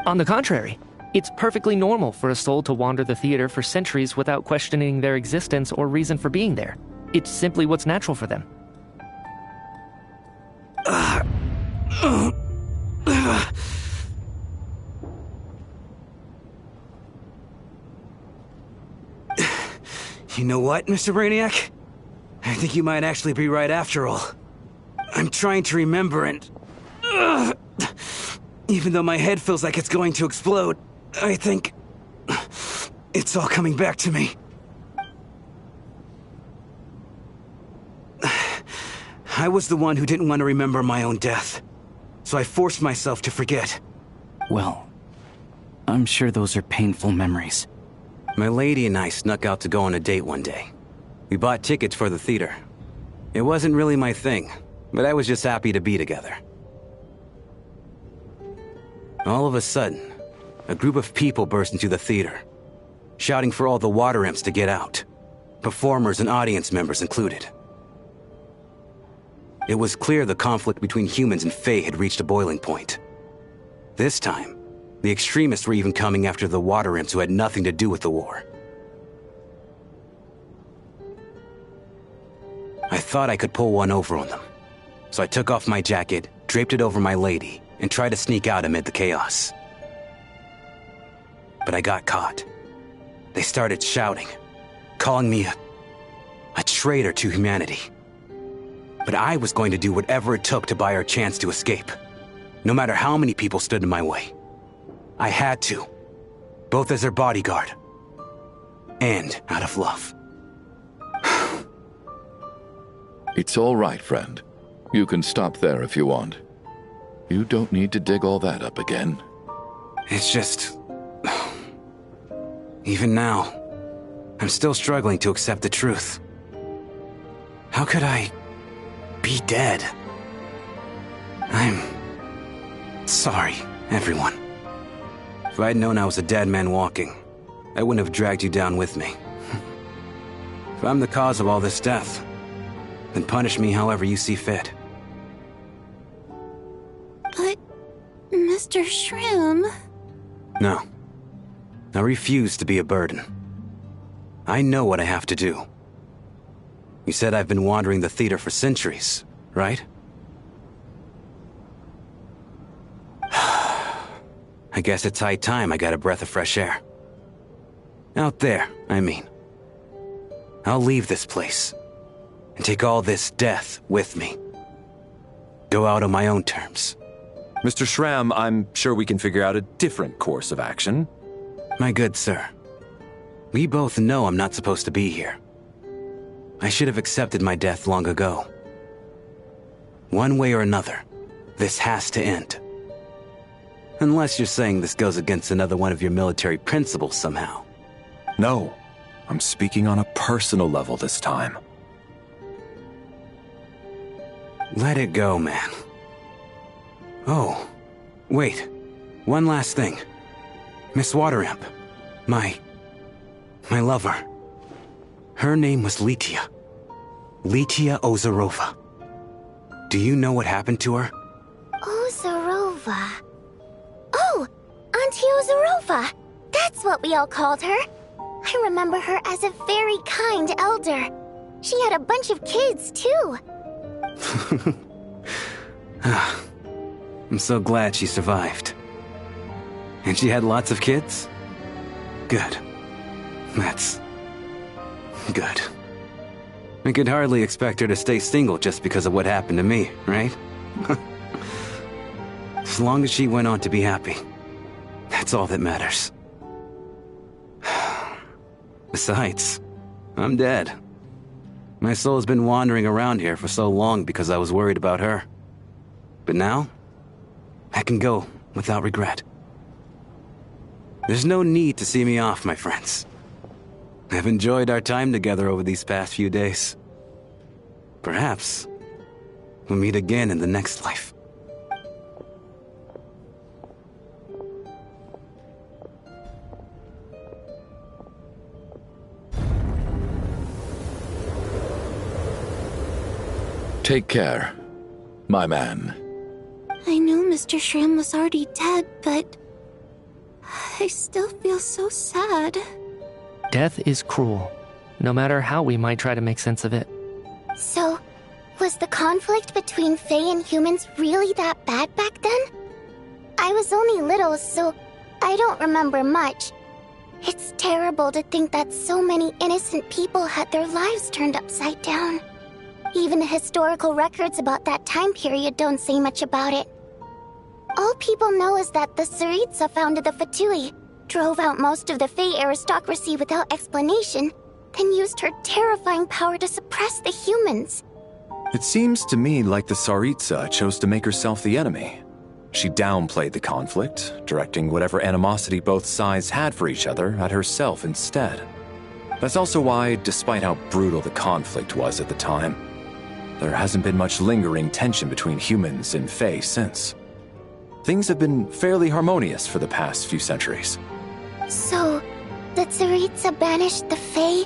On the contrary, it's perfectly normal for a soul to wander the theater for centuries without questioning their existence or reason for being there. It's simply what's natural for them. You know what, Mr. Brainiac? I think you might actually be right after all. I'm trying to remember and... even though my head feels like it's going to explode, I think... it's all coming back to me. I was the one who didn't want to remember my own death. So I forced myself to forget. Well, I'm sure those are painful memories. My lady and I snuck out to go on a date one day. We bought tickets for the theater. It wasn't really my thing, but I was just happy to be together. All of a sudden, a group of people burst into the theater, shouting for all the water imps to get out, performers and audience members included. It was clear the conflict between humans and Fae had reached a boiling point. This time, the extremists were even coming after the water imps who had nothing to do with the war. I thought I could pull one over on them, so I took off my jacket, draped it over my lady, and tried to sneak out amid the chaos. But I got caught. They started shouting, calling me a traitor to humanity. But I was going to do whatever it took to buy her a chance to escape, no matter how many people stood in my way. I had to, both as their bodyguard and out of love. It's all right, friend. You can stop there if you want. You don't need to dig all that up again. It's just... Even now, I'm still struggling to accept the truth. How could I be dead? I'm sorry, everyone. If I'd known I was a dead man walking, I wouldn't have dragged you down with me. If I'm the cause of all this death, then punish me however you see fit. But, Mr. Shroom... No. I refuse to be a burden. I know what I have to do. You said I've been wandering the theater for centuries, right? I guess it's high time I got a breath of fresh air. Out there, I mean. I'll leave this place and take all this death with me. Go out on my own terms. Mr. Shram, I'm sure we can figure out a different course of action. My good sir, we both know I'm not supposed to be here. I should have accepted my death long ago. One way or another, this has to end. Unless you're saying this goes against another one of your military principles somehow. No, I'm speaking on a personal level this time. Let it go, man. Oh, wait. One last thing. Miss Water Imp. My lover. Her name was Litia. Litia Ozarova. Do you know what happened to her? Ozarova. Oh, Auntie Ozarova. That's what we all called her. I remember her as a very kind elder. She had a bunch of kids, too. I'm so glad she survived. And she had lots of kids? Good. That's... good. I could hardly expect her to stay single just because of what happened to me, right? As long as she went on to be happy, that's all that matters. Besides, I'm dead. My soul has been wandering around here for so long because I was worried about her. But now, I can go without regret. There's no need to see me off, my friends. I've enjoyed our time together over these past few days. Perhaps we'll meet again in the next life. Take care, my man. I knew Mr. Shram was already dead, but... I still feel so sad. Death is cruel, no matter how we might try to make sense of it. So, was the conflict between Fae and humans really that bad back then? I was only little, so I don't remember much. It's terrible to think that so many innocent people had their lives turned upside down. Even the historical records about that time period don't say much about it. All people know is that the Tsaritsa founded the Fatui, drove out most of the Fae aristocracy without explanation, then used her terrifying power to suppress the humans. It seems to me like the Tsaritsa chose to make herself the enemy. She downplayed the conflict, directing whatever animosity both sides had for each other at herself instead. That's also why, despite how brutal the conflict was at the time, there hasn't been much lingering tension between humans and Fae since. Things have been fairly harmonious for the past few centuries. So, the Tsaritsa banished the Fae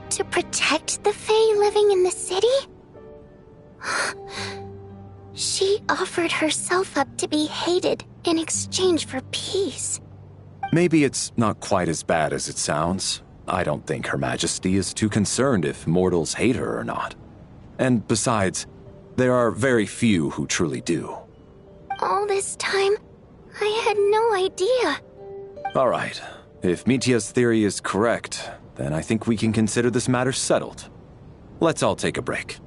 to protect the Fae living in the city? She offered herself up to be hated in exchange for peace. Maybe it's not quite as bad as it sounds. I don't think Her Majesty is too concerned if mortals hate her or not. And besides, there are very few who truly do. All this time, I had no idea. All right. If Mitia's theory is correct, then I think we can consider this matter settled. Let's all take a break.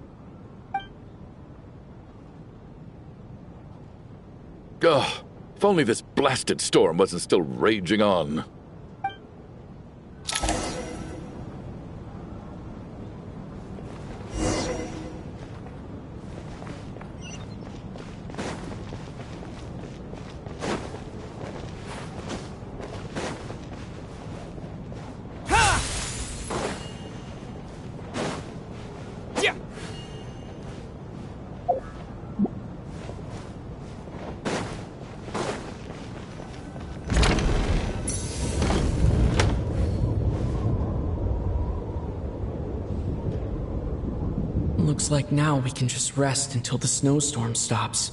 Ugh, if only this blasted storm wasn't still raging on. Looks like now we can just rest until the snowstorm stops.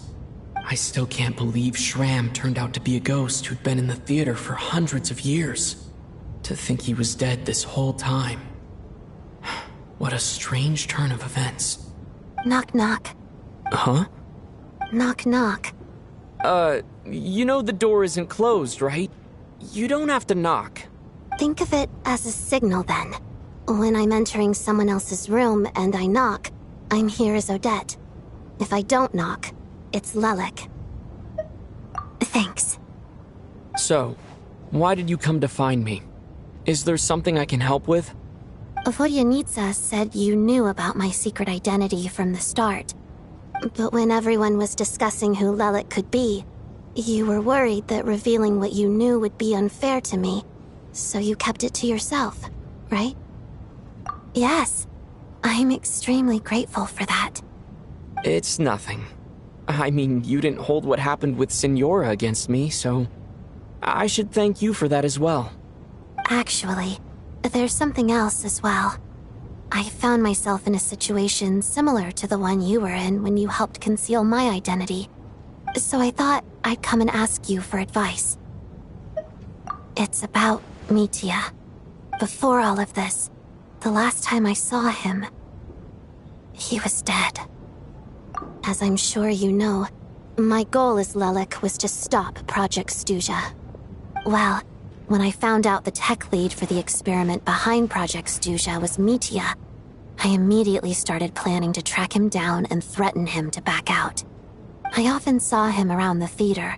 I still can't believe Shram turned out to be a ghost who'd been in the theater for hundreds of years. To think he was dead this whole time. What a strange turn of events. Knock knock. Huh? Knock knock. You know the door isn't closed, right? You don't have to knock. Think of it as a signal then. When I'm entering someone else's room and I knock, I'm here as Odette. If I don't knock, it's Lelik. Thanks. So, why did you come to find me? Is there something I can help with? Vodyanitsa said you knew about my secret identity from the start. But when everyone was discussing who Lelik could be, you were worried that revealing what you knew would be unfair to me, so you kept it to yourself, right? Yes. I'm extremely grateful for that. It's nothing. I mean, you didn't hold what happened with Signora against me, so I should thank you for that as well. Actually, there's something else as well. I found myself in a situation similar to the one you were in when you helped conceal my identity. So I thought I'd come and ask you for advice. It's about Mitia. Before all of this, the last time I saw him, he was dead. As I'm sure you know, my goal as Lelik was to stop Project Stuja. Well, when I found out the tech lead for the experiment behind Project Stuja was Mitia, I immediately started planning to track him down and threaten him to back out. I often saw him around the theater,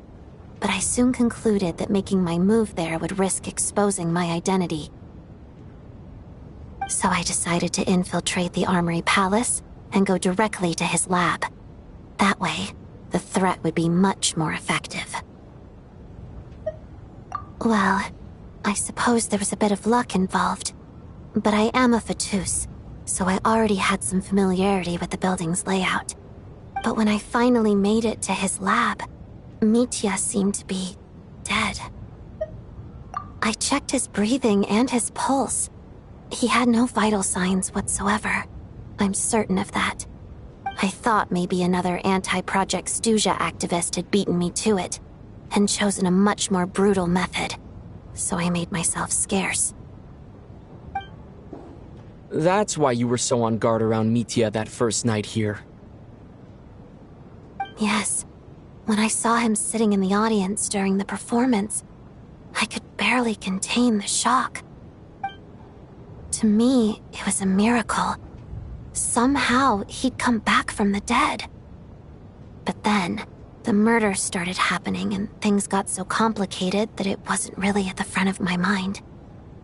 but I soon concluded that making my move there would risk exposing my identity. So I decided to infiltrate the Armory Palace and go directly to his lab. That way, the threat would be much more effective. Well, I suppose there was a bit of luck involved, but I am a Fatus, so I already had some familiarity with the building's layout. But when I finally made it to his lab, Mitia seemed to be dead. I checked his breathing and his pulse. He had no vital signs whatsoever. I'm certain of that. I thought maybe another anti-Project Stuja activist had beaten me to it, and chosen a much more brutal method, so I made myself scarce. That's why you were so on guard around Mitia that first night here. Yes. When I saw him sitting in the audience during the performance, I could barely contain the shock. To me, it was a miracle. Somehow, he'd come back from the dead. But then, the murders started happening and things got so complicated that it wasn't really at the front of my mind.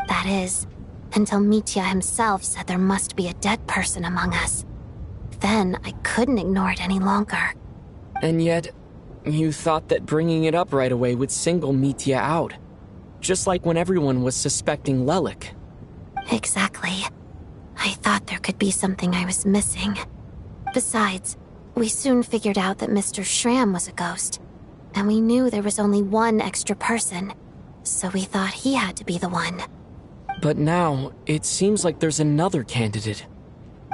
That is, until Mitia himself said there must be a dead person among us. then, I couldn't ignore it any longer. And yet, you thought that bringing it up right away would single Mitya out. Just like when everyone was suspecting Lelik. Exactly. I thought there could be something I was missing. Besides, we soon figured out that Mr. Schramm was a ghost. And we knew there was only one extra person. So we thought he had to be the one. But now, it seems like there's another candidate.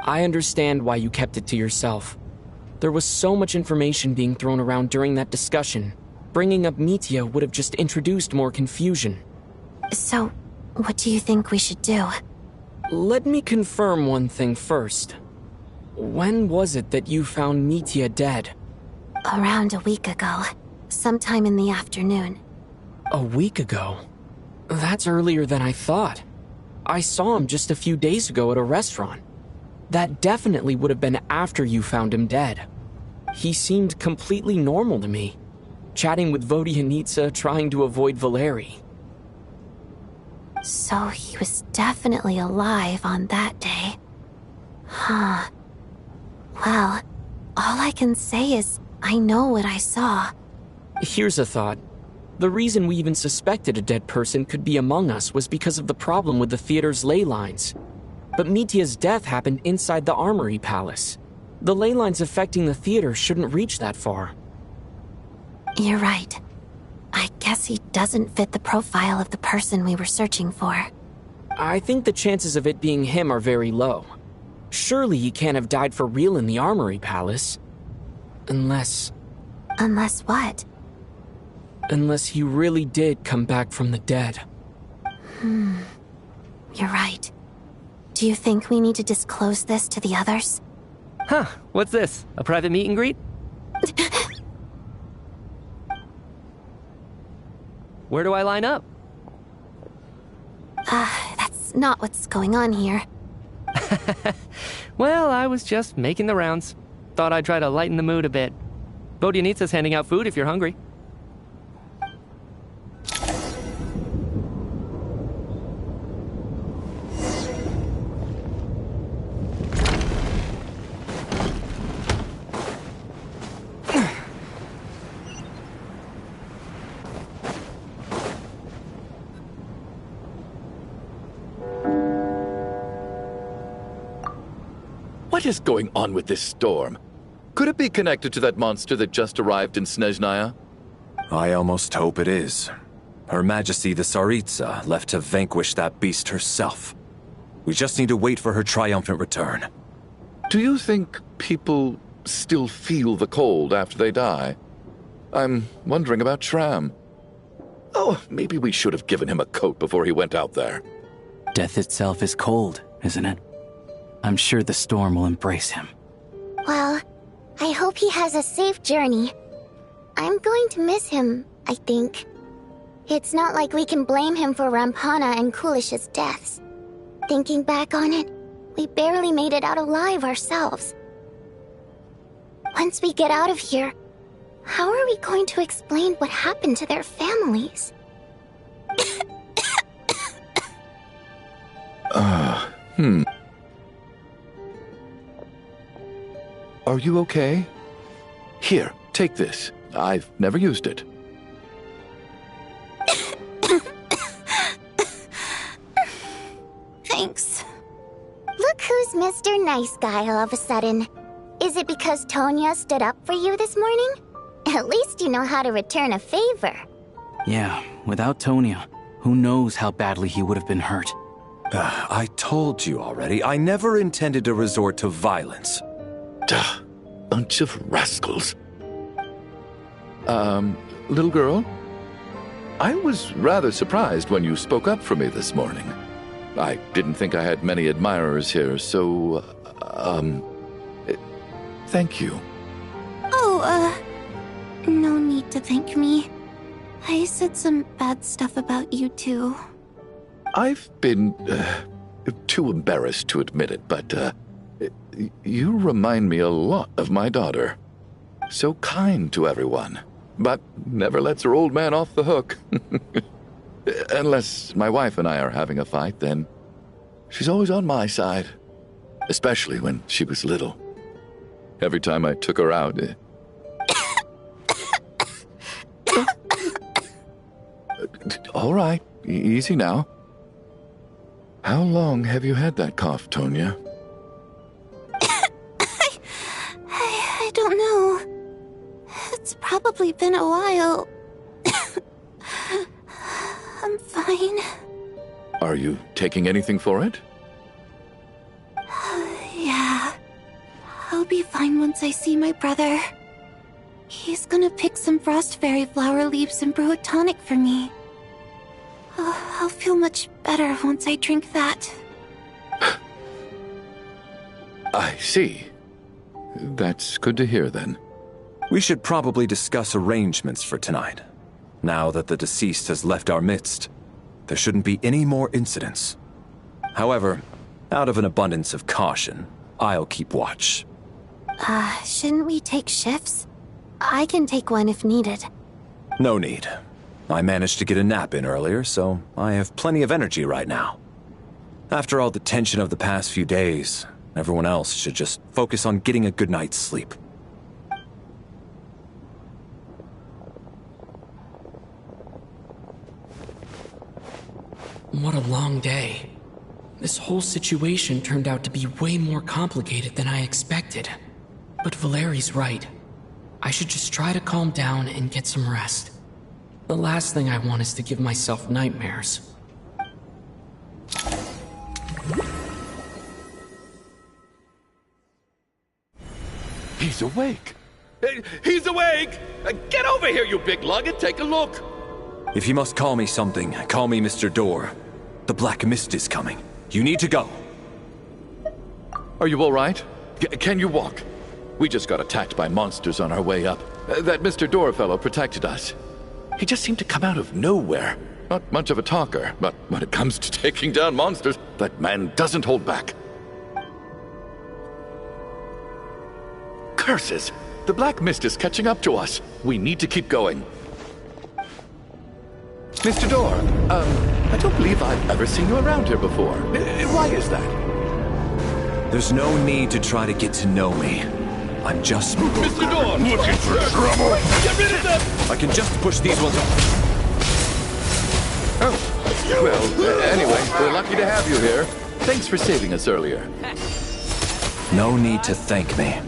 I understand why you kept it to yourself. There was so much information being thrown around during that discussion. Bringing up Mitya would have just introduced more confusion. So, what do you think we should do? Let me confirm one thing first. When was it that you found Mitya dead? Around a week ago. Sometime in the afternoon. A week ago? That's earlier than I thought. I saw him just a few days ago at a restaurant. That definitely would have been after you found him dead. He seemed completely normal to me, chatting with Vodyanitsa, trying to avoid Valeri. So he was definitely alive on that day. Huh. Well, all I can say is I know what I saw. Here's a thought. The reason we even suspected a dead person could be among us was because of the problem with the theater's ley lines. But Mitya's death happened inside the Armory Palace. The ley lines affecting the theater shouldn't reach that far. You're right. I guess he doesn't fit the profile of the person we were searching for. I think the chances of it being him are very low. Surely he can't have died for real in the Armory Palace. Unless... Unless what? Unless he really did come back from the dead. You're right. Do you think we need to disclose this to the others? Huh, what's this? A private meet and greet? Where do I line up? That's not what's going on here. Well, I was just making the rounds. Thought I'd try to lighten the mood a bit. Vodyanitsa's handing out food if you're hungry. What is going on with this storm? Could it be connected to that monster that just arrived in Snezhnaya? I almost hope it is. Her Majesty the Tsaritsa left to vanquish that beast herself. We just need to wait for her triumphant return. Do you think people still feel the cold after they die? I'm wondering about Schramm. Oh, maybe we should have given him a coat before he went out there. Death itself is cold, isn't it? I'm sure the storm will embrace him. Well, I hope he has a safe journey. I'm going to miss him, I think. It's not like we can blame him for Rampana and Kulish's deaths. Thinking back on it, we barely made it out alive ourselves. Once we get out of here, how are we going to explain what happened to their families? Are you okay? Here, take this. I've never used it. Thanks. Look who's Mr. Nice Guy all of a sudden. Is it because Tonya stood up for you this morning? At least you know how to return a favor. Yeah, without Tonya, who knows how badly he would have been hurt. I told you already, I never intended to resort to violence. Duh, bunch of rascals. Little girl? I was rather surprised when you spoke up for me this morning. I didn't think I had many admirers here, so, thank you. Oh, no need to thank me. I said some bad stuff about you too. I've been, too embarrassed to admit it, but, you remind me a lot of my daughter. So kind to everyone, but never lets her old man off the hook. Unless my wife and I are having a fight, then she's always on my side. Especially when she was little. every time I took her out. All right, easy now. How long have you had that cough, Tonya? I don't know. It's probably been a while. I'm fine. Are you taking anything for it? Yeah. I'll be fine once I see my brother. He's gonna pick some frost fairy flower leaves and brew a tonic for me. I'll feel much better once I drink that. I see. That's good to hear, then. We should probably discuss arrangements for tonight. Now that the deceased has left our midst, there shouldn't be any more incidents. However, out of an abundance of caution, I'll keep watch. Shouldn't we take shifts? I can take one if needed. No need. I managed to get a nap in earlier, so I have plenty of energy right now. After all the tension of the past few days, everyone else should just focus on getting a good night's sleep. What a long day. This whole situation turned out to be way more complicated than I expected. But Valeri's right. I should just try to calm down and get some rest. The last thing I want is to give myself nightmares. He's awake! He's awake! Get over here, you big lug, and take a look! If you must call me something, call me Mr. Door. The Black Mist is coming. You need to go. Are you all right? Can you walk? We just got attacked by monsters on our way up. That Mr. Door fellow protected us. He just seemed to come out of nowhere. Not much of a talker, but when it comes to taking down monsters, that man doesn't hold back. Curses! The Black Mist is catching up to us. We need to keep going. Mr. Door, I don't believe I've ever seen you around here before. Why is that? There's no need to try to get to know me. I'm just... Mr. Door! Looking for trouble! Get rid of them! I can just push these ones off. Oh, well, anyway, we're lucky to have you here. Thanks for saving us earlier. No need to thank me.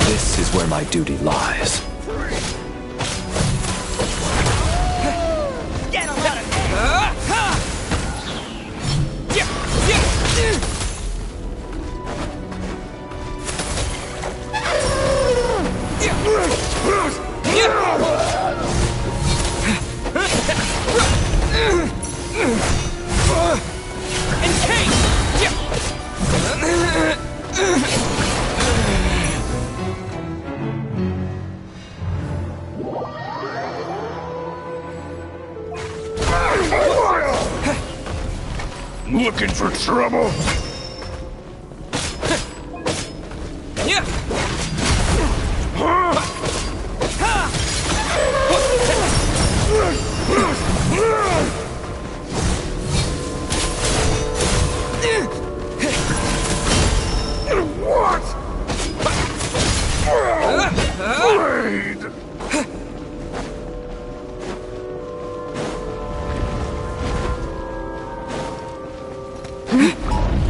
This is where my duty lies. Get him out of Looking for trouble?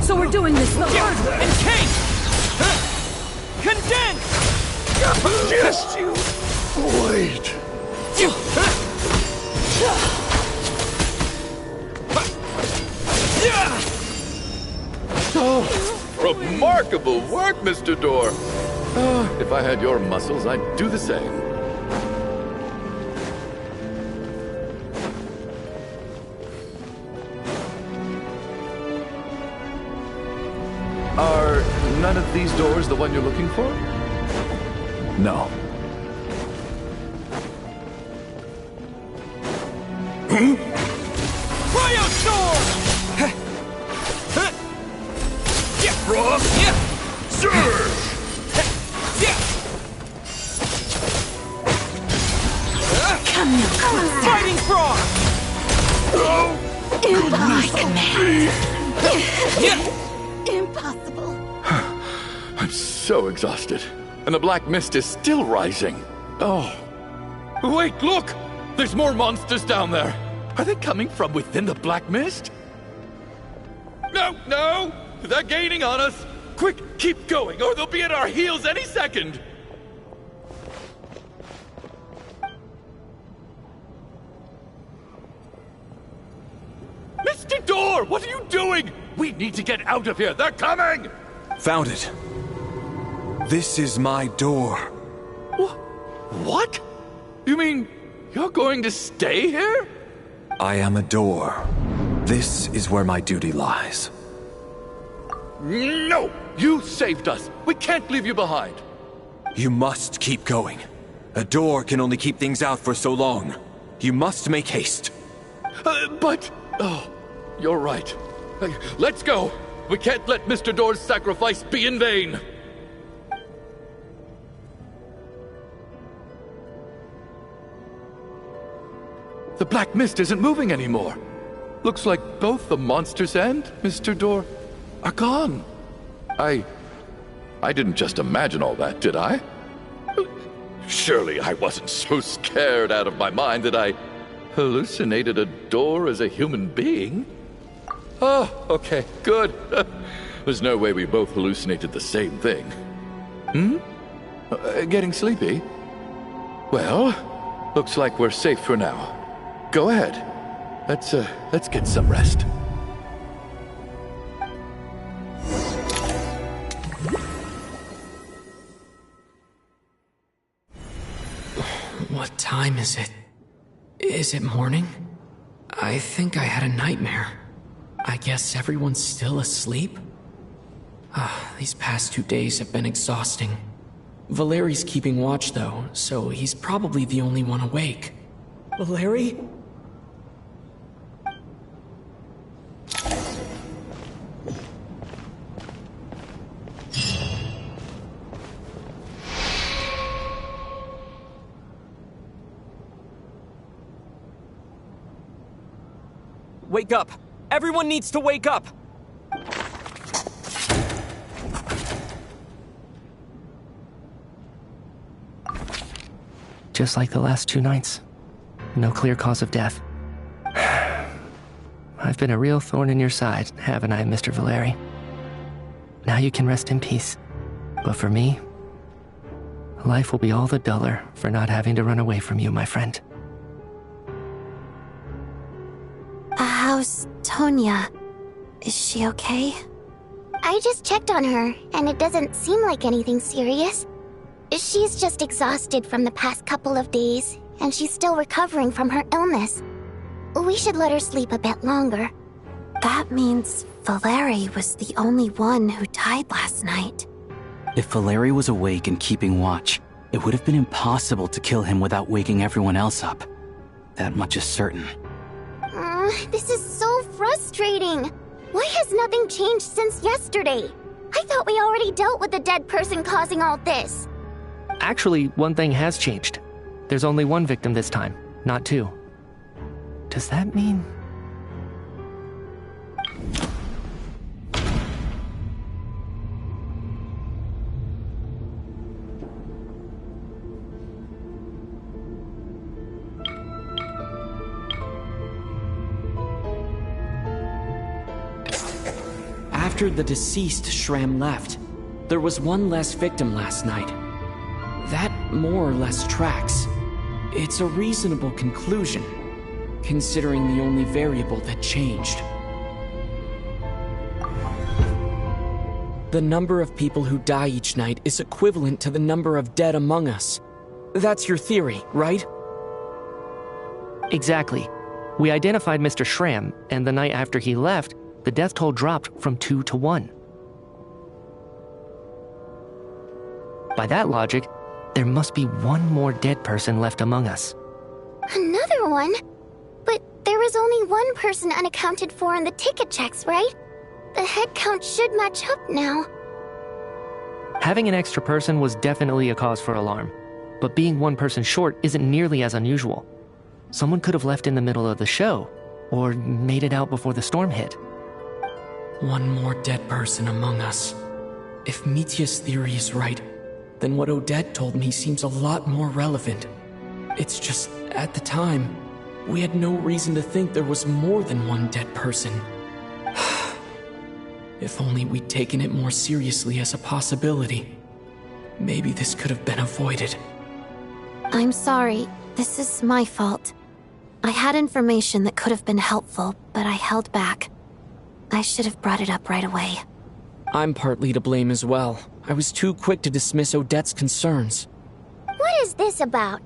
So we're doing this the hard way. Encase! Condense! Just you wait. Oh, remarkable work, Mr. Door. If I had your muscles, I'd do the same. Are none of these doors the one you're looking for? No. Cryo Sword! Frost! Surge! Come now, Fighting Frog! My command. Impossible. I'm so exhausted. and the black mist is still rising. Oh. Wait, look! There's more monsters down there. Are they coming from within the black mist? No, no! They're gaining on us! Quick, keep going, or they'll be at our heels any second! Mr. Door, what are you doing? We need to get out of here. They're coming! Found it. This is my door. What? You mean you're going to stay here? I am a door. This is where my duty lies. No! You saved us. We can't leave you behind. You must keep going. A door can only keep things out for so long. You must make haste. But... Oh, you're right. Let's go. We can't let Mr. Door's sacrifice be in vain. The black mist isn't moving anymore. Looks like both the monsters and Mr. Door are gone. I didn't just imagine all that, did I? Surely I wasn't so scared out of my mind that I hallucinated a door as a human being? Oh, okay, good. There's no way we both hallucinated the same thing. Getting sleepy? Well, looks like we're safe for now. Go ahead. Let's get some rest. What time is it? Is it morning? I think I had a nightmare. I guess everyone's still asleep? These past 2 days have been exhausting. Valeri's keeping watch though, so he's probably the only one awake. Valeri? Wake up! Everyone needs to wake up! Just like the last 2 nights. No clear cause of death. I've been a real thorn in your side, haven't I, Mr. Valeri? Now you can rest in peace. But for me, life will be all the duller for not having to run away from you, my friend. How's Tonya? Is she okay? I just checked on her, and it doesn't seem like anything serious. She's just exhausted from the past couple of days, and she's still recovering from her illness. We should let her sleep a bit longer. That means Valeri was the only one who died last night. If Valeri was awake and keeping watch, it would have been impossible to kill him without waking everyone else up. That much is certain. This is so frustrating. Why has nothing changed since yesterday? I thought we already dealt with the dead person causing all this. Actually, one thing has changed. There's only one victim this time, not 2. Does that mean... After the deceased Shram left, there was one less victim last night. That more or less tracks. It's a reasonable conclusion, considering the only variable that changed. The number of people who die each night is equivalent to the number of dead among us. That's your theory, right? Exactly. We identified Mr. Shram, and the night after he left, the death toll dropped from 2 to 1. By that logic, there must be one more dead person left among us. Another one? But there was only one person unaccounted for in the ticket checks, right? The head count should match up now. Having an extra person was definitely a cause for alarm, but being one person short isn't nearly as unusual. Someone could have left in the middle of the show, or made it out before the storm hit. One more dead person among us. If Mitya's theory is right, then what Odette told me seems a lot more relevant. It's just, at the time, we had no reason to think there was more than one dead person. If only we'd taken it more seriously as a possibility. Maybe this could have been avoided. I'm sorry. This is my fault. I had information that could have been helpful, but I held back. I should have brought it up right away. I'm partly to blame as well. I was too quick to dismiss Odette's concerns. What is this about?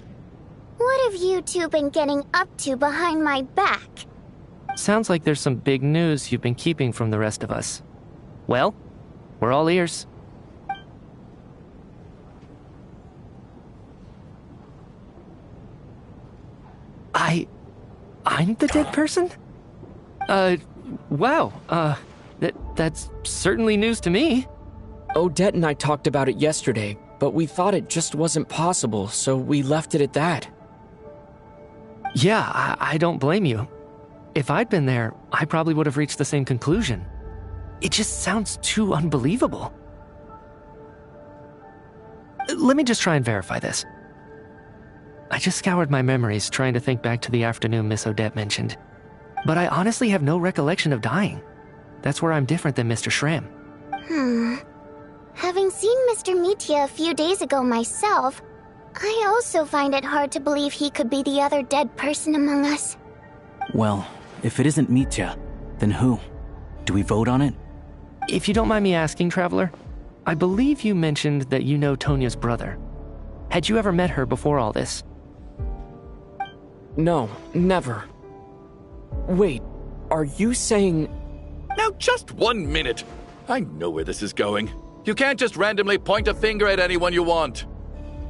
What have you two been getting up to behind my back? Sounds like there's some big news you've been keeping from the rest of us. Well, we're all ears. I'm the dead person? Wow, that's certainly news to me. Odette and I talked about it yesterday, but we thought it just wasn't possible, so we left it at that. Yeah, I don't blame you. If I'd been there, I probably would have reached the same conclusion. It just sounds too unbelievable. Let me just try and verify this. I just scoured my memories trying to think back to the afternoon Miss Odette mentioned. But I honestly have no recollection of dying. That's where I'm different than Mr. Schramm. Having seen Mr. Mitya a few days ago myself, I also find it hard to believe he could be the other dead person among us. Well, if it isn't Mitya, then who? Do we vote on it? If you don't mind me asking, Traveler, I believe you mentioned that you know Tonya's brother. Had you ever met her before all this? No, never. Wait, are you saying... Now just 1 minute. I know where this is going. You can't just randomly point a finger at anyone you want.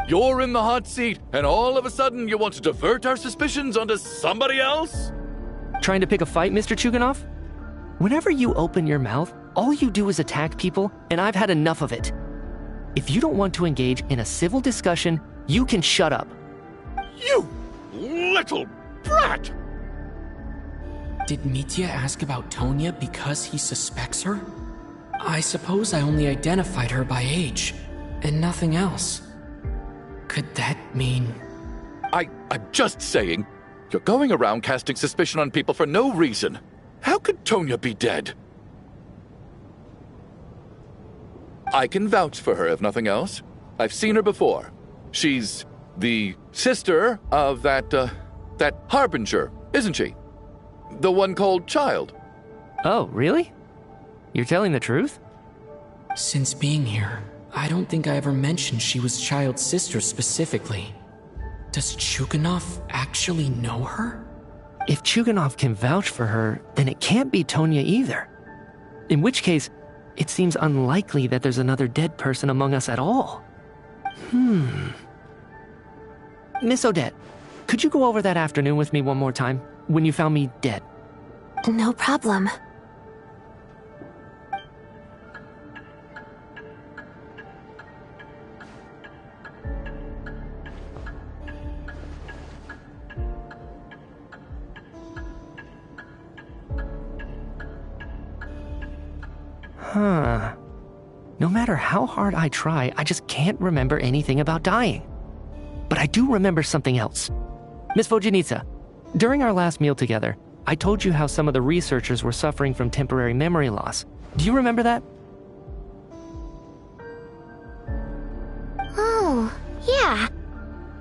You're in the hot seat, and all of a sudden you want to divert our suspicions onto somebody else? Trying to pick a fight, Mr. Chuganov? Whenever you open your mouth, all you do is attack people, and I've had enough of it. If you don't want to engage in a civil discussion, you can shut up. You little brat! Did Mitya ask about Tonya because he suspects her? I suppose I only identified her by age, and nothing else. Could that mean... I'm just saying, you're going around casting suspicion on people for no reason. How could Tonya be dead? I can vouch for her, if nothing else. I've seen her before. She's the sister of that Harbinger, isn't she? The one called Child. Oh, really? You're telling the truth? Since being here, I don't think I ever mentioned she was Child's sister specifically. Does Chuganov actually know her? If Chuganov can vouch for her, then it can't be Tonya either. In which case, it seems unlikely that there's another dead person among us at all. Miss Odette, could you go over that afternoon with me one more time, when you found me dead? No problem. No matter how hard I try, I just can't remember anything about dying. But I do remember something else. Miss Vojanitsa, during our last meal together, I told you how some of the researchers were suffering from temporary memory loss. Do you remember that? Oh, yeah.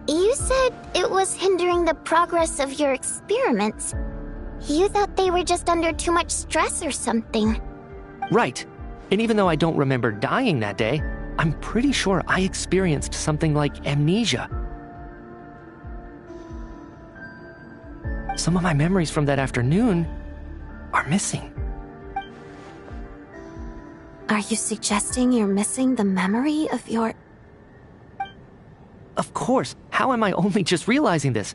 You said it was hindering the progress of your experiments. You thought they were just under too much stress or something. Right. And even though I don't remember dying that day, I'm pretty sure I experienced something like amnesia. Some of my memories from that afternoon are missing. Are you suggesting you're missing the memory of your... Of course. How am I only just realizing this?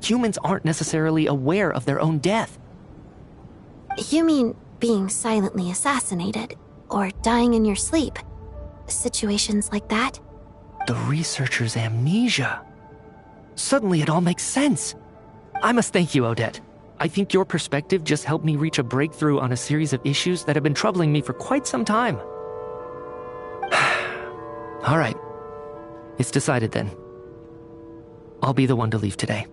Humans aren't necessarily aware of their own death. You mean being silently assassinated, or dying in your sleep? Situations like that? The researcher's amnesia. Suddenly it all makes sense. I must thank you, Odette. I think your perspective just helped me reach a breakthrough on a series of issues that have been troubling me for quite some time. All right. It's decided then. I'll be the one to leave today.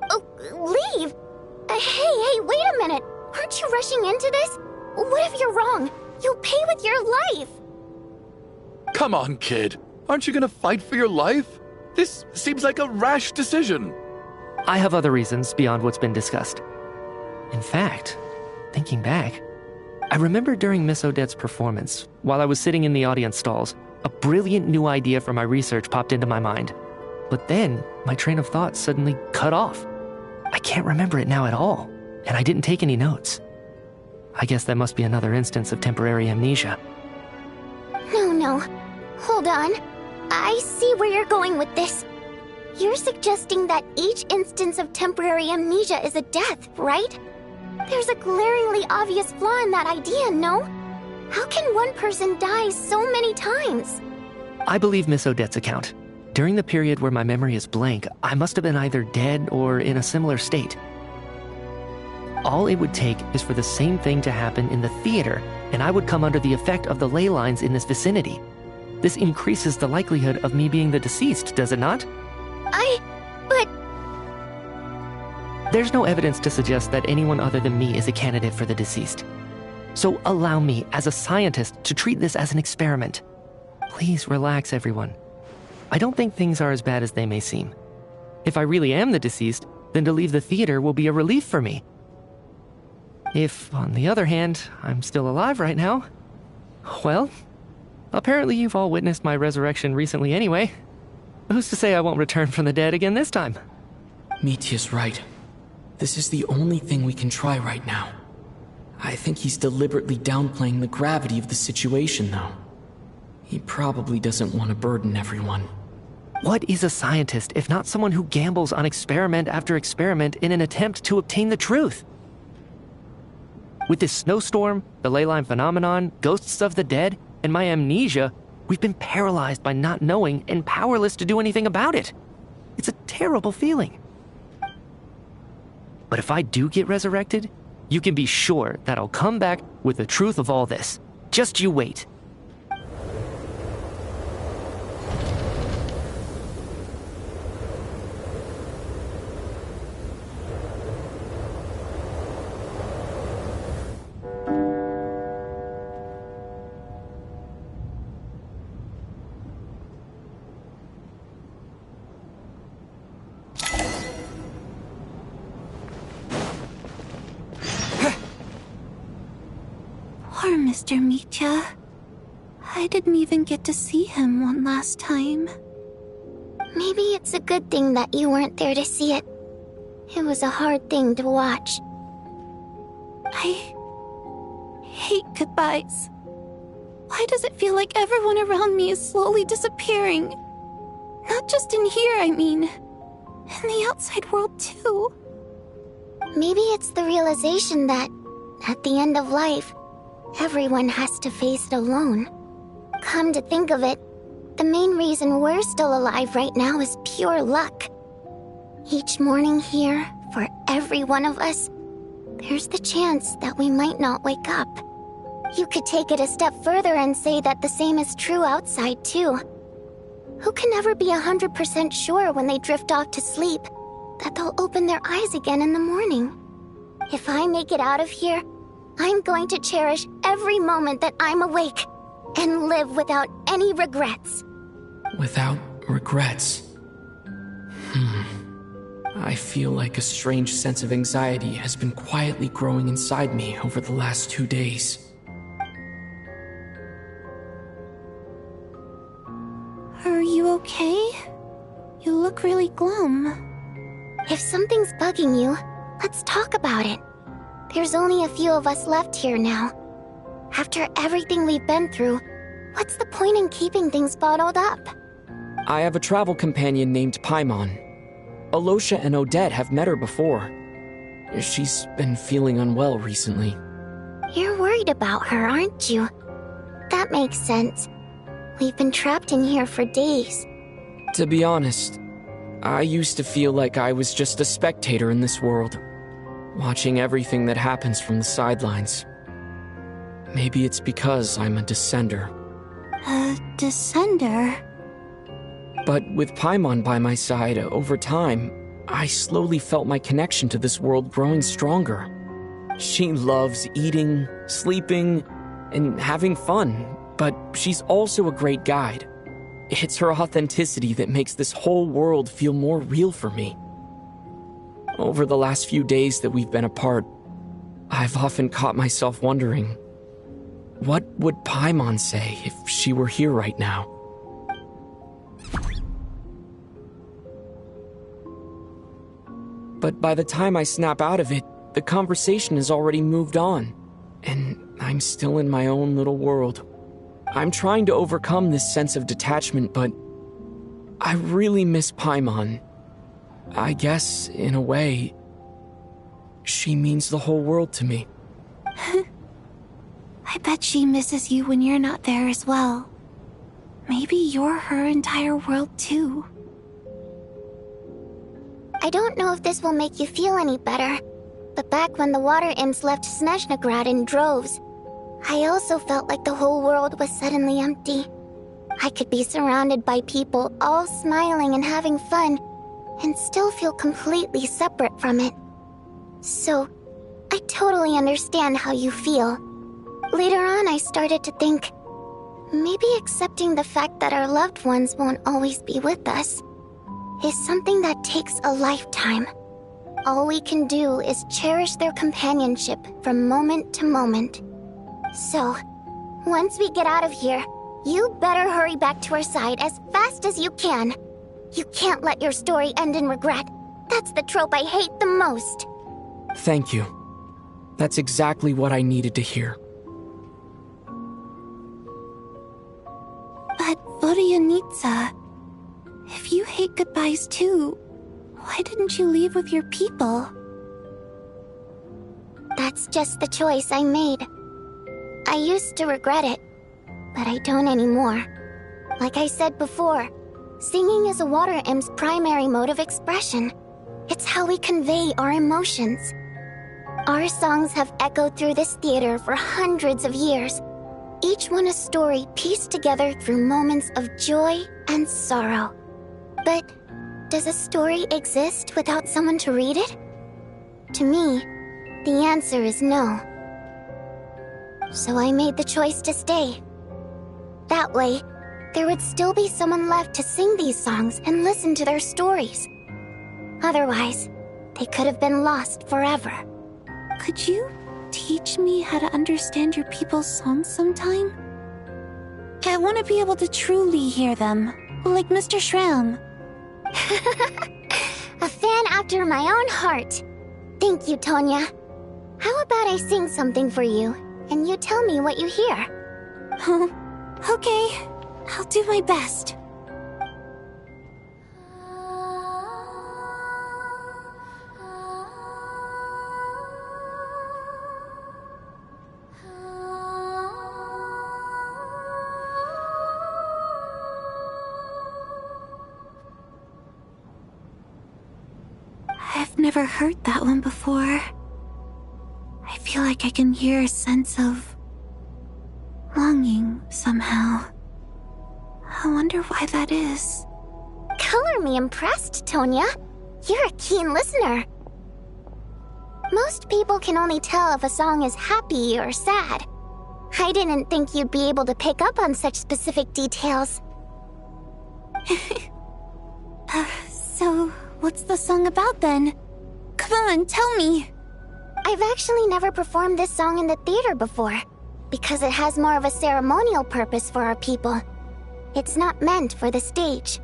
Oh, leave? Hey, wait a minute. Aren't you rushing into this? What if you're wrong? You'll pay with your life. Come on, kid. Aren't you gonna fight for your life? This seems like a rash decision. I have other reasons beyond what's been discussed. In fact, thinking back, I remember during Miss Odette's performance, while I was sitting in the audience stalls, a brilliant new idea for my research popped into my mind. But then, my train of thought suddenly cut off. I can't remember it now at all, and I didn't take any notes. I guess that must be another instance of temporary amnesia. No. Hold on. I see where you're going with this. You're suggesting that each instance of temporary amnesia is a death, right? There's a glaringly obvious flaw in that idea, no? How can one person die so many times? I believe Miss Odette's account. During the period where my memory is blank, I must have been either dead or in a similar state. All it would take is for the same thing to happen in the theater, and I would come under the effect of the ley lines in this vicinity. This increases the likelihood of me being the deceased, does it not? But... There's no evidence to suggest that anyone other than me is a candidate for the deceased. So allow me, as a scientist, to treat this as an experiment. Please relax, everyone. I don't think things are as bad as they may seem. If I really am the deceased, then to leave the theater will be a relief for me. If, on the other hand, I'm still alive right now, well, apparently you've all witnessed my resurrection recently anyway. Who's to say I won't return from the dead again this time? Mitya's right. This is the only thing we can try right now. I think he's deliberately downplaying the gravity of the situation, though. He probably doesn't want to burden everyone. What is a scientist if not someone who gambles on experiment after experiment in an attempt to obtain the truth? With this snowstorm, the ley line phenomenon, ghosts of the dead, and my amnesia, we've been paralyzed by not knowing and powerless to do anything about it. It's a terrible feeling. But if I do get resurrected, you can be sure that I'll come back with the truth of all this. Just you wait. Poor Mr. Mitya. I didn't even get to see him one last time. Maybe it's a good thing that you weren't there to see it. It was a hard thing to watch. I hate goodbyes. Why does it feel like everyone around me is slowly disappearing? Not just in here, I mean. In the outside world, too. Maybe it's the realization that, at the end of life, everyone has to face it alone. Come to think of it, the main reason we're still alive right now is pure luck. Each morning here, for every one of us, there's the chance that we might not wake up. You could take it a step further and say that the same is true outside, too. Who can never be 100% sure when they drift off to sleep that they'll open their eyes again in the morning? If I make it out of here, I'm going to cherish every moment that I'm awake and live without any regrets. Without regrets. I feel like a strange sense of anxiety has been quietly growing inside me over the last 2 days. Are you okay? You look really glum. If something's bugging you, let's talk about it. There's only a few of us left here now. After everything we've been through, what's the point in keeping things bottled up? I have a travel companion named Paimon. Alosha and Odette have met her before. She's been feeling unwell recently. You're worried about her, aren't you? That makes sense. We've been trapped in here for days. To be honest, I used to feel like I was just a spectator in this world, watching everything that happens from the sidelines. Maybe it's because I'm a descender. A descender? But with Paimon by my side, over time, I slowly felt my connection to this world growing stronger. She loves eating, sleeping, and having fun, but she's also a great guide. It's her authenticity that makes this whole world feel more real for me. Over the last few days that we've been apart, I've often caught myself wondering, what would Paimon say if she were here right now? But by the time I snap out of it, the conversation has already moved on, and I'm still in my own little world. I'm trying to overcome this sense of detachment, but I really miss Paimon. I guess, in a way, she means the whole world to me. I bet she misses you when you're not there as well. Maybe you're her entire world too. I don't know if this will make you feel any better, but back when the water imps left Snezhnegrad in droves, I also felt like the whole world was suddenly empty. I could be surrounded by people all smiling and having fun, and still feel completely separate from it. So, I totally understand how you feel. Later on, I started to think, maybe accepting the fact that our loved ones won't always be with us is something that takes a lifetime. All we can do is cherish their companionship from moment to moment. So, once we get out of here, you better hurry back to our side as fast as you can. You can't let your story end in regret. That's the trope I hate the most. Thank you. That's exactly what I needed to hear. But Vodyanitsa, if you hate goodbyes too, why didn't you leave with your people? That's just the choice I made. I used to regret it, but I don't anymore. Like I said before, singing is a water imp's primary mode of expression. It's how we convey our emotions. Our songs have echoed through this theater for hundreds of years, each one a story pieced together through moments of joy and sorrow. But does a story exist without someone to read it? To me, the answer is no. So I made the choice to stay. That way, there would still be someone left to sing these songs and listen to their stories. Otherwise, they could have been lost forever. Could you teach me how to understand your people's songs sometime? I want to be able to truly hear them, like Mr. Shram. A fan after my own heart. Thank you, Tonya. How about I sing something for you, and you tell me what you hear? Okay, I'll do my best. I've never heard that one before. I feel like I can hear a sense of longing somehow. I wonder why that is. Color me impressed, Tonya. You're a keen listener. Most people can only tell if a song is happy or sad. I didn't think you'd be able to pick up on such specific details. So, what's the song about then? Come on, tell me! I've actually never performed this song in the theater before, because it has more of a ceremonial purpose for our people. It's not meant for the stage.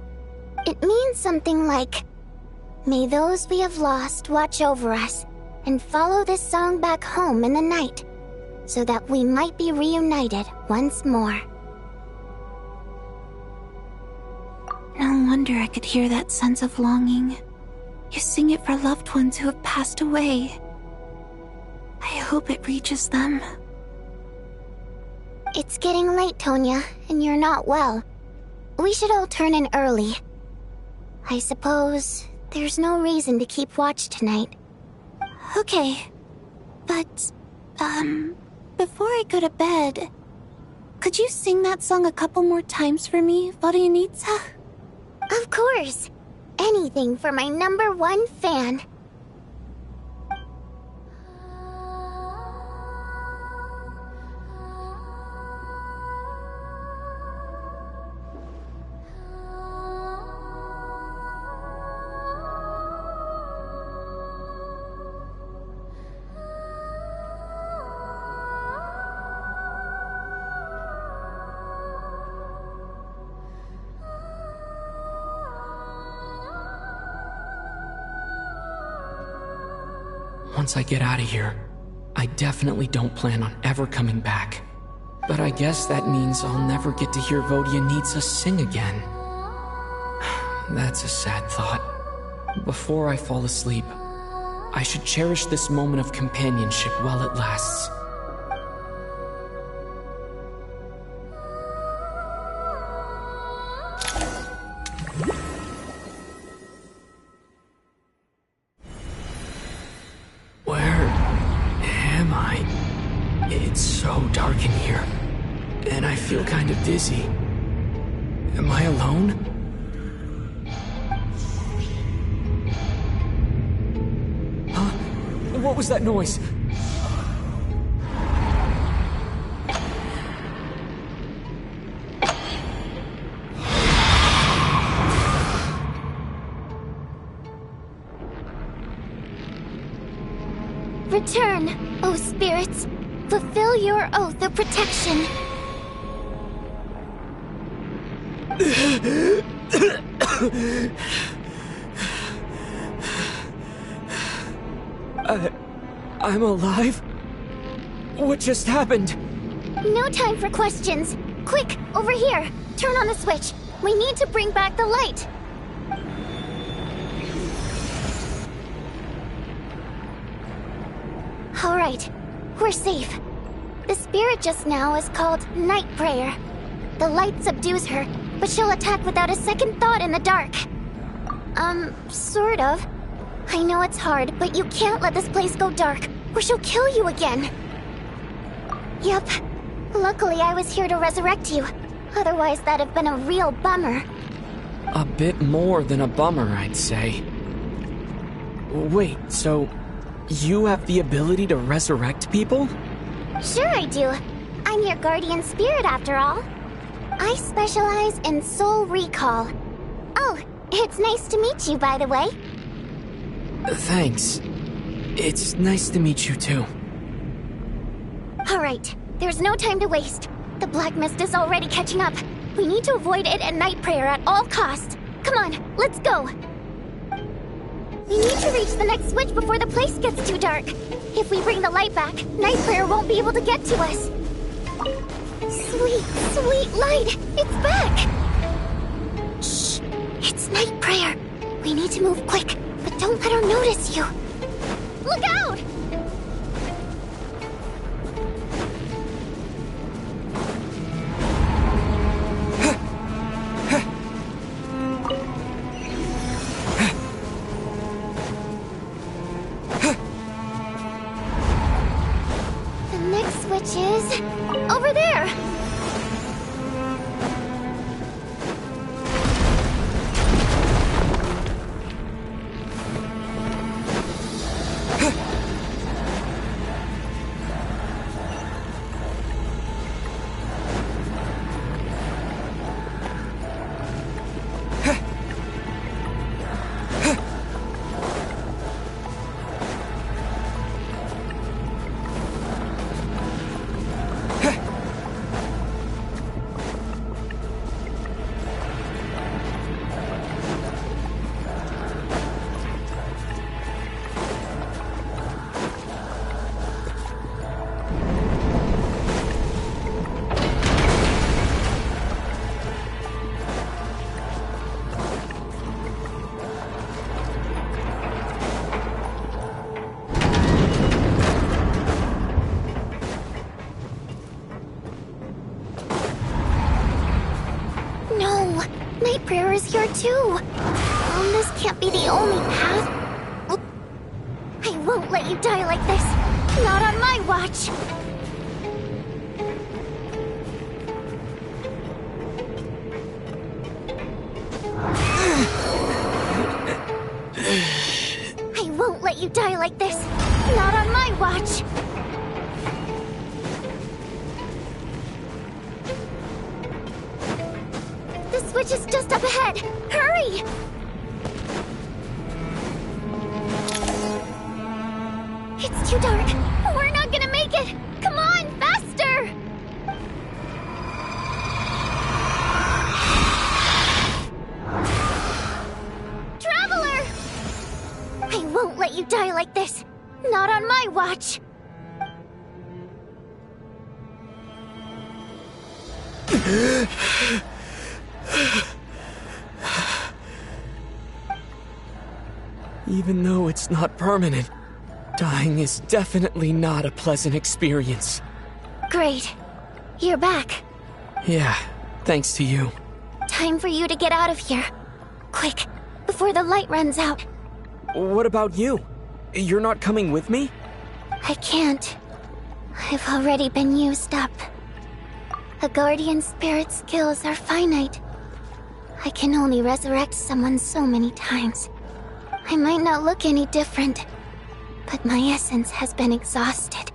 It means something like, may those we have lost watch over us, and follow this song back home in the night, so that we might be reunited once more. No wonder I could hear that sense of longing. You sing it for loved ones who have passed away. I hope it reaches them. It's getting late, Tonya, and you're not well. We should all turn in early. I suppose there's no reason to keep watch tonight. Okay. But, before I go to bed, could you sing that song a couple more times for me, Vodyanitsa? Of course. Anything for my #1 fan. Once I get out of here, I definitely don't plan on ever coming back. But I guess that means I'll never get to hear Vodia Needs Us sing again. That's a sad thought. Before I fall asleep, I should cherish this moment of companionship while it lasts. It's so dark in here, and I feel kind of dizzy. Am I alone? Huh? What was that noise? Return, O spirits. Fulfill your oath of protection. I'm alive? What just happened? No time for questions. Quick, over here. Turn on the switch. We need to bring back the light. All right. We're safe. The spirit just now is called Night Prayer. The light subdues her, but she'll attack without a second thought in the dark. Sort of. I know it's hard, but you can't let this place go dark, or she'll kill you again. Yep. Luckily, I was here to resurrect you. Otherwise, that'd have been a real bummer. A bit more than a bummer, I'd say. Wait, so you have the ability to resurrect people? Sure I do. I'm your guardian spirit after all. I specialize in soul recall. Oh, it's nice to meet you, by the way. Thanks. It's nice to meet you too. Alright, there's no time to waste. The black mist is already catching up. We need to avoid it and Night Prayer at all costs. Come on, let's go. We need to reach the next switch before the place gets too dark. If we bring the light back, Night Prayer won't be able to get to us. Sweet, sweet light! It's back! Shh! It's Night Prayer. We need to move quick, but don't let her notice you. Look out! Which is over there. Night Prayer is here too. This can't be the only path. I won't let you die like this. Not on my watch. bridge is just up ahead. Hurry! It's too dark. We're not gonna make it. Come on, faster! Traveler! I won't let you die like this. Not on my watch. Even though it's not permanent, dying is definitely not a pleasant experience. Great. You're back. Yeah, thanks to you. Time for you to get out of here. Quick, before the light runs out. What about you? You're not coming with me? I can't. I've already been used up. A guardian spirit's skills are finite. I can only resurrect someone so many times. I might not look any different, but my essence has been exhausted.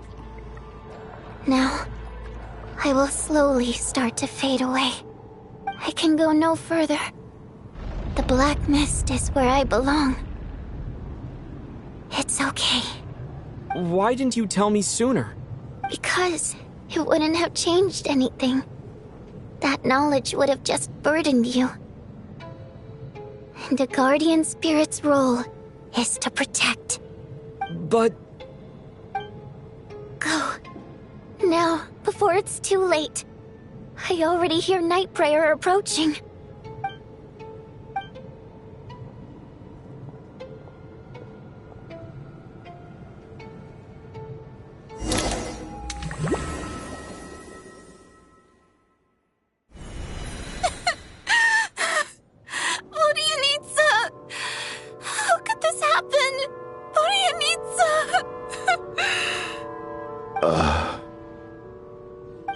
Now, I will slowly start to fade away. I can go no further. The black mist is where I belong. It's okay. Why didn't you tell me sooner? Because it wouldn't have changed anything. That knowledge would have just burdened you. And a guardian spirit's role is to protect. But... Go. Now, before it's too late. I already hear night prayer approaching.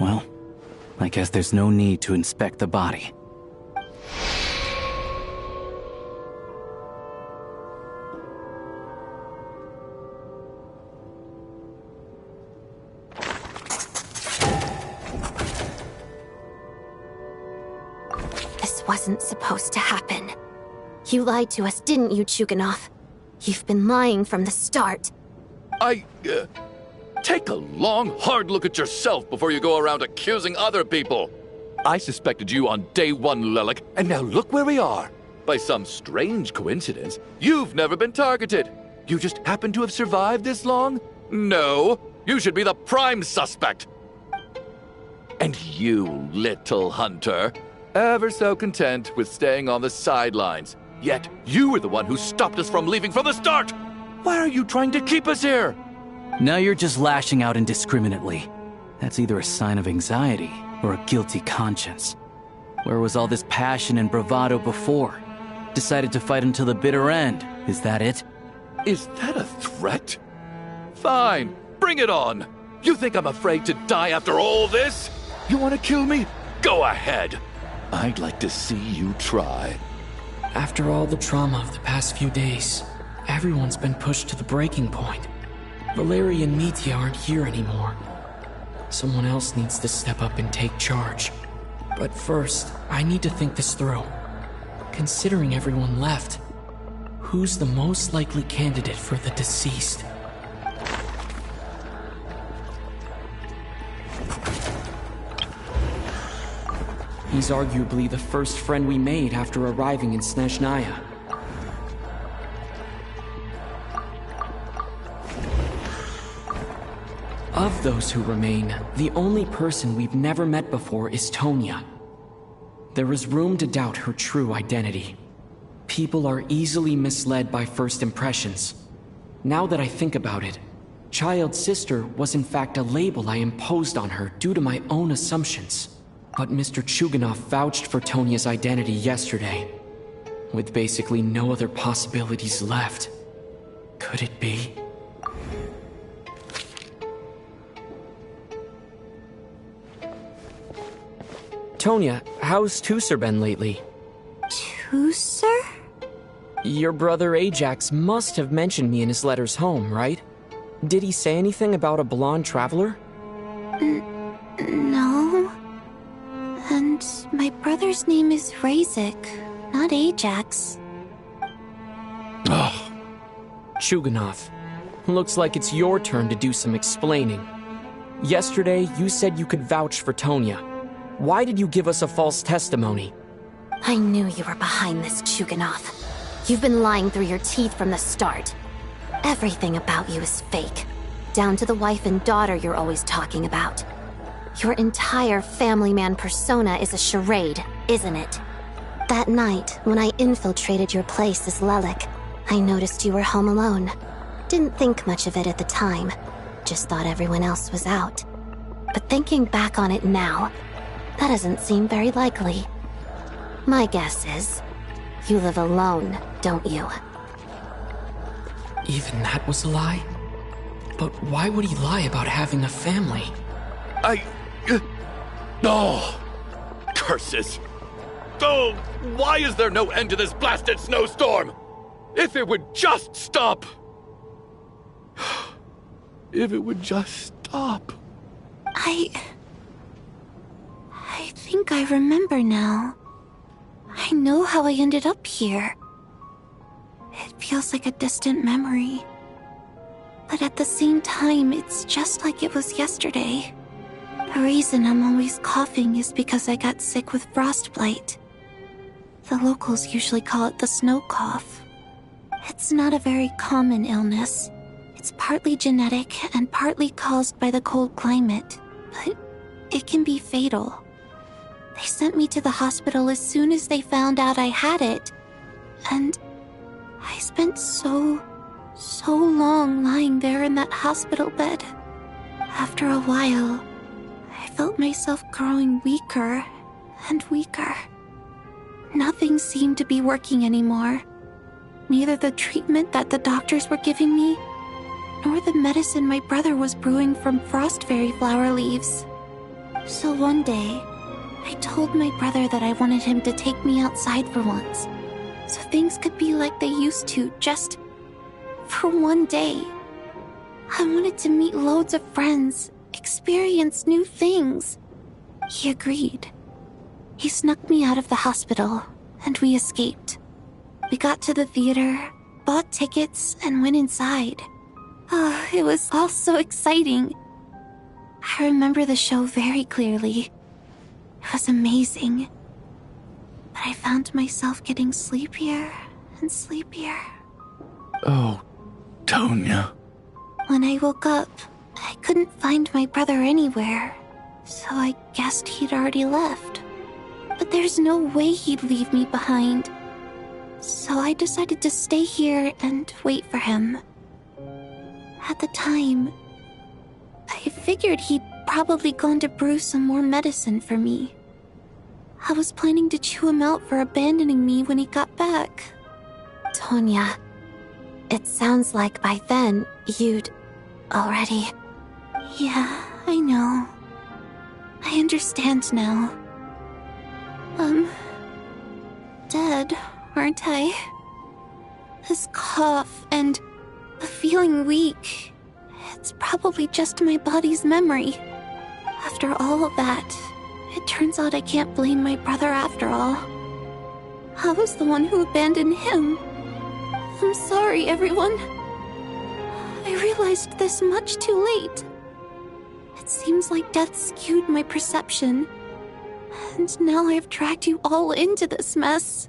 Well, I guess there's no need to inspect the body. This wasn't supposed to happen. You lied to us, didn't you, Chuganov? You've been lying from the start. Take a long, hard look at yourself before you go around accusing other people. I suspected you on day one, Lelik, and now look where we are. By some strange coincidence, you've never been targeted. You just happen to have survived this long? No, you should be the prime suspect. And you, little hunter, ever so content with staying on the sidelines. Yet you were the one who stopped us from leaving from the start. Why are you trying to keep us here? Now you're just lashing out indiscriminately. That's either a sign of anxiety or a guilty conscience. Where was all this passion and bravado before? Decided to fight until the bitter end. Is that it? Is that a threat? Fine, bring it on. You think I'm afraid to die after all this? You want to kill me? Go ahead. I'd like to see you try. After all the trauma of the past few days, everyone's been pushed to the breaking point. Valeria and Mitya aren't here anymore. Someone else needs to step up and take charge. But first, I need to think this through. Considering everyone left, who's the most likely candidate for the deceased? He's arguably the first friend we made after arriving in Snezhnaya. Of those who remain, the only person we've never met before is Tonya. There is room to doubt her true identity. People are easily misled by first impressions. Now that I think about it, Child's sister was in fact a label I imposed on her due to my own assumptions. But Mr. Chuganov vouched for Tonya's identity yesterday. With basically no other possibilities left. Could it be? Tonya, how's Tusser been lately? Tusser? Your brother Ajax must have mentioned me in his letters home, right? Did he say anything about a blonde traveler? No. And my brother's name is Razik, not Ajax. Oh. Chuganov, looks like it's your turn to do some explaining. Yesterday, you said you could vouch for Tonya. Why did you give us a false testimony? I knew you were behind this, Chuganov. You've been lying through your teeth from the start. Everything about you is fake, down to the wife and daughter you're always talking about. Your entire family man persona is a charade, isn't it? That night, when I infiltrated your place as Lelik, I noticed you were home alone. Didn't think much of it at the time, just thought everyone else was out. But thinking back on it now, that doesn't seem very likely. My guess is, you live alone, don't you? Even that was a lie? But why would he lie about having a family? Oh! Curses! Oh! Why is there no end to this blasted snowstorm? If it would just stop! If it would just stop. I think I remember now. I know how I ended up here. It feels like a distant memory. But at the same time, it's just like it was yesterday. The reason I'm always coughing is because I got sick with frostbite. The locals usually call it the snow cough. It's not a very common illness. It's partly genetic and partly caused by the cold climate, but it can be fatal. They sent me to the hospital as soon as they found out I had it, and I spent so long lying there in that hospital bed. After a while, I felt myself growing weaker and weaker. Nothing seemed to be working anymore. Neither the treatment that the doctors were giving me, nor the medicine my brother was brewing from frost fairy flower leaves. So one day, I told my brother that I wanted him to take me outside for once, so things could be like they used to, just for one day. I wanted to meet loads of friends, experience new things. He agreed. He snuck me out of the hospital, and we escaped. We got to the theater, bought tickets, and went inside. Oh, it was all so exciting. I remember the show very clearly. It was amazing. But I found myself getting sleepier and sleepier. Oh, Tonya. When I woke up, I couldn't find my brother anywhere, so I guessed he'd already left. But there's no way he'd leave me behind. So I decided to stay here and wait for him. At the time, I figured he'd probably gone to brew some more medicine for me. I was planning to chew him out for abandoning me when he got back. Tonya, it sounds like by then you'd already... Yeah, I know. I understand now. Dead, aren't I? This cough and the feeling weak, it's probably just my body's memory. After all of that, it turns out I can't blame my brother after all. I was the one who abandoned him. I'm sorry, everyone. I realized this much too late. It seems like death skewed my perception. And now I've dragged you all into this mess.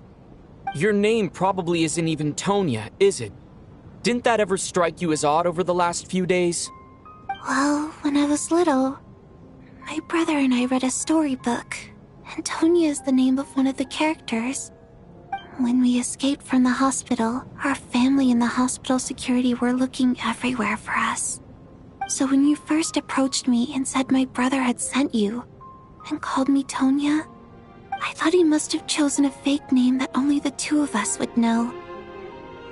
Your name probably isn't even Tonya, is it? Didn't that ever strike you as odd over the last few days? Well, when I was little, my brother and I read a storybook, and Tonya is the name of one of the characters. When we escaped from the hospital, our family and the hospital security were looking everywhere for us. So when you first approached me and said my brother had sent you, and called me Tonya, I thought he must have chosen a fake name that only the two of us would know.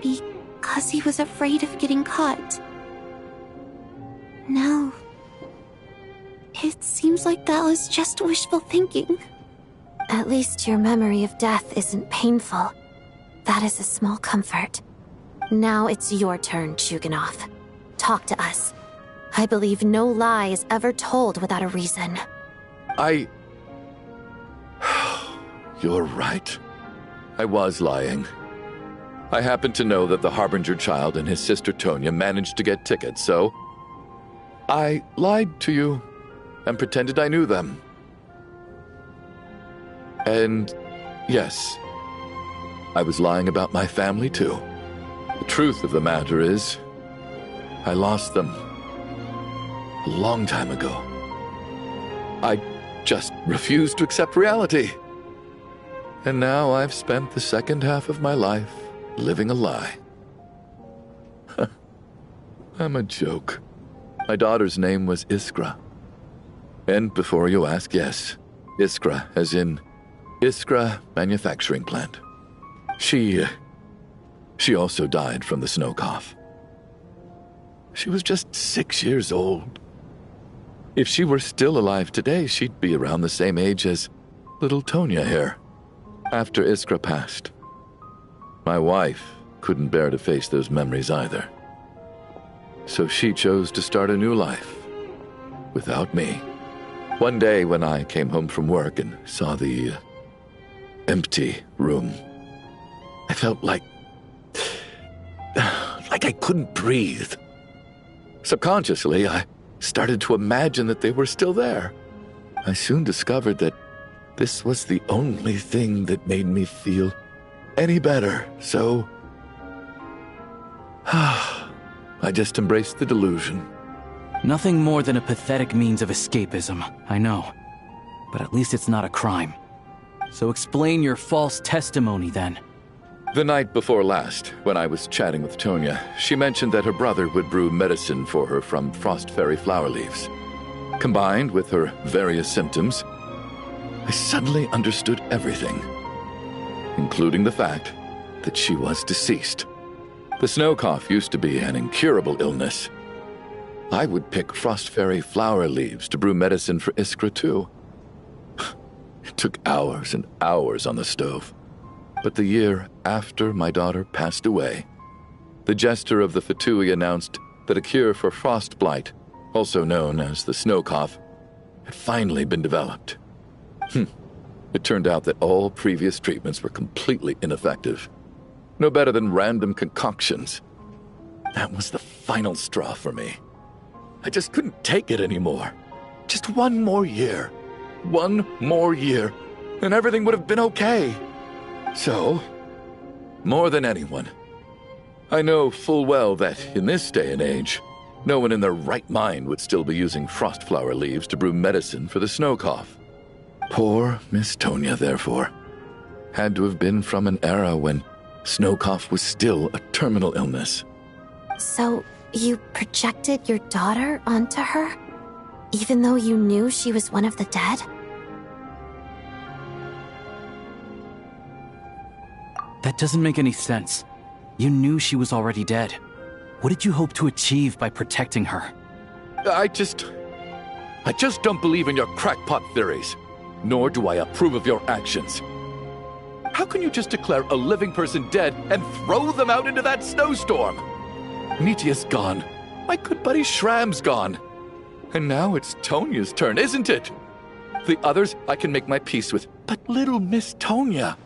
Because he was afraid of getting caught. Now, it seems like that was just wishful thinking. At least your memory of death isn't painful. That is a small comfort. Now it's your turn, Chuganov. Talk to us. I believe no lie is ever told without a reason. you're right. I was lying. I happened to know that the Harbinger child and his sister Tonya managed to get tickets, so I lied to you and pretended I knew them. And yes, I was lying about my family too. The truth of the matter is, I lost them a long time ago. I just refused to accept reality. And now I've spent the second half of my life living a lie. I'm a joke. My daughter's name was Iskra. And before you ask, yes, Iskra, as in Iskra Manufacturing Plant. She also died from the snow cough. She was just 6 years old. If she were still alive today, she'd be around the same age as little Tonya here. After Iskra passed, my wife couldn't bear to face those memories either. So she chose to start a new life without me. One day when I came home from work and saw the empty room, I felt like I couldn't breathe. Subconsciously, I started to imagine that they were still there. I soon discovered that this was the only thing that made me feel any better, so I just embraced the delusion. Nothing more than a pathetic means of escapism, I know. But at least it's not a crime. So explain your false testimony then. The night before last, when I was chatting with Tonya, she mentioned that her brother would brew medicine for her from frost fairy flower leaves. Combined with her various symptoms, I suddenly understood everything, including the fact that she was deceased. The snow cough used to be an incurable illness. I would pick frost fairy flower leaves to brew medicine for Iskra too. It took hours and hours on the stove. But the year after my daughter passed away, the Jester of the Fatui announced that a cure for frost blight, also known as the snow cough, had finally been developed. It turned out that all previous treatments were completely ineffective. No better than random concoctions. That was the final straw for me. I just couldn't take it anymore. Just one more year. One more year, and everything would have been okay. So, more than anyone, I know full well that in this day and age, no one in their right mind would still be using frost flower leaves to brew medicine for the snow cough. Poor Miss Tonya, therefore, had to have been from an era when snow cough was still a terminal illness. So, you projected your daughter onto her? Even though you knew she was one of the dead? That doesn't make any sense. You knew she was already dead. What did you hope to achieve by protecting her? I just don't believe in your crackpot theories, nor do I approve of your actions. How can you just declare a living person dead and throw them out into that snowstorm? Nitya's gone. My good buddy Shram's gone. And now it's Tonya's turn, isn't it? The others I can make my peace with, but little Miss Tonya,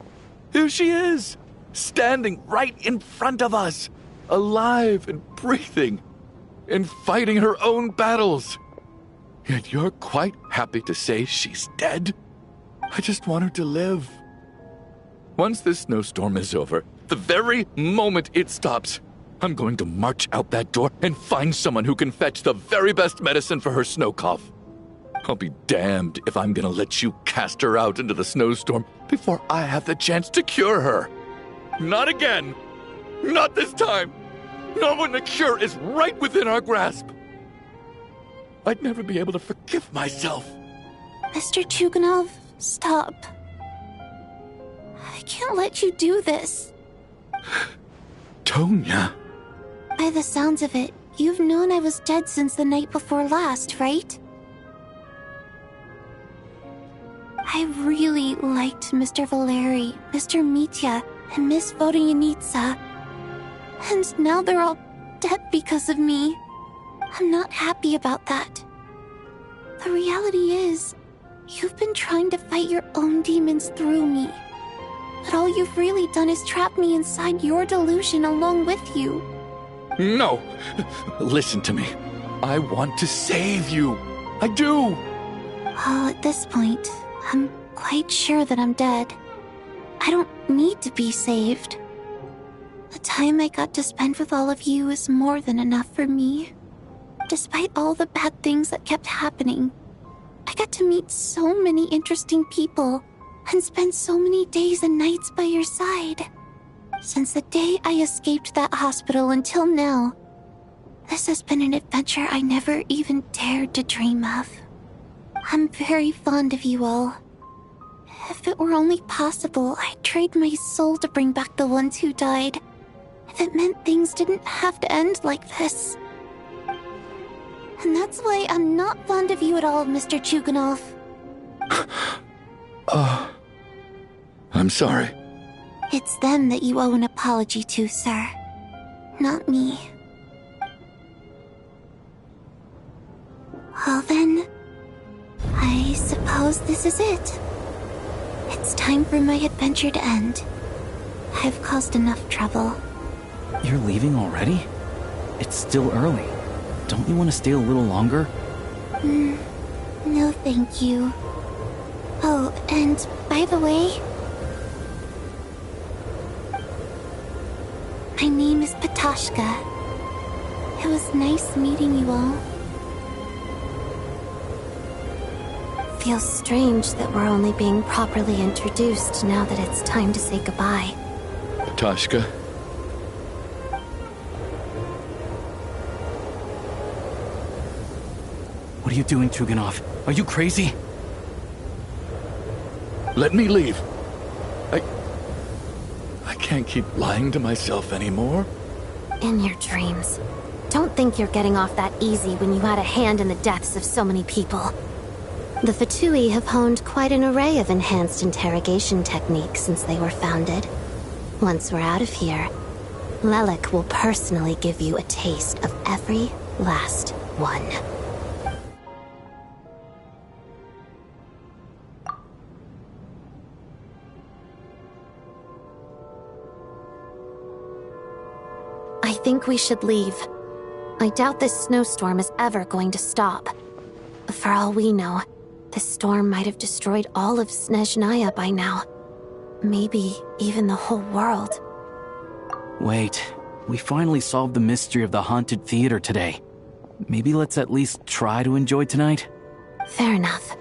here she is, standing right in front of us, alive and breathing, and fighting her own battles. Yet you're quite happy to say she's dead? I just want her to live. Once this snowstorm is over, the very moment it stops, I'm going to march out that door and find someone who can fetch the very best medicine for her snow cough. I'll be damned if I'm gonna let you cast her out into the snowstorm before I have the chance to cure her. Not again. Not this time. Not when the cure is right within our grasp. I'd never be able to forgive myself. Mr. Chuganov, stop. I can't let you do this. Tonya. By the sounds of it, you've known I was dead since the night before last, right? I really liked Mr. Valeri, Mr. Mitya, and Miss Vodyanitsa. And now they're all dead because of me. I'm not happy about that. The reality is, You've been trying to fight your own demons through me. But all you've really done is trap me inside your delusion along with you. No! Listen to me. I want to save you. I do! Well, at this point, I'm quite sure that I'm dead. I don't need to be saved. The time I got to spend with all of you is more than enough for me. Despite all the bad things that kept happening, I got to meet so many interesting people and spend so many days and nights by your side. Since the day I escaped that hospital until now, this has been an adventure I never even dared to dream of. I'm very fond of you all. If it were only possible, I'd trade my soul to bring back the ones who died. If it meant things didn't have to end like this. And that's why I'm not fond of you at all, Mr. Chuganov. I'm sorry. It's them that you owe an apology to, sir. Not me. Well then, I suppose this is it. It's time for my adventure to end. I've caused enough trouble. You're leaving already? It's still early. Don't you want to stay a little longer? No thank you. Oh, and by the way, my name is Patoshka. It was nice meeting you all. Feels strange that we're only being properly introduced now that it's time to say goodbye. Patoshka. What are you doing, Chuganov? Are you crazy? Let me leave. I can't keep lying to myself anymore. In your dreams. Don't think you're getting off that easy when you had a hand in the deaths of so many people. The Fatui have honed quite an array of enhanced interrogation techniques since they were founded. Once we're out of here, Lelik will personally give you a taste of every last one. I think we should leave. I doubt this snowstorm is ever going to stop. For all we know, this storm might have destroyed all of Snezhnaya by now. Maybe even the whole world. Wait, we finally solved the mystery of the haunted theater today. Maybe let's at least try to enjoy tonight? Fair enough.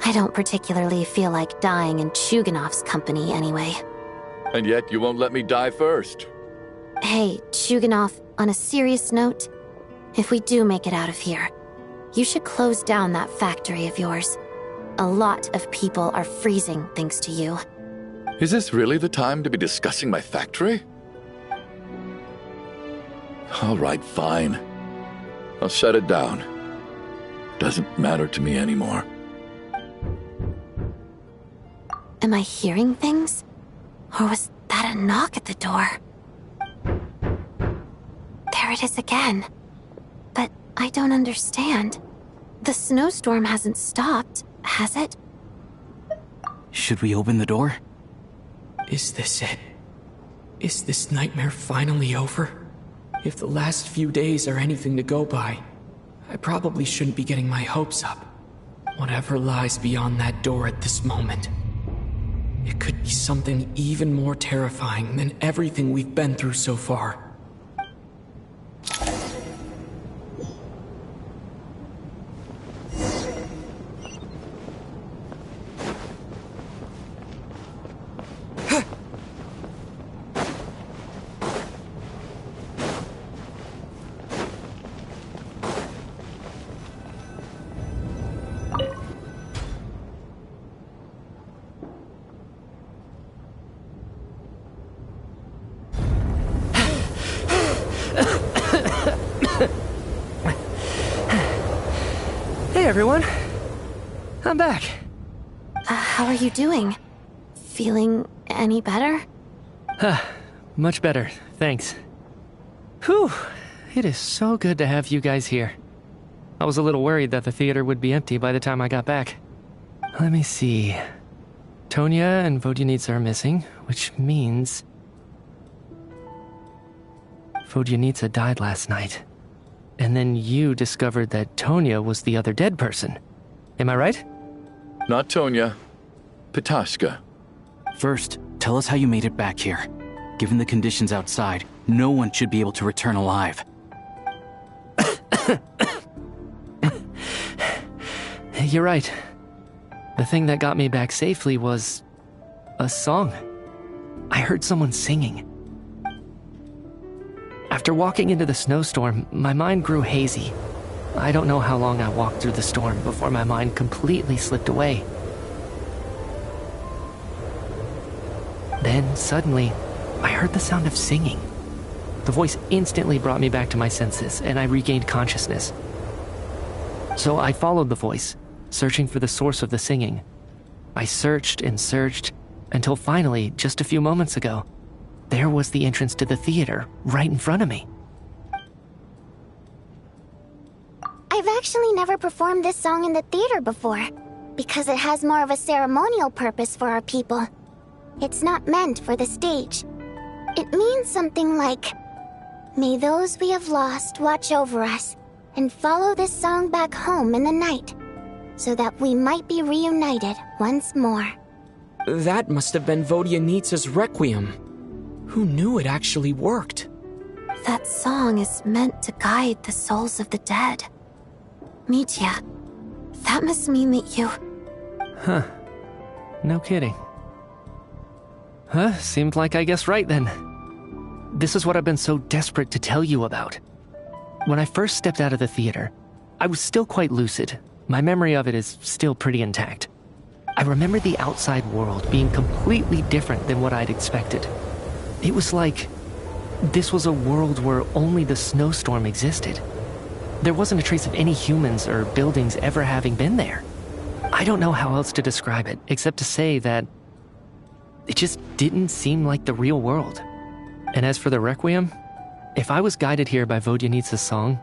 I don't particularly feel like dying in Chuganov's company anyway. And yet you won't let me die first. Hey, Chuganov, on a serious note, if we do make it out of here, you should close down that factory of yours. A lot of people are freezing thanks to you. Is this really the time to be discussing my factory? All right, fine. I'll shut it down. Doesn't matter to me anymore. Am I hearing things? Or was that a knock at the door? There it is again. But I don't understand. The snowstorm hasn't stopped, has it? Should we open the door? Is this it? Is this nightmare finally over? If the last few days are anything to go by, I probably shouldn't be getting my hopes up. Whatever lies beyond that door at this moment. It could be something even more terrifying than everything we've been through so far. Hey everyone, I'm back. How are you doing? Feeling any better? Much better, thanks. Whew, it is so good to have you guys here. I was a little worried that the theater would be empty by the time I got back. Let me see. Tonya and Vodyanitsa are missing, which means... Vodyanitsa died last night. And then you discovered that Tonya was the other dead person. Am I right? Not Tonya. Petashka. First, tell us how you made it back here. Given the conditions outside, no one should be able to return alive. You're right. The thing that got me back safely was... a song. I heard someone singing. After walking into the snowstorm, my mind grew hazy. I don't know how long I walked through the storm before my mind completely slipped away. Then, suddenly, I heard the sound of singing. The voice instantly brought me back to my senses, and I regained consciousness. So I followed the voice, searching for the source of the singing. I searched and searched, until finally, just a few moments ago, there was the entrance to the theater, right in front of me. I've actually never performed this song in the theater before, because it has more of a ceremonial purpose for our people. It's not meant for the stage. It means something like, "May those we have lost watch over us, and follow this song back home in the night, so that we might be reunited once more." That must have been Vodyanitsa's Requiem. Who knew it actually worked? That song is meant to guide the souls of the dead. Mitya, that must mean that you... Huh. No kidding. Seemed like I guessed right then. This is what I've been so desperate to tell you about. When I first stepped out of the theater, I was still quite lucid. My memory of it is still pretty intact. I remember the outside world being completely different than what I'd expected. It was like this was a world where only the snowstorm existed. There wasn't a trace of any humans or buildings ever having been there. I don't know how else to describe it, except to say that it just didn't seem like the real world. And as for the Requiem, if I was guided here by Vodyanitsa's song,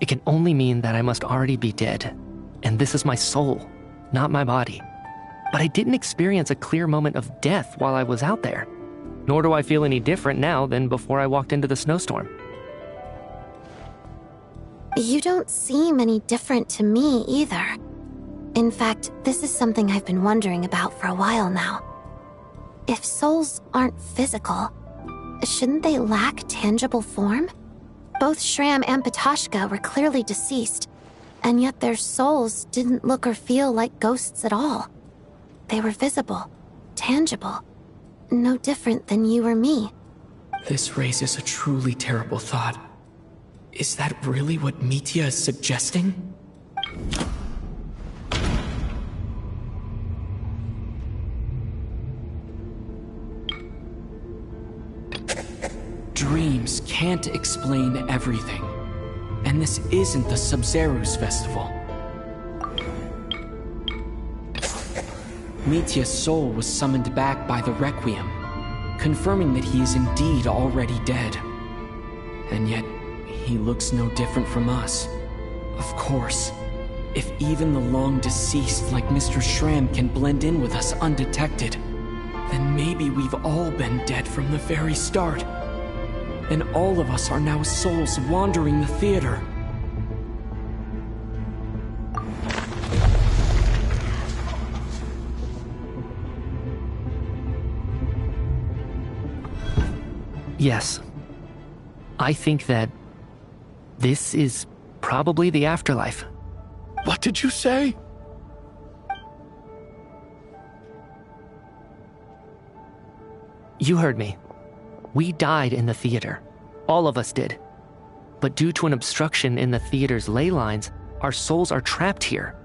it can only mean that I must already be dead. And this is my soul, not my body. But I didn't experience a clear moment of death while I was out there. Nor do I feel any different now than before I walked into the snowstorm. You don't seem any different to me either. In fact, this is something I've been wondering about for a while now. If souls aren't physical, shouldn't they lack tangible form? Both Shram and Petashka were clearly deceased, and yet their souls didn't look or feel like ghosts at all. They were visible, tangible, no different than you or me. This raises a truly terrible thought. Is that really what Mitya is suggesting? Dreams can't explain everything. And this isn't the Sub-Zeru's festival. Mitya's soul was summoned back by the Requiem, confirming that he is indeed already dead. And yet, he looks no different from us. Of course, if even the long-deceased like Mr. Shram can blend in with us undetected, then maybe we've all been dead from the very start. And all of us are now souls wandering the theater. Yes. I think that this is probably the afterlife. What did you say? You heard me. We died in the theater. All of us did. But due to an obstruction in the theater's ley lines, our souls are trapped here,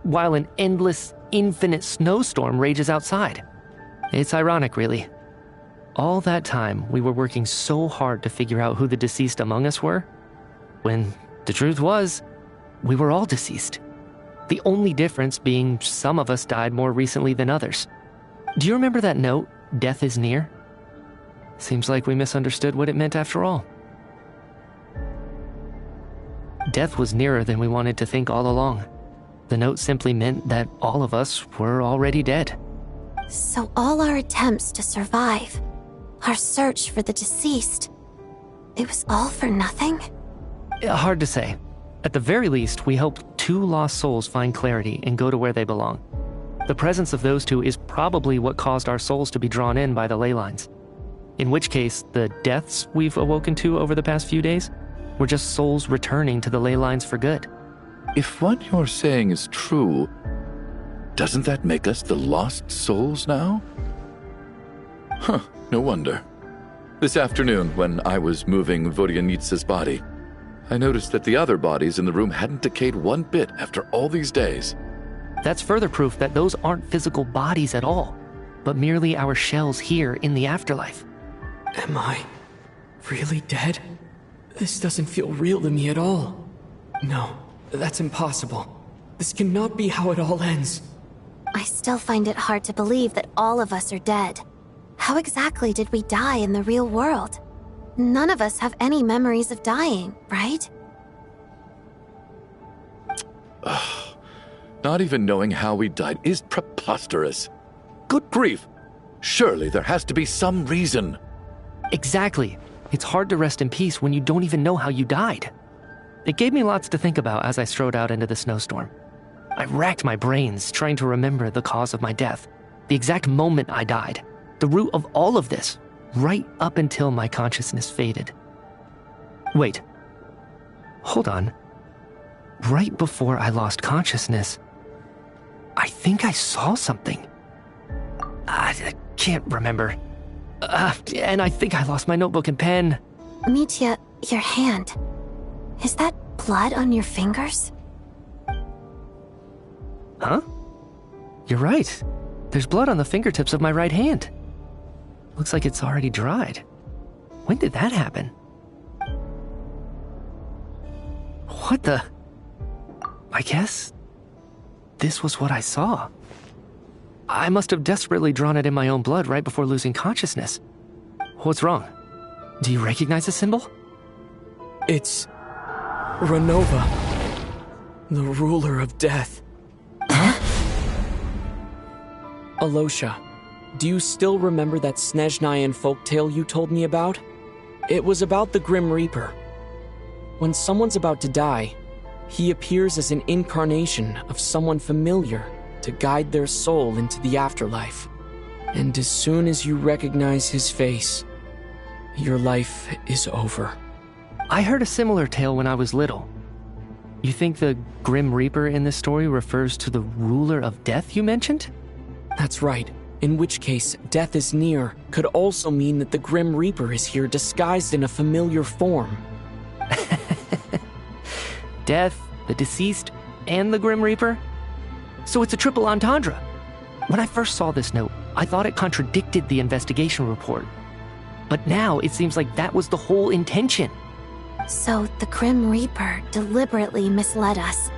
while an endless, infinite snowstorm rages outside. It's ironic, really. All that time, we were working so hard to figure out who the deceased among us were, when the truth was, we were all deceased. The only difference being some of us died more recently than others. Do you remember that note, "Death is near"? Seems like we misunderstood what it meant after all. Death was nearer than we wanted to think all along. The note simply meant that all of us were already dead. So all our attempts to survive, our search for the deceased, it was all for nothing? Hard to say. At the very least, we hope 2 lost souls find clarity and go to where they belong. The presence of those 2 is probably what caused our souls to be drawn in by the ley lines. In which case, the deaths we've awoken to over the past few days were just souls returning to the ley lines for good. If what you're saying is true, doesn't that make us the lost souls now? Huh, no wonder. This afternoon, when I was moving Vodyanitsa's body, I noticed that the other bodies in the room hadn't decayed one bit after all these days. That's further proof that those aren't physical bodies at all, but merely our shells here in the afterlife. Am I really dead? This doesn't feel real to me at all. No, that's impossible. This cannot be how it all ends. I still find it hard to believe that all of us are dead. How exactly did we die in the real world? None of us have any memories of dying, right? Not even knowing how we died is preposterous. Good grief! Surely there has to be some reason. Exactly. It's hard to rest in peace when you don't even know how you died. It gave me lots to think about as I strode out into the snowstorm. I racked my brains trying to remember the cause of my death, the exact moment I died, the root of all of this, right up until my consciousness faded. Wait. Hold on. Right before I lost consciousness, I think I saw something. I can't remember. And I think I lost my notebook and pen. Mitya, your hand. Is that blood on your fingers? Huh? You're right. There's blood on the fingertips of my right hand. Looks like it's already dried. When did that happen? What the? I guess this was what I saw. I must have desperately drawn it in my own blood right before losing consciousness. What's wrong? Do you recognize the symbol? It's Renova, the ruler of death. Huh? Alosha, do you still remember that Snezhnayan folktale you told me about? It was about the Grim Reaper. When someone's about to die, he appears as an incarnation of someone familiar to guide their soul into the afterlife. And as soon as you recognize his face, your life is over. I heard a similar tale when I was little. You think the Grim Reaper in this story refers to the ruler of death you mentioned? That's right. In which case, death is near could also mean that the Grim Reaper is here disguised in a familiar form. Death, the deceased, and the Grim Reaper? So it's a triple entendre. When I first saw this note, I thought it contradicted the investigation report. But now it seems like that was the whole intention. So the Grim Reaper deliberately misled us.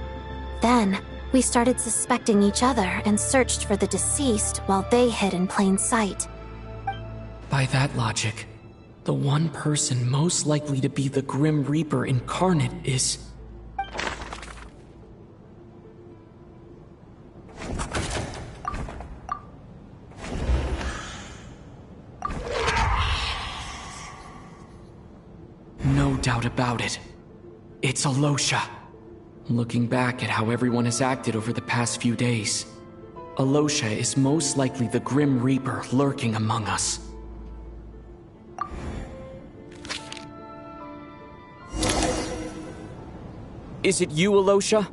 Then, we started suspecting each other and searched for the deceased while they hid in plain sight. By that logic, the one person most likely to be the Grim Reaper incarnate is... No doubt about it. It's Alosha. Looking back at how everyone has acted over the past few days, Alosha is most likely the Grim Reaper lurking among us. Is it you, Alosha?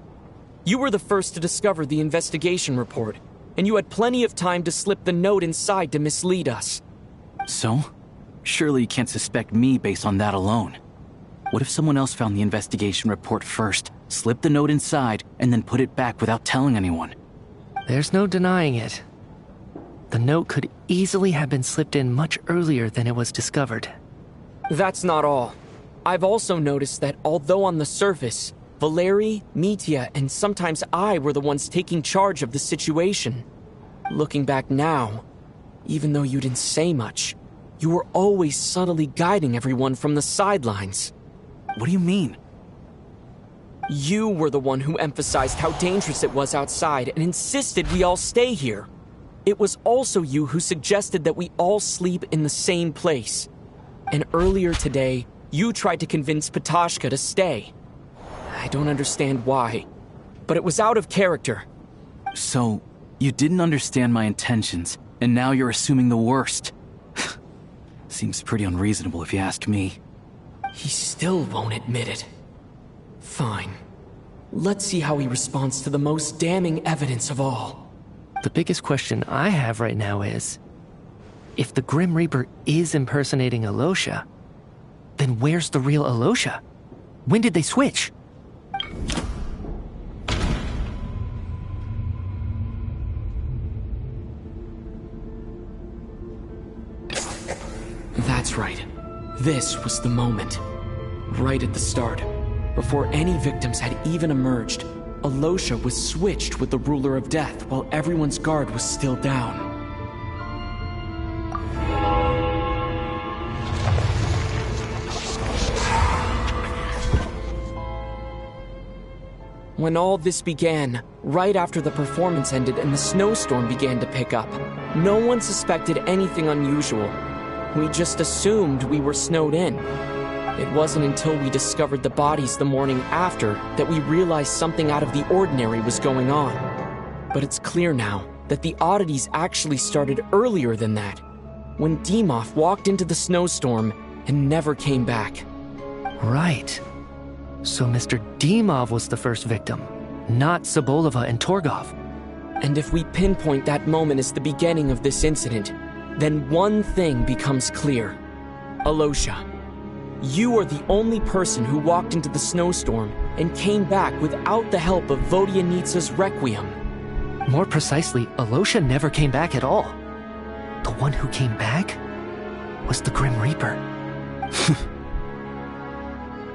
You were the first to discover the investigation report, and you had plenty of time to slip the note inside to mislead us. So? Surely you can't suspect me based on that alone. What if someone else found the investigation report first, slipped the note inside, and then put it back without telling anyone? There's no denying it. The note could easily have been slipped in much earlier than it was discovered. That's not all. I've also noticed that although on the surface, Valeri, Mitya, and sometimes I were the ones taking charge of the situation. Looking back now, even though you didn't say much, you were always subtly guiding everyone from the sidelines. What do you mean? You were the one who emphasized how dangerous it was outside and insisted we all stay here. It was also you who suggested that we all sleep in the same place. And earlier today, you tried to convince Patashka to stay. I don't understand why, but it was out of character. So, you didn't understand my intentions, and now you're assuming the worst. Seems pretty unreasonable if you ask me. He still won't admit it. Fine. Let's see how he responds to the most damning evidence of all. The biggest question I have right now is, if the Grim Reaper is impersonating Alosha, then where's the real Alosha? When did they switch? That's right. This was the moment. Right at the start. Before any victims had even emerged, Alosha was switched with the Ruler of Death while everyone's guard was still down. When all this began, right after the performance ended and the snowstorm began to pick up, no one suspected anything unusual. We just assumed we were snowed in. It wasn't until we discovered the bodies the morning after that we realized something out of the ordinary was going on. But it's clear now that the oddities actually started earlier than that, when Dimov walked into the snowstorm and never came back. Right. So Mr. Dimov was the first victim, not Sobolova and Torgov. And if we pinpoint that moment as the beginning of this incident, then one thing becomes clear. Alosha, you are the only person who walked into the snowstorm and came back without the help of Vodyanitsa's Requiem. More precisely, Alosha never came back at all. The one who came back was the Grim Reaper.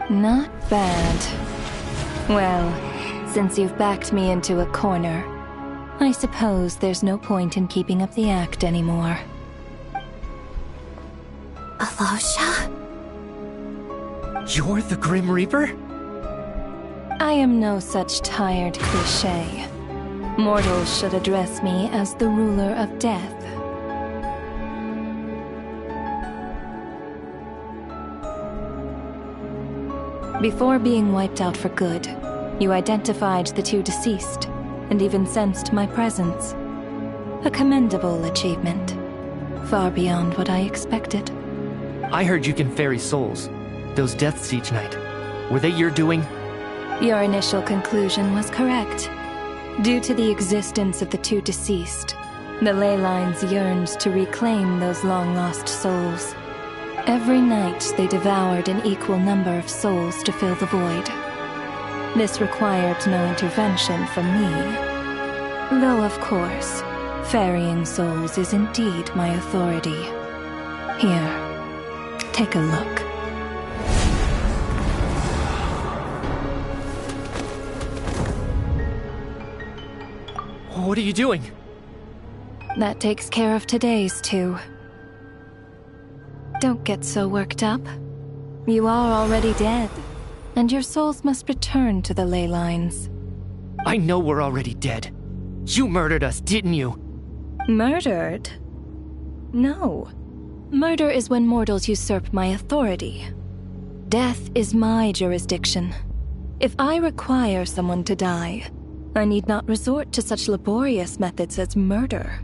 Not bad. Well, since you've backed me into a corner, I suppose there's no point in keeping up the act anymore. Alosha? You're the Grim Reaper? I am no such tired cliché. Mortals should address me as the Ruler of Death. Before being wiped out for good, you identified the two deceased, and even sensed my presence. A commendable achievement. Far beyond what I expected. I heard you can ferry souls. Those deaths each night. Were they your doing? Your initial conclusion was correct. Due to the existence of the two deceased, the ley lines yearned to reclaim those long-lost souls. Every night they devoured an equal number of souls to fill the void. This required no intervention from me. Though, of course, ferrying souls is indeed my authority. Here, take a look. What are you doing? That takes care of today's too. Don't get so worked up. You are already dead, and your souls must return to the ley lines. I know we're already dead. You murdered us, didn't you? Murdered? No. Murder is when mortals usurp my authority. Death is my jurisdiction. If I require someone to die, I need not resort to such laborious methods as murder.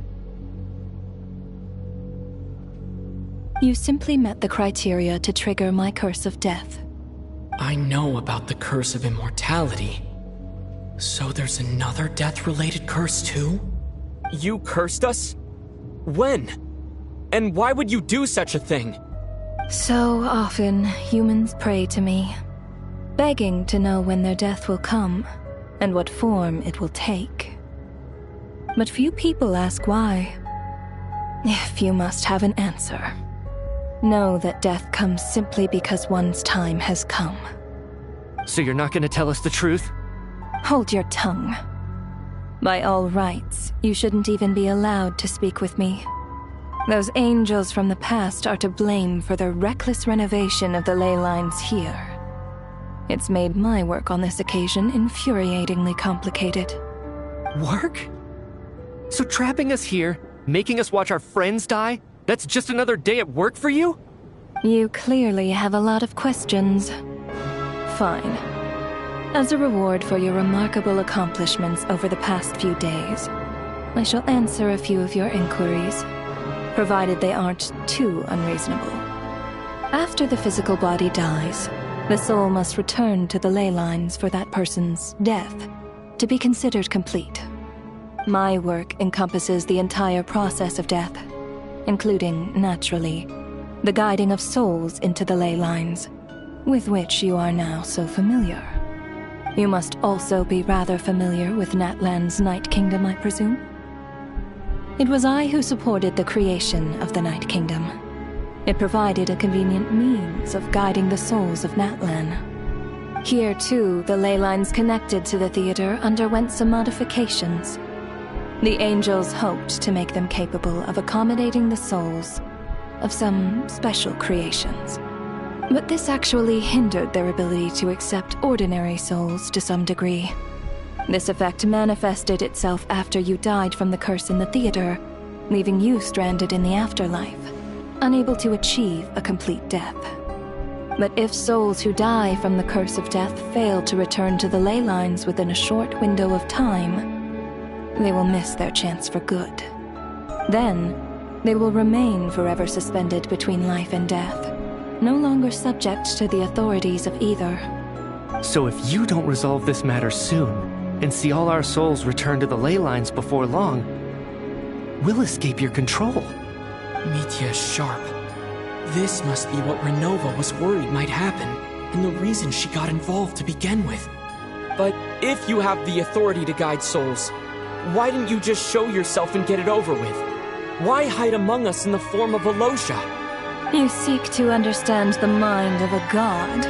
You simply met the criteria to trigger my curse of death. I know about the curse of immortality. So there's another death-related curse too? You cursed us? When? And why would you do such a thing? So often, humans pray to me, begging to know when their death will come, and what form it will take. But few people ask why. If you must have an answer, know that death comes simply because one's time has come. So you're not gonna tell us the truth? Hold your tongue. By all rights, you shouldn't even be allowed to speak with me. Those angels from the past are to blame for the reckless renovation of the ley lines here. It's made my work on this occasion infuriatingly complicated. Work? So trapping us here, making us watch our friends die, that's just another day at work for you? You clearly have a lot of questions. Fine. As a reward for your remarkable accomplishments over the past few days, I shall answer a few of your inquiries, provided they aren't too unreasonable. After the physical body dies, the soul must return to the ley lines for that person's death to be considered complete. My work encompasses the entire process of death, including, naturally, the guiding of souls into the ley lines, with which you are now so familiar. You must also be rather familiar with Natlan's Night Kingdom, I presume? It was I who supported the creation of the Night Kingdom. It provided a convenient means of guiding the souls of Natlan. Here, too, the ley lines connected to the theater underwent some modifications. The angels hoped to make them capable of accommodating the souls of some special creations. But this actually hindered their ability to accept ordinary souls to some degree. This effect manifested itself after you died from the curse in the theater, leaving you stranded in the afterlife, unable to achieve a complete death. But if souls who die from the curse of death fail to return to the ley lines within a short window of time, they will miss their chance for good. Then, they will remain forever suspended between life and death, no longer subject to the authorities of either. So if you don't resolve this matter soon, and see all our souls return to the ley lines before long, we'll escape your control. Mitya is sharp. This must be what Renova was worried might happen, and the reason she got involved to begin with. But if you have the authority to guide souls, why didn't you just show yourself and get it over with? Why hide among us in the form of Alosha? You seek to understand the mind of a god.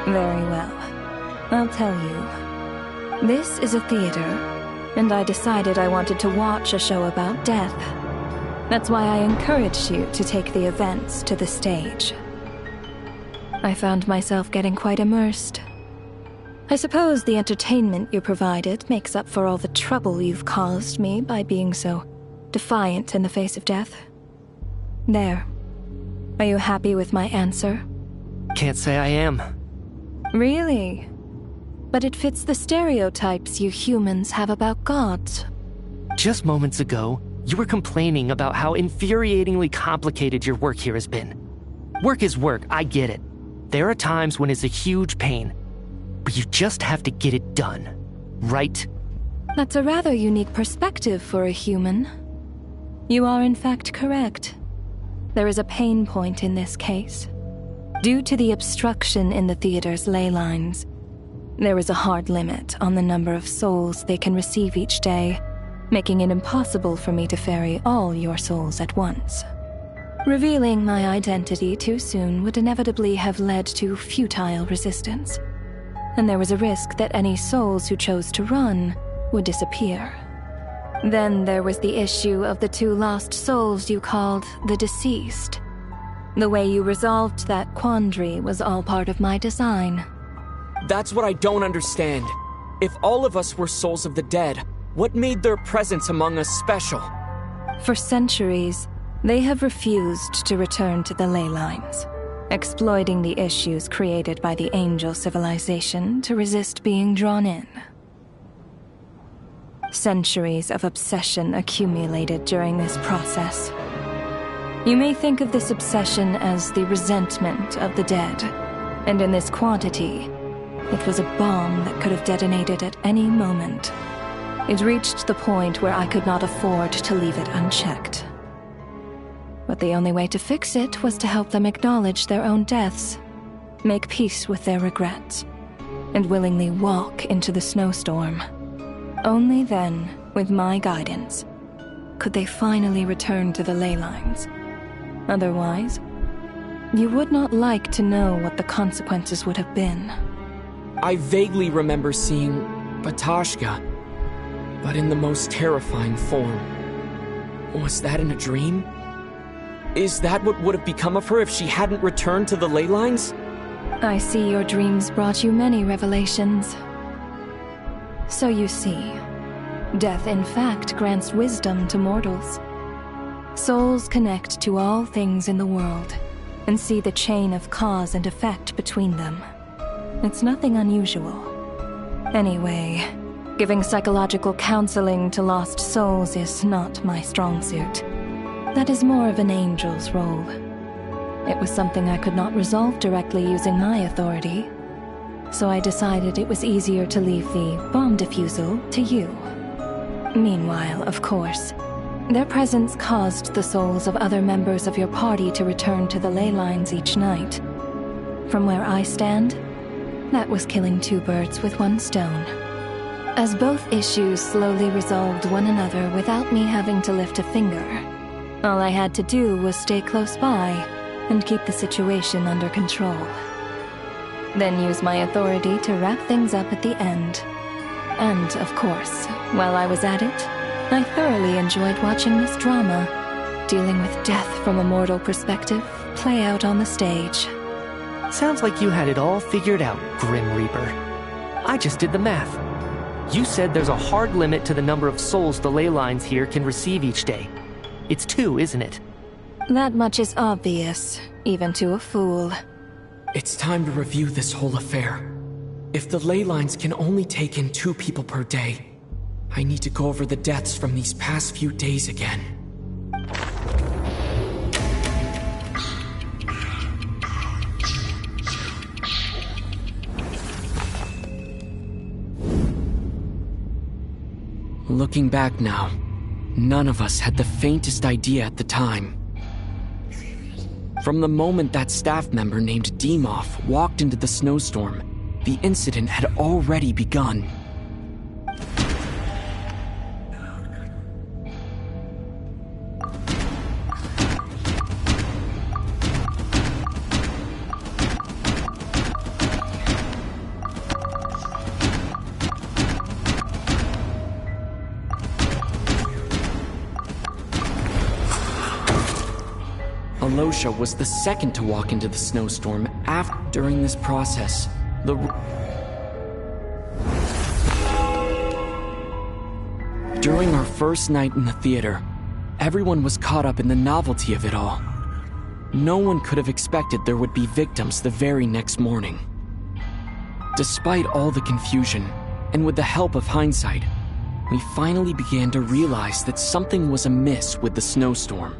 Very well. I'll tell you. This is a theater, and I decided I wanted to watch a show about death. That's why I encouraged you to take the events to the stage. I found myself getting quite immersed. I suppose the entertainment you provided makes up for all the trouble you've caused me by being so defiant in the face of death. There. Are you happy with my answer? Can't say I am. Really? But it fits the stereotypes you humans have about gods. Just moments ago, you were complaining about how infuriatingly complicated your work here has been. Work is work, I get it. There are times when it's a huge pain, but you just have to get it done, right? That's a rather unique perspective for a human. You are in fact correct. There is a pain point in this case. Due to the obstruction in the theater's ley lines, there is a hard limit on the number of souls they can receive each day, making it impossible for me to ferry all your souls at once. Revealing my identity too soon would inevitably have led to futile resistance, and there was a risk that any souls who chose to run would disappear. Then there was the issue of the 2 lost souls you called the deceased. The way you resolved that quandary was all part of my design. That's what I don't understand. If all of us were souls of the dead, what made their presence among us special? For centuries, they have refused to return to the ley lines, exploiting the issues created by the angel civilization to resist being drawn in. Centuries of obsession accumulated during this process. You may think of this obsession as the resentment of the dead, and in this quantity, it was a bomb that could have detonated at any moment. It reached the point where I could not afford to leave it unchecked. But the only way to fix it was to help them acknowledge their own deaths, make peace with their regrets, and willingly walk into the snowstorm. Only then, with my guidance, could they finally return to the ley lines. Otherwise, you would not like to know what the consequences would have been. I vaguely remember seeing Batashka, but in the most terrifying form. Was that in a dream? Is that what would have become of her if she hadn't returned to the ley lines? I see your dreams brought you many revelations. So you see, death in fact grants wisdom to mortals. Souls connect to all things in the world and see the chain of cause and effect between them. It's nothing unusual. Anyway, giving psychological counseling to lost souls is not my strong suit. That is more of an angel's role. It was something I could not resolve directly using my authority, so I decided it was easier to leave the bomb defusal to you. Meanwhile, of course, their presence caused the souls of other members of your party to return to the ley lines each night. From where I stand, that was killing two birds with one stone. As both issues slowly resolved one another without me having to lift a finger, all I had to do was stay close by and keep the situation under control. Then use my authority to wrap things up at the end. And, of course, while I was at it, I thoroughly enjoyed watching this drama, dealing with death from a mortal perspective, play out on the stage. Sounds like you had it all figured out, Grim Reaper. I just did the math. You said there's a hard limit to the number of souls the ley lines here can receive each day. It's 2, isn't it? That much is obvious, even to a fool. It's time to review this whole affair. If the ley lines can only take in 2 people per day, I need to go over the deaths from these past few days again. Looking back now, none of us had the faintest idea at the time. From the moment that staff member named Demoff walked into the snowstorm, the incident had already begun. Alosha was the second to walk into the snowstorm during this process. During our first night in the theater, everyone was caught up in the novelty of it all. No one could have expected there would be victims the very next morning. Despite all the confusion, and with the help of hindsight, we finally began to realize that something was amiss with the snowstorm.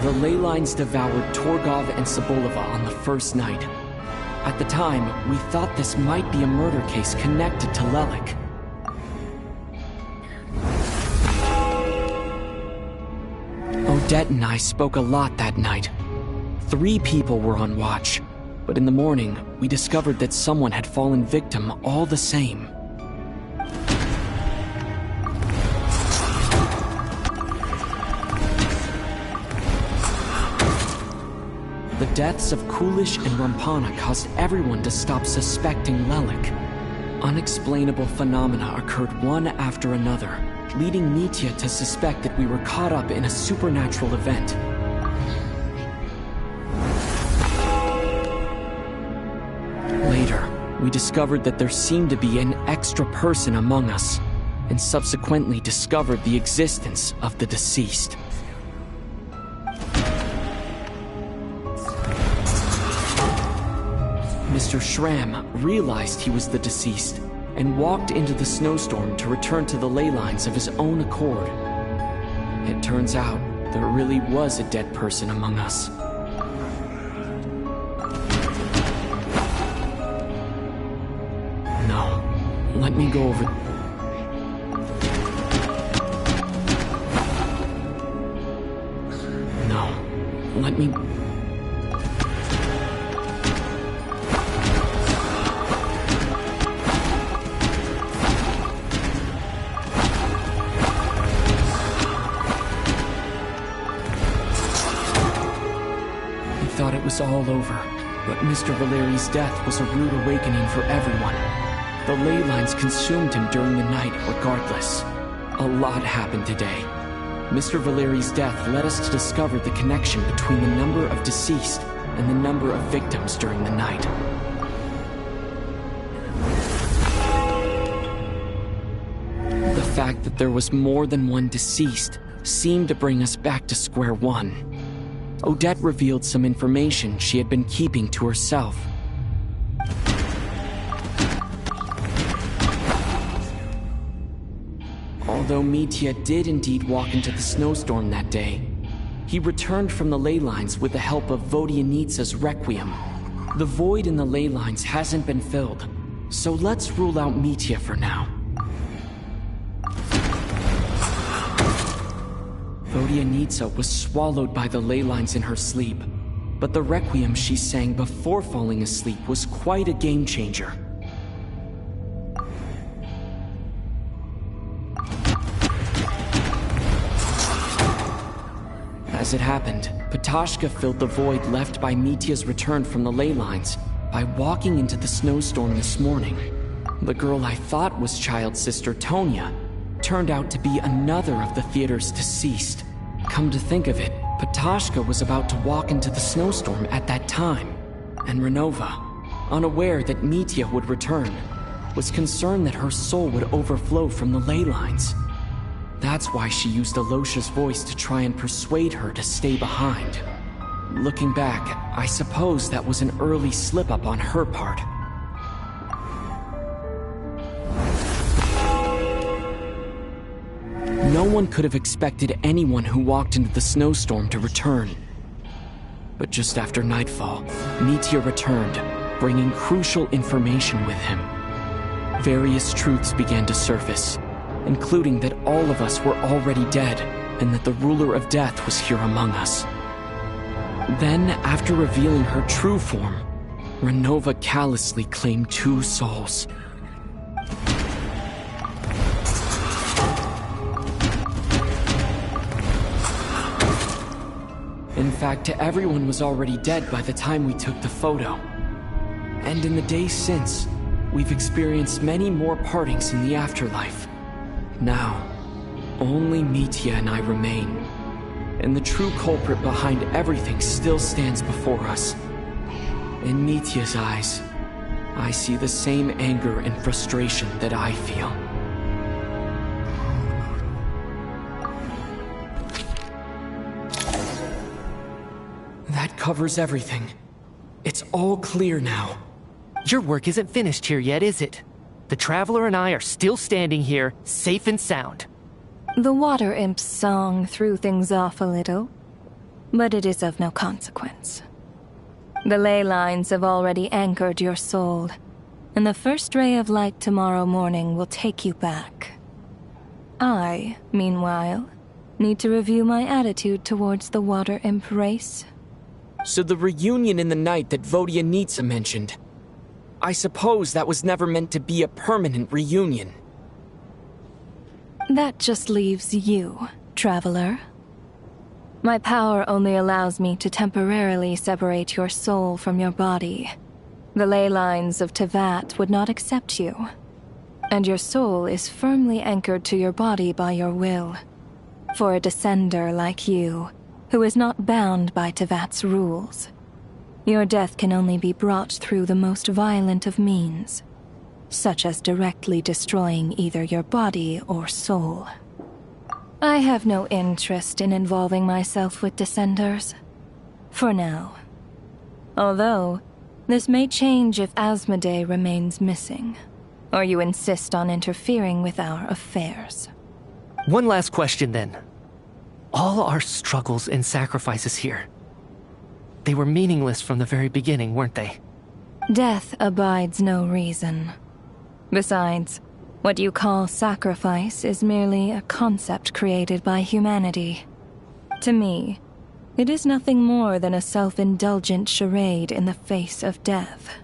The ley lines devoured Torgov and Sobolova on the first night. At the time, we thought this might be a murder case connected to Lelik. Odette and I spoke a lot that night. 3 people were on watch, but in the morning, we discovered that someone had fallen victim all the same. The deaths of Kulish and Rampana caused everyone to stop suspecting Lelik. Unexplainable phenomena occurred one after another, leading Mitya to suspect that we were caught up in a supernatural event. Later, we discovered that there seemed to be an extra person among us, and subsequently discovered the existence of the deceased. Mr. Schramm realized he was the deceased and walked into the snowstorm to return to the ley lines of his own accord. It turns out there really was a dead person among us. No, let me go over... No, let me... Thought it was all over, But Mr. Valeri's death was a rude awakening for everyone. The ley lines consumed him during the night regardless. A lot happened today. Mr. Valeri's death led us to discover the connection between the number of deceased and the number of victims during the night. The fact that there was more than one deceased seemed to bring us back to square one. Odette revealed some information she had been keeping to herself. Although Mitya did indeed walk into the snowstorm that day, he returned from the ley lines with the help of Vodyanitsa's Requiem. The void in the ley lines hasn't been filled, so let's rule out Mitya for now. Vodyanitsa was swallowed by the ley lines in her sleep, but the Requiem she sang before falling asleep was quite a game changer. As it happened, Patashka filled the void left by Mitya's return from the ley lines by walking into the snowstorm this morning. The girl I thought was child sister Tonya turned out to be another of the theater's deceased. Come to think of it, Patashka was about to walk into the snowstorm at that time, and Renova, unaware that Mitya would return, was concerned that her soul would overflow from the ley lines. That's why she used Alosha's voice to try and persuade her to stay behind. Looking back, I suppose that was an early slip-up on her part. No one could have expected anyone who walked into the snowstorm to return. But just after nightfall, Mitya returned, bringing crucial information with him. Various truths began to surface, including that all of us were already dead, and that the ruler of death was here among us. Then, after revealing her true form, Renova callously claimed 2 souls. In fact, everyone was already dead by the time we took the photo. And in the days since, we've experienced many more partings in the afterlife. Now, only Mitya and I remain, and the true culprit behind everything still stands before us. In Mitya's eyes, I see the same anger and frustration that I feel. That covers everything. It's all clear now. Your work isn't finished here yet, is it? The Traveler and I are still standing here, safe and sound. The Water Imp's song threw things off a little, but it is of no consequence. The ley lines have already anchored your soul, and the first ray of light tomorrow morning will take you back. I, meanwhile, need to review my attitude towards the Water Imp race. So the reunion in the night that Vodyanitsa mentioned, I suppose that was never meant to be a permanent reunion. That just leaves you, Traveler. My power only allows me to temporarily separate your soul from your body. The ley lines of Tevat would not accept you, and your soul is firmly anchored to your body by your will. For a descender like you, who is not bound by Tevat's rules, your death can only be brought through the most violent of means, such as directly destroying either your body or soul. I have no interest in involving myself with Descenders, for now. Although, this may change if Asmodee remains missing, or you insist on interfering with our affairs. One last question then. All our struggles and sacrifices here, they were meaningless from the very beginning, weren't they? Death abides no reason. Besides, what you call sacrifice is merely a concept created by humanity. To me, it is nothing more than a self-indulgent charade in the face of death.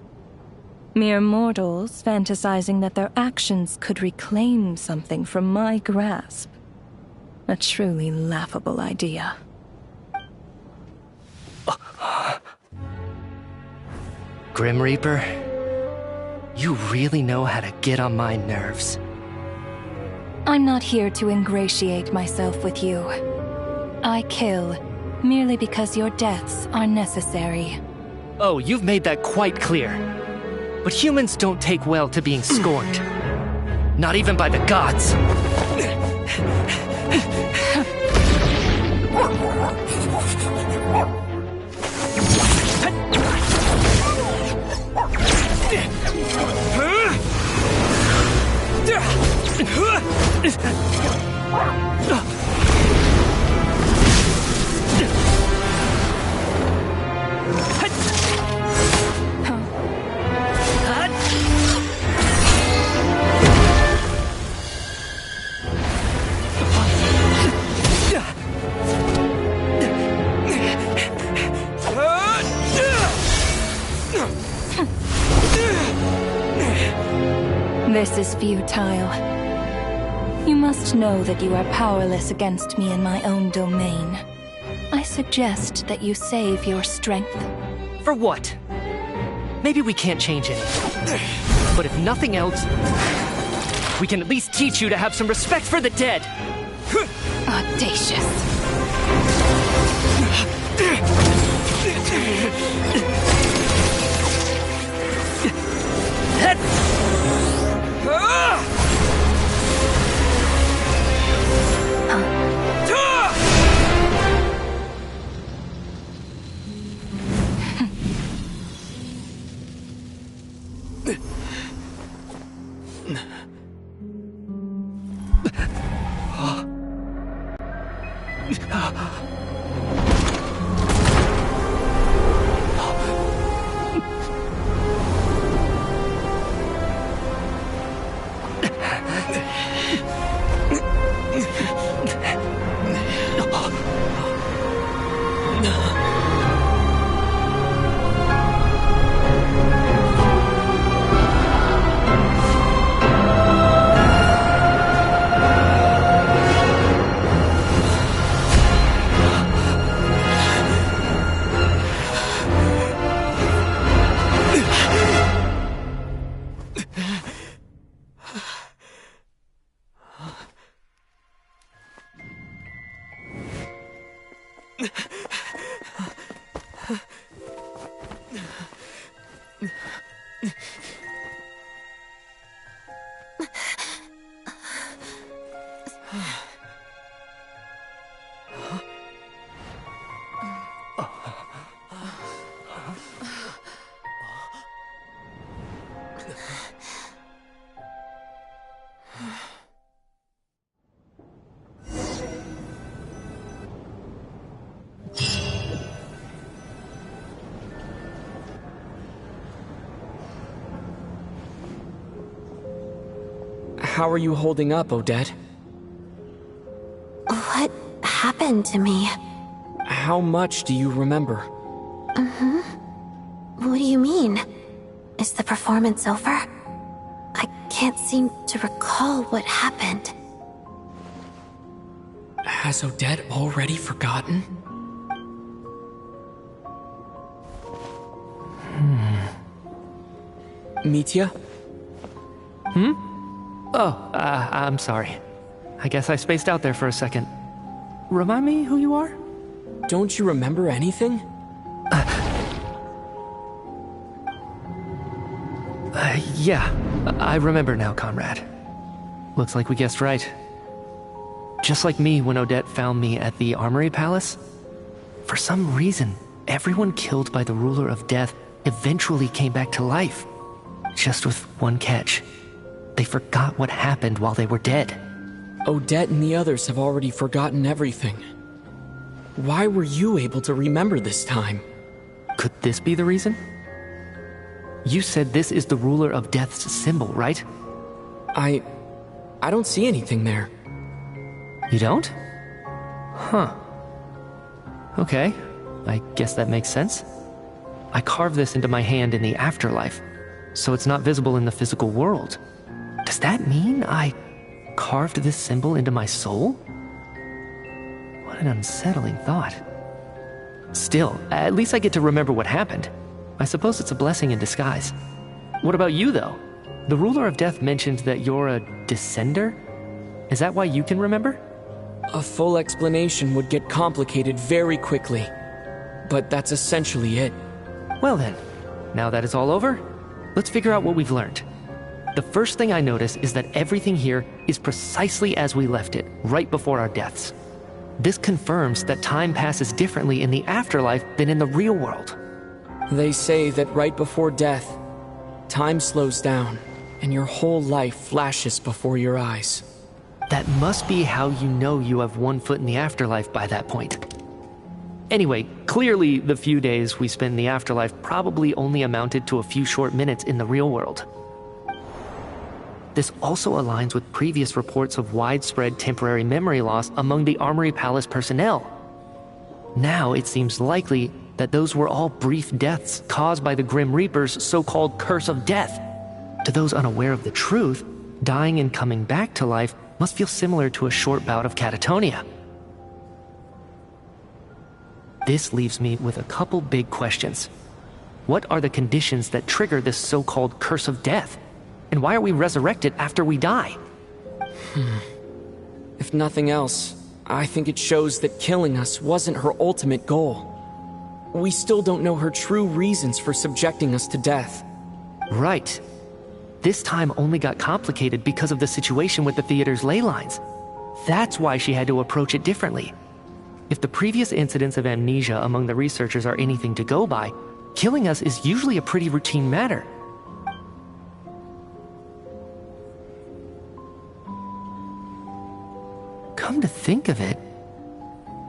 Mere mortals fantasizing that their actions could reclaim something from my grasp. A truly laughable idea. Grim Reaper, you really know how to get on my nerves. I'm not here to ingratiate myself with you. I kill merely because your deaths are necessary. Oh, you've made that quite clear. But humans don't take well to being scorned. Not even by the gods. This is futile. You must know that you are powerless against me in my own domain. I suggest that you save your strength. For what? Maybe we can't change anything. But if nothing else, we can at least teach you to have some respect for the dead. Audacious. How are you holding up, Odette? What happened to me? How much do you remember? What do you mean? Is the performance over? I can't seem to recall what happened. Has Odette already forgotten? Mitya? Oh, I'm sorry. I guess I spaced out there for a second. Remind me who you are? Don't you remember anything? Yeah, I remember now, comrade. Looks like we guessed right. Just like me when Odette found me at the Armory Palace. For some reason, everyone killed by the Ruler of Death eventually came back to life. Just with one catch. They forgot what happened while they were dead. Odette and the others have already forgotten everything. Why were you able to remember this time? Could this be the reason? You said this is the Ruler of Death's symbol, right? I don't see anything there. You don't? Huh. Okay, I guess that makes sense. I carved this into my hand in the afterlife, so it's not visible in the physical world. Does that mean I carved this symbol into my soul? What an unsettling thought. Still, at least I get to remember what happened. I suppose it's a blessing in disguise. What about you, though? The ruler of death mentioned that you're a descender? Is that why you can remember? A full explanation would get complicated very quickly. But that's essentially it. Well then, now that it's all over, let's figure out what we've learned. The first thing I notice is that everything here is precisely as we left it, right before our deaths. This confirms that time passes differently in the afterlife than in the real world. They say that right before death, time slows down, and your whole life flashes before your eyes. That must be how you know you have one foot in the afterlife by that point. Anyway, clearly the few days we spent in the afterlife probably only amounted to a few short minutes in the real world. This also aligns with previous reports of widespread temporary memory loss among the Armory Palace personnel. Now it seems likely that those were all brief deaths caused by the Grim Reaper's so-called curse of death. To those unaware of the truth, dying and coming back to life must feel similar to a short bout of catatonia. This leaves me with a couple big questions. What are the conditions that trigger this so-called curse of death? And why are we resurrected after we die? If nothing else, I think it shows that killing us wasn't her ultimate goal. We still don't know her true reasons for subjecting us to death. Right. This time only got complicated because of the situation with the theater's ley lines. That's why she had to approach it differently. If the previous incidents of amnesia among the researchers are anything to go by, killing us is usually a pretty routine matter. Come to think of it,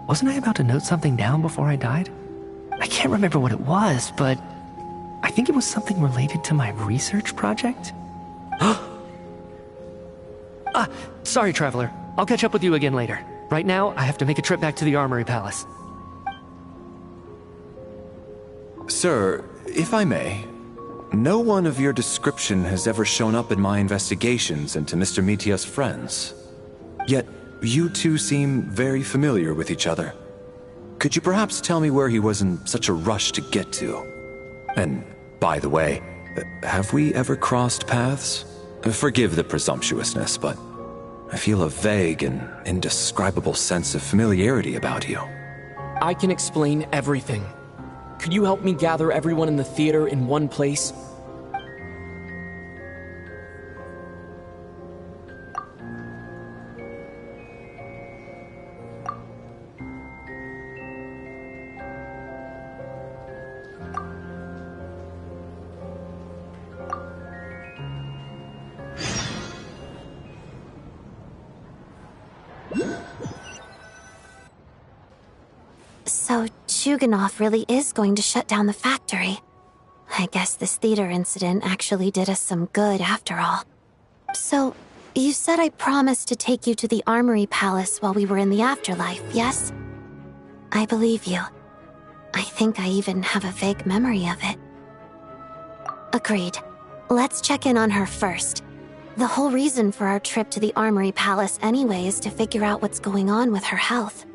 wasn't I about to note something down before I died? I can't remember what it was, but I think it was something related to my research project. Sorry, Traveler. I'll catch up with you again later. Right now, I have to make a trip back to the Armory Palace. Sir, if I may, no one of your description has ever shown up in my investigations into Mr. Mitia's friends. Yet, you two seem very familiar with each other. Could you perhaps tell me where he was in such a rush to get to? And, by the way, have we ever crossed paths? Forgive the presumptuousness, but I feel a vague and indescribable sense of familiarity about you. I can explain everything. Could you help me gather everyone in the theater in one place? So, Chuganov really is going to shut down the factory. I guess this theater incident actually did us some good after all. So, you said I promised to take you to the Armory Palace while we were in the afterlife, yes? I believe you. I think I even have a vague memory of it. Agreed. Let's check in on her first. The whole reason for our trip to the Armory Palace anyway is to figure out what's going on with her health.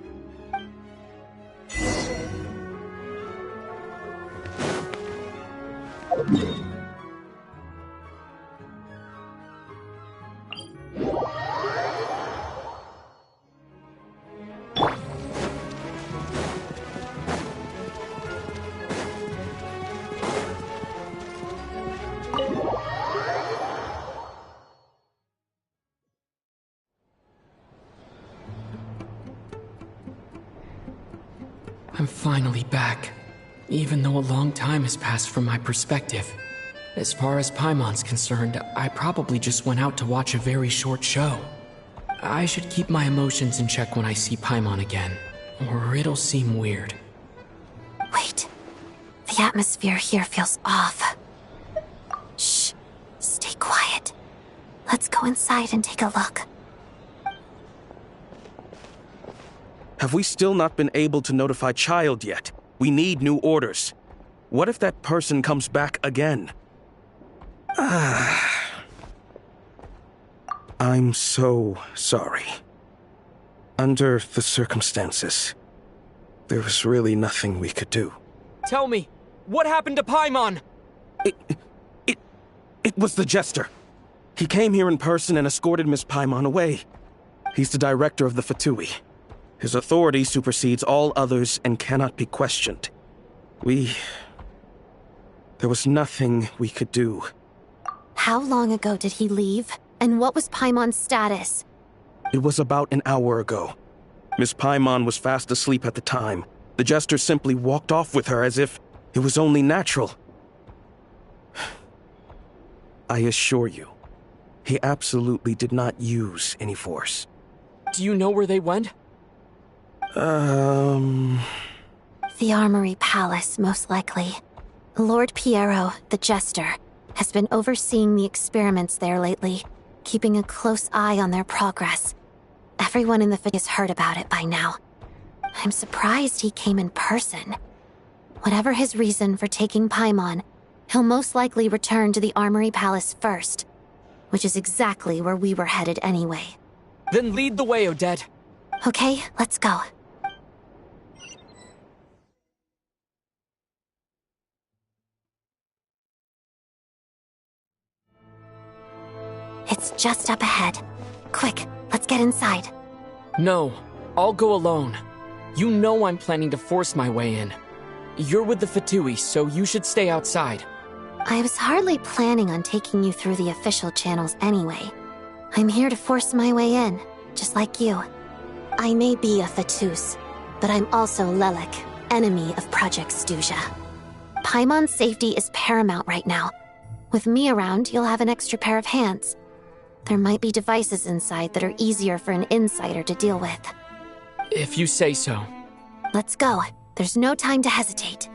I'm finally back, even though a long time has passed from my perspective. As far as Paimon's concerned, I probably just went out to watch a very short show. I should keep my emotions in check when I see Paimon again, or it'll seem weird. Wait. The atmosphere here feels off. Shh. Stay quiet. Let's go inside and take a look. Have we still not been able to notify Child yet? We need new orders. What if that person comes back again? I'm so sorry. Under the circumstances, there was really nothing we could do. Tell me, What happened to Paimon? It was the Jester. He came here in person and escorted Miss Paimon away. He's the director of the Fatui. His authority supersedes all others and cannot be questioned. There was nothing we could do. How long ago did he leave? And what was Paimon's status? It was about an hour ago. Miss Paimon was fast asleep at the time. The Jester simply walked off with her as if it was only natural. I assure you, he absolutely did not use any force. Do you know where they went? The Armory Palace, most likely. Lord Piero, the Jester, has been overseeing the experiments there lately, keeping a close eye on their progress. Everyone in the Fatui has heard about it by now. I'm surprised he came in person. Whatever his reason for taking Paimon, he'll most likely return to the Armory Palace first, which is exactly where we were headed anyway. Then lead the way, Odette. Okay, let's go. It's just up ahead. Quick, let's get inside. No, I'll go alone. You know I'm planning to force my way in. You're with the Fatui, so you should stay outside. I was hardly planning on taking you through the official channels anyway. I'm here to force my way in, just like you. I may be a Fatus, but I'm also Lelek, enemy of Project Stuja. Paimon's safety is paramount right now. With me around, you'll have an extra pair of hands. There might be devices inside that are easier for an insider to deal with. If you say so. Let's go. There's no time to hesitate.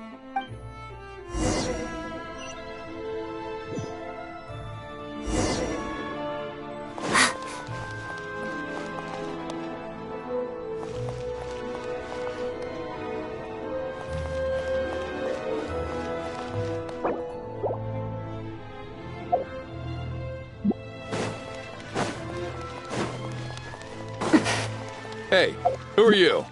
Hey, who are you?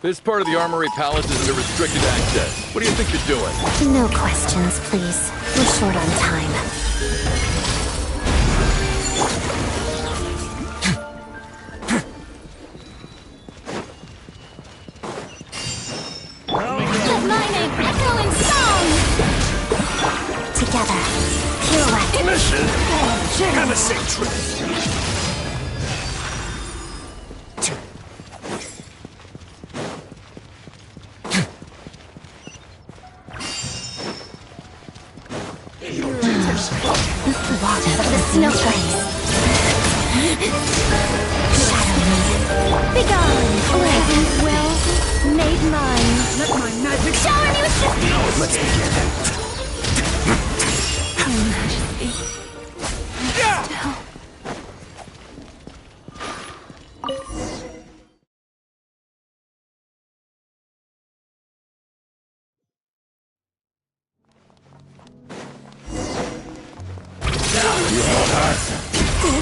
This part of the Armory Palace isn't a restricted access. What do you think you're doing? No questions, please. We're short on time. Let my name echo in song! Together. Pirouette. Listen! Have a safe trip! Waters of the snowflakes. Shadow me. Begone! Heaven's will, made mine. Let my magic Shower me with the... Now, let's begin.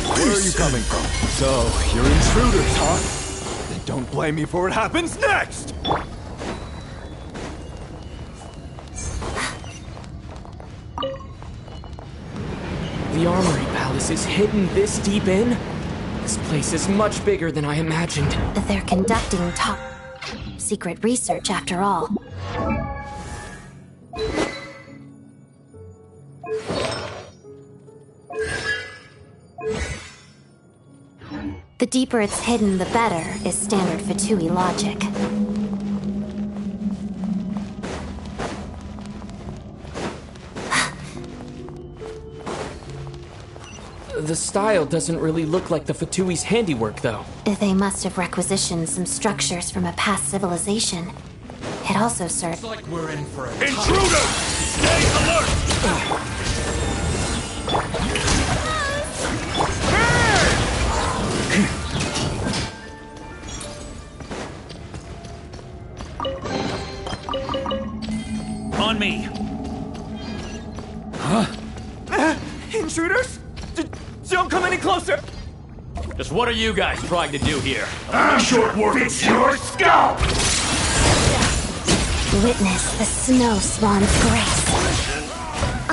Where are you coming from? So, you're intruders, huh? Then don't blame me for what happens next! The Armory Palace is hidden this deep in? This place is much bigger than I imagined. They're conducting top secret research after all. The deeper it's hidden, the better, is standard Fatui logic. The style doesn't really look like the Fatui's handiwork, though. They must have requisitioned some structures from a past civilization. It also serves... Looks like we're in for a Intruder! Stay alert! On me! Huh? Intruders? Don't come any closer! Just what are you guys trying to do here? I'm short work. It's your scalp! Witness the snow swan's grace.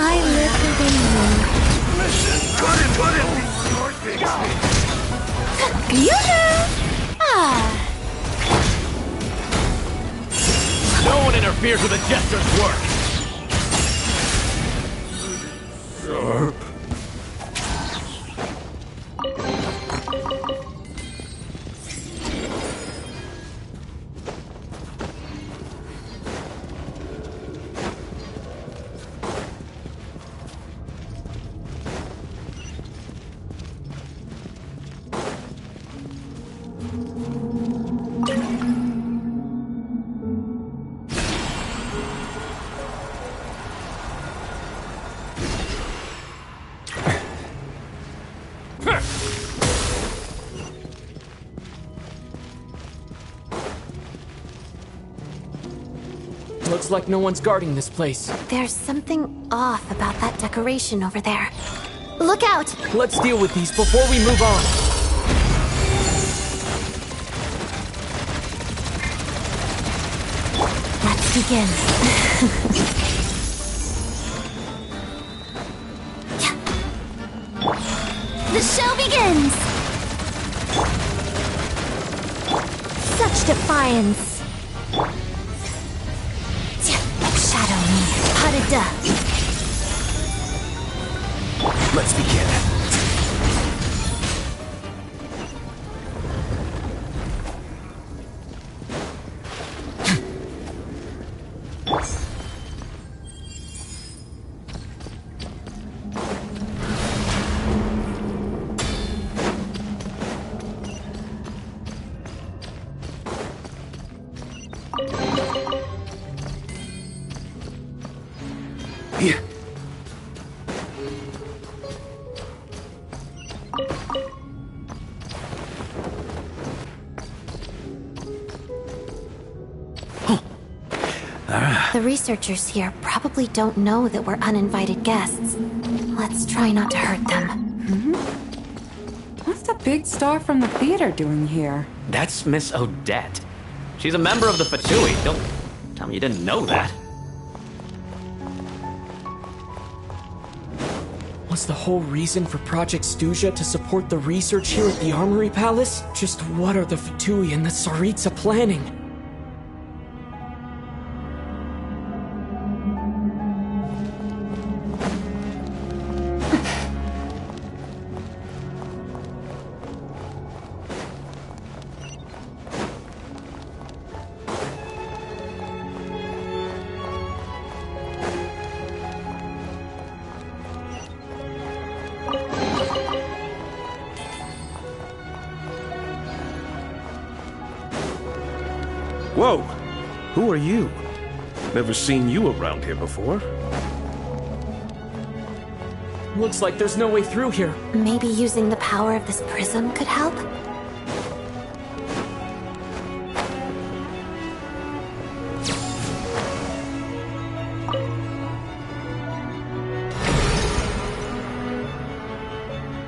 I live within you. Yoo-hoo! Ah. No one interferes with a jester's work! Sharp. Looks like no one's guarding this place. There's something off about that decoration over there. Look out! Let's deal with these before we move on. Let's begin. The show begins! Such defiance! Shadow me. Harada. Let's begin. The researchers here probably don't know that we're uninvited guests. Let's try not to hurt them. What's the big star from the theater doing here? That's Miss Odette. She's a member of the Fatui. Don't tell me you didn't know that. Was the whole reason for Project Stuja to support the research here at the Armory Palace? Just what are the Fatui and the Tsaritsa planning? Whoa! Who are you? Never seen you around here before. Looks like there's no way through here. Maybe using the power of this prism could help?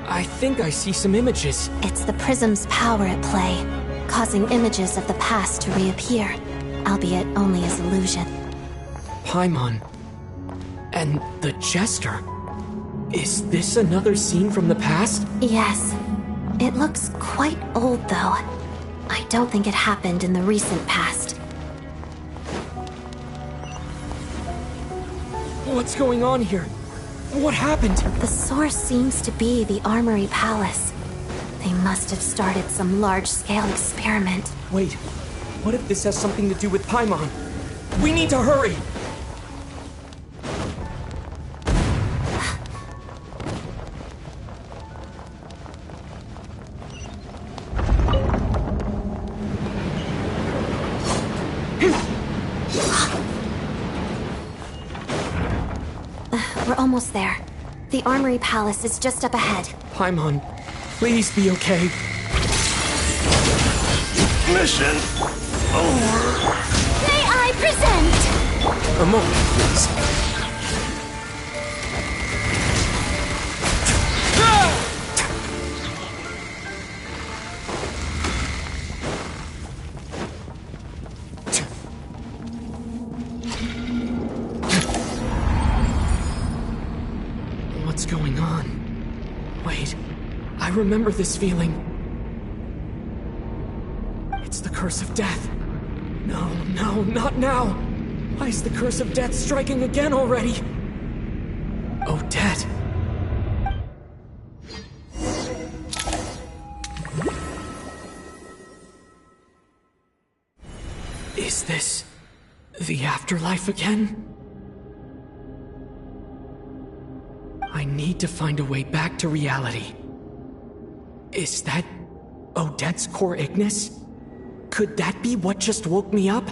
I think I see some images. It's the prism's power at play, causing images of the past to reappear, albeit only as illusion. Paimon. And the Jester. Is this another scene from the past? Yes. It looks quite old, though. I don't think it happened in the recent past. What's going on here? What happened? The source seems to be the Armory Palace. They must have started some large-scale experiment. Wait, what if this has something to do with Paimon? We need to hurry! We're almost there. The Armory Palace is just up ahead. Paimon, please be okay. Mission over. May I present? A moment, please. remember this feeling. It's the curse of death. No, no, not now! Why is the curse of death striking again already? Odette. Is this the afterlife again? I need to find a way back to reality. Is that Odette's core Ignis? Could that be what just woke me up?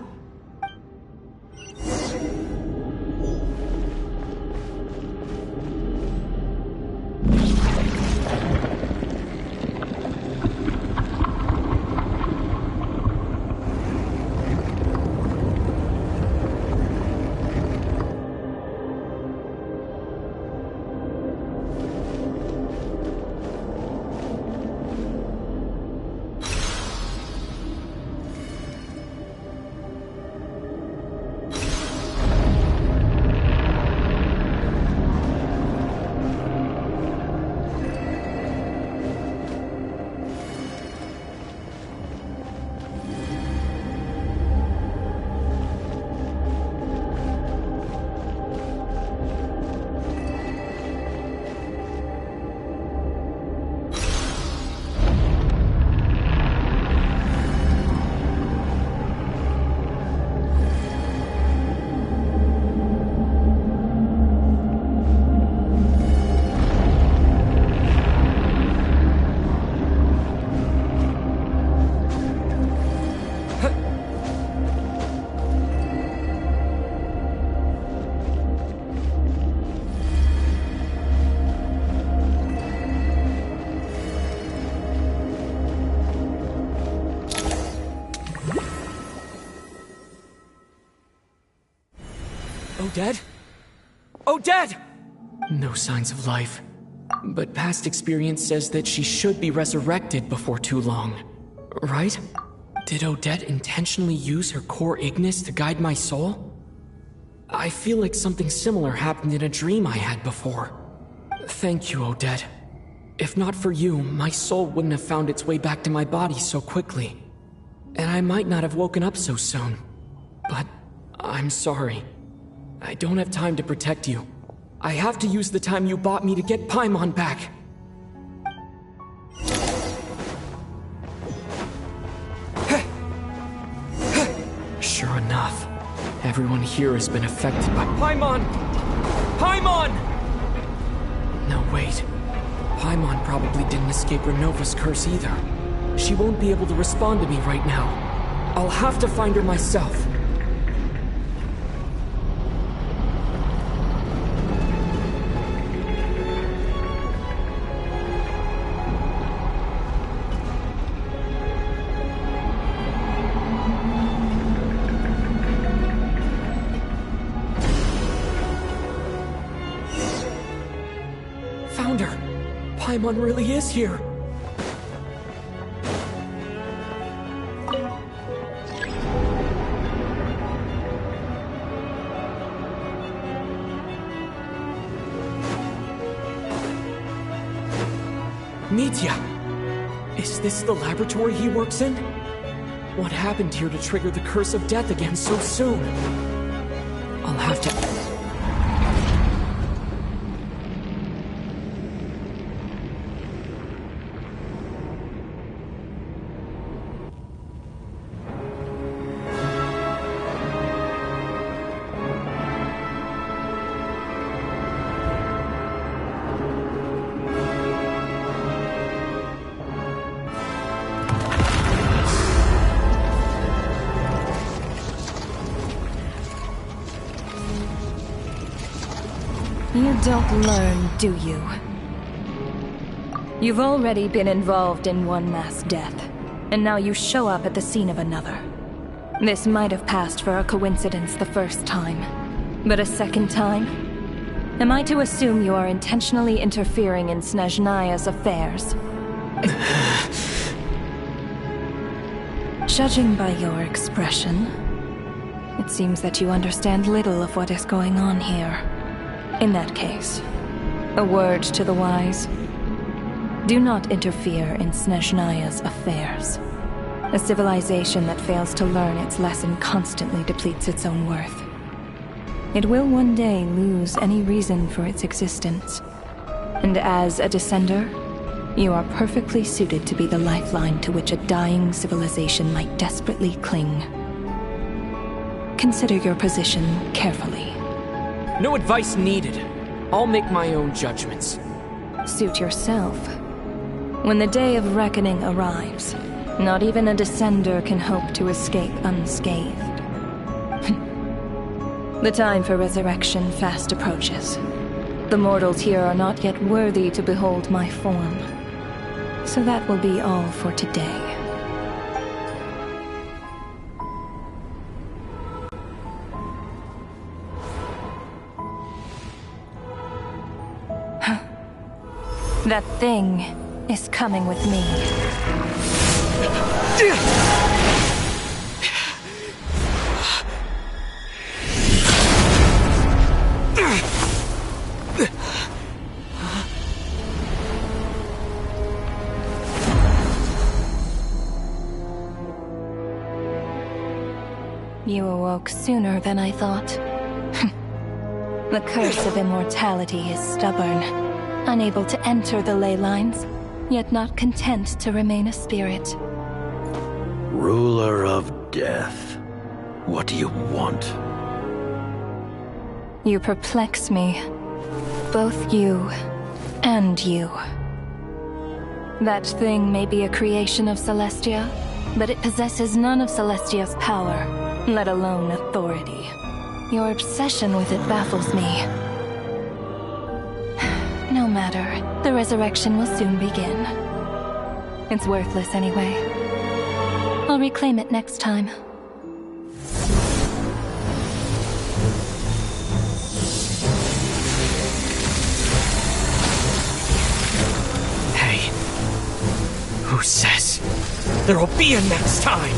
Odette? Odette! No signs of life. But past experience says that she should be resurrected before too long. Right? Did Odette intentionally use her core Ignis to guide my soul? I feel like something similar happened in a dream I had before. Thank you, Odette. If not for you, my soul wouldn't have found its way back to my body so quickly. And I might not have woken up so soon. But I'm sorry. I don't have time to protect you. I have to use the time you bought me to get Paimon back. Sure enough, everyone here has been affected by Paimon! Paimon! No, wait. Paimon probably didn't escape Renova's curse either. She won't be able to respond to me right now. I'll have to find her myself. Found her. Paimon really is here. Mitya! Is this the laboratory he works in? What happened here to trigger the curse of death again so soon? I'll have to... You don't learn, do you? You've already been involved in one mass death, and now you show up at the scene of another. This might have passed for a coincidence the first time, but a second time? Am I to assume you are intentionally interfering in Snezhnaya's affairs? Judging by your expression, it seems that you understand little of what is going on here. In that case, a word to the wise. Do not interfere in Snezhnaya's affairs. A civilization that fails to learn its lesson constantly depletes its own worth. It will one day lose any reason for its existence. And as a descender, you are perfectly suited to be the lifeline to which a dying civilization might desperately cling. Consider your position carefully. No advice needed. I'll make my own judgments. Suit yourself. When the day of reckoning arrives, not even a descender can hope to escape unscathed. The time for resurrection fast approaches. The mortals here are not yet worthy to behold my form. So that will be all for today. That thing is coming with me. You awoke sooner than I thought. The curse of immortality is stubborn, unable to enter the ley lines, yet not content to remain a spirit. Ruler of death, what do you want? You perplex me. Both you and you. That thing may be a creation of Celestia, but it possesses none of Celestia's power, let alone authority. Your obsession with it baffles me. No matter, the resurrection will soon begin. It's worthless anyway. I'll reclaim it next time. Hey, who says there'll be a next time?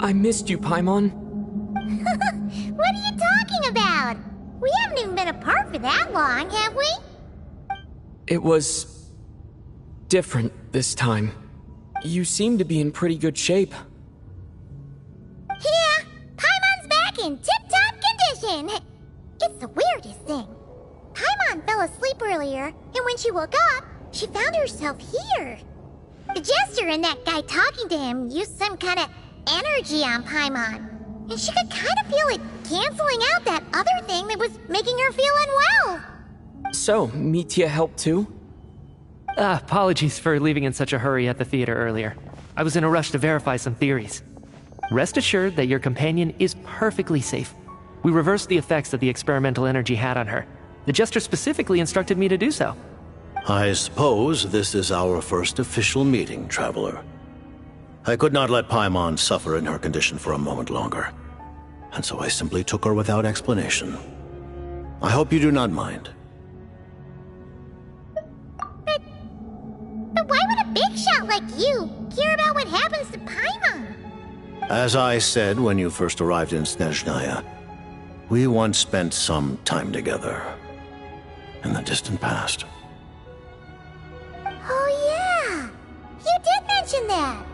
I missed you, Paimon. What are you talking about? We haven't even been apart for that long, have we? It was different this time. You seem to be in pretty good shape. Yeah, Paimon's back in tip-top condition. It's the weirdest thing. Paimon fell asleep earlier, and when she woke up, she found herself here. The Jester and that guy talking to him used some kind of energy on Paimon, and she could kind of feel it canceling out that other thing that was making her feel unwell. So, Mitya helped too? Apologies for leaving in such a hurry at the theater earlier. I was in a rush to verify some theories. Rest assured that your companion is perfectly safe. We reversed the effects that the experimental energy had on her. The Jester specifically instructed me to do so. I suppose this is our first official meeting, Traveler. I could not let Paimon suffer in her condition for a moment longer, and so I simply took her without explanation. I hope you do not mind. But why would a big shot like you care about what happens to Paimon? As I said when you first arrived in Snezhnaya, we once spent some time together in the distant past. Oh yeah, you did mention that.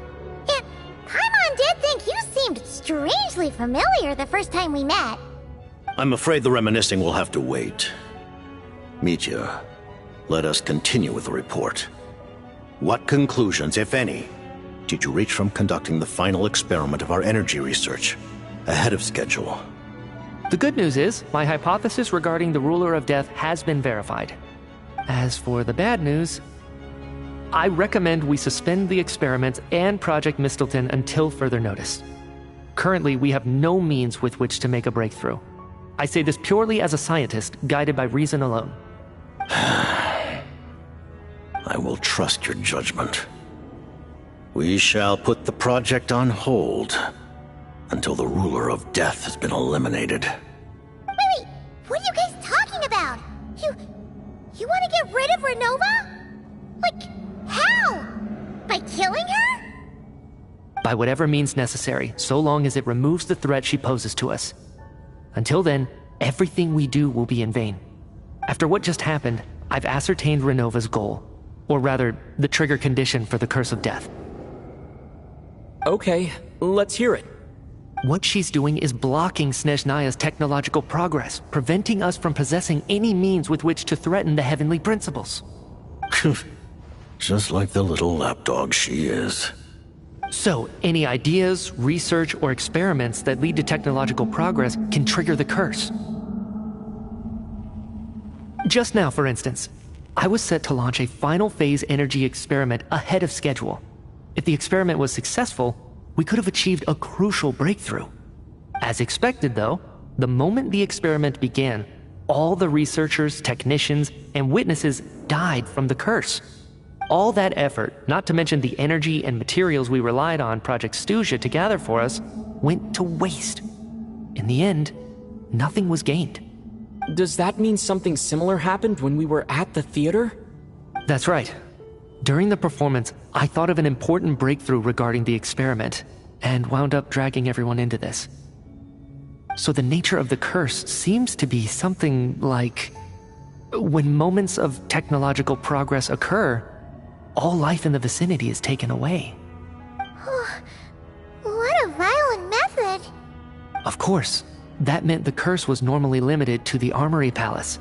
And Paimon did think you seemed strangely familiar the first time we met. I'm afraid the reminiscing will have to wait. Mitya, let us continue with the report. What conclusions, if any, did you reach from conducting the final experiment of our energy research ahead of schedule? The good news is, my hypothesis regarding the Ruler of Death has been verified. As for the bad news, I recommend we suspend the experiments and Project Mistleton until further notice. Currently, we have no means with which to make a breakthrough. I say this purely as a scientist, guided by reason alone. I will trust your judgment. We shall put the project on hold until the Ruler of Death has been eliminated. Wait, what are you guys talking about? You want to get rid of Renova? Like, how? By killing her? By whatever means necessary, so long as it removes the threat she poses to us. Until then, everything we do will be in vain. After what just happened, I've ascertained Renova's goal. Or rather, the trigger condition for the Curse of Death. Okay, let's hear it. What she's doing is blocking Snezhnaya's technological progress, preventing us from possessing any means with which to threaten the heavenly principles. Just like the little lapdog she is. So, any ideas, research, or experiments that lead to technological progress can trigger the curse. Just now, for instance, I was set to launch a final phase energy experiment ahead of schedule. If the experiment was successful, we could have achieved a crucial breakthrough. As expected, though, the moment the experiment began, all the researchers, technicians, and witnesses died from the curse. All that effort, not to mention the energy and materials we relied on Project Stuja to gather for us, went to waste. In the end, nothing was gained. Does that mean something similar happened when we were at the theater? That's right. During the performance, I thought of an important breakthrough regarding the experiment, and wound up dragging everyone into this. So the nature of the curse seems to be something like, when moments of technological progress occur, all life in the vicinity is taken away. What a violent method. Of course, that meant the curse was normally limited to the Armory Palace.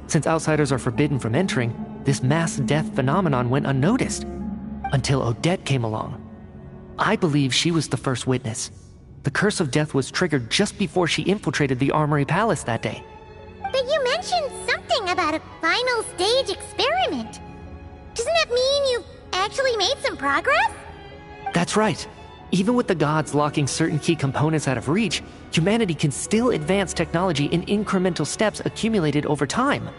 Since outsiders are forbidden from entering, this mass death phenomenon went unnoticed, until Odette came along. I believe she was the first witness. The Curse of Death was triggered just before she infiltrated the Armory Palace that day. But you mentioned something about a final stage experiment. Doesn't that mean you've actually made some progress? That's right. Even with the gods locking certain key components out of reach, humanity can still advance technology in incremental steps accumulated over time.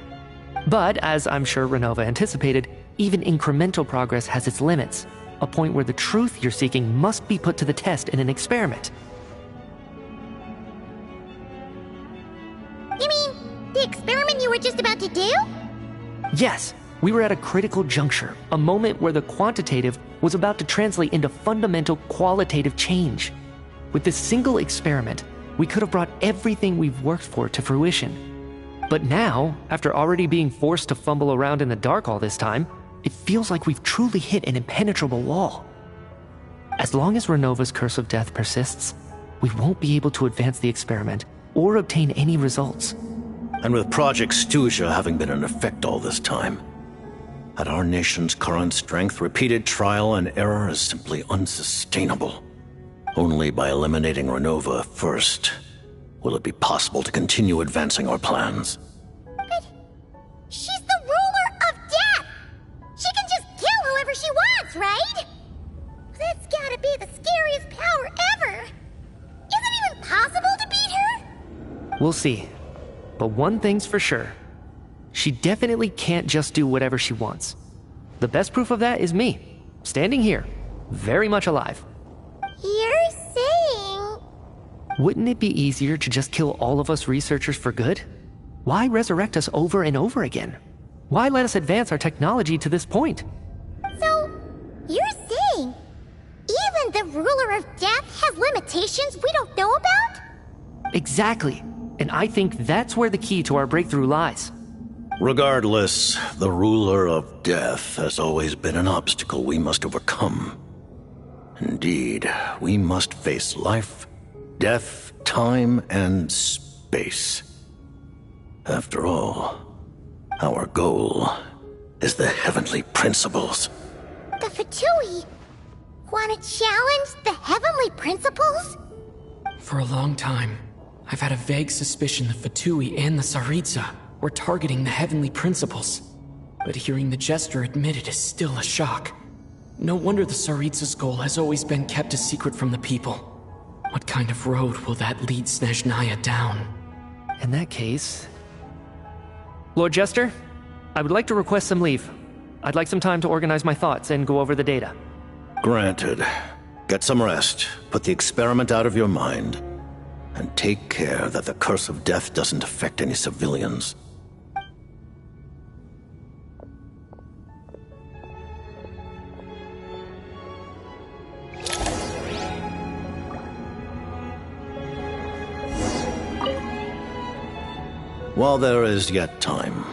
But, as I'm sure Renova anticipated, even incremental progress has its limits, a point where the truth you're seeking must be put to the test in an experiment. You mean the experiment you were just about to do? Yes, we were at a critical juncture, a moment where the quantitative was about to translate into fundamental qualitative change. With this single experiment, we could have brought everything we've worked for to fruition. But now, after already being forced to fumble around in the dark all this time, it feels like we've truly hit an impenetrable wall. As long as Renova's Curse of Death persists, we won't be able to advance the experiment or obtain any results. And with Project Stuja having been in effect all this time, at our nation's current strength, repeated trial and error is simply unsustainable. Only by eliminating Renova first will it be possible to continue advancing our plans. But she's the ruler of death! She can just kill whoever she wants, right? That's gotta be the scariest power ever! Is it even possible to beat her? We'll see. But one thing's for sure. She definitely can't just do whatever she wants. The best proof of that is me, standing here, very much alive. You're saying... Wouldn't it be easier to just kill all of us researchers for good? Why resurrect us over and over again? Why let us advance our technology to this point? So, you're saying even the ruler of death has limitations we don't know about? Exactly. And I think that's where the key to our breakthrough lies. Regardless, the ruler of death has always been an obstacle we must overcome. Indeed, we must face life, death, time, and space. After all, our goal is the heavenly principles. The Fatui want to challenge the heavenly principles? For a long time, I've had a vague suspicion the Fatui and the Tsaritsa were targeting the heavenly principles. But hearing the Jester admit it is still a shock. No wonder the Tsaritsa's goal has always been kept a secret from the people. What kind of road will that lead Snezhnaya down? In that case... Lord Jester, I would like to request some leave. I'd like some time to organize my thoughts and go over the data. Granted. Get some rest, put the experiment out of your mind, and take care that the curse of death doesn't affect any civilians. While there is yet time,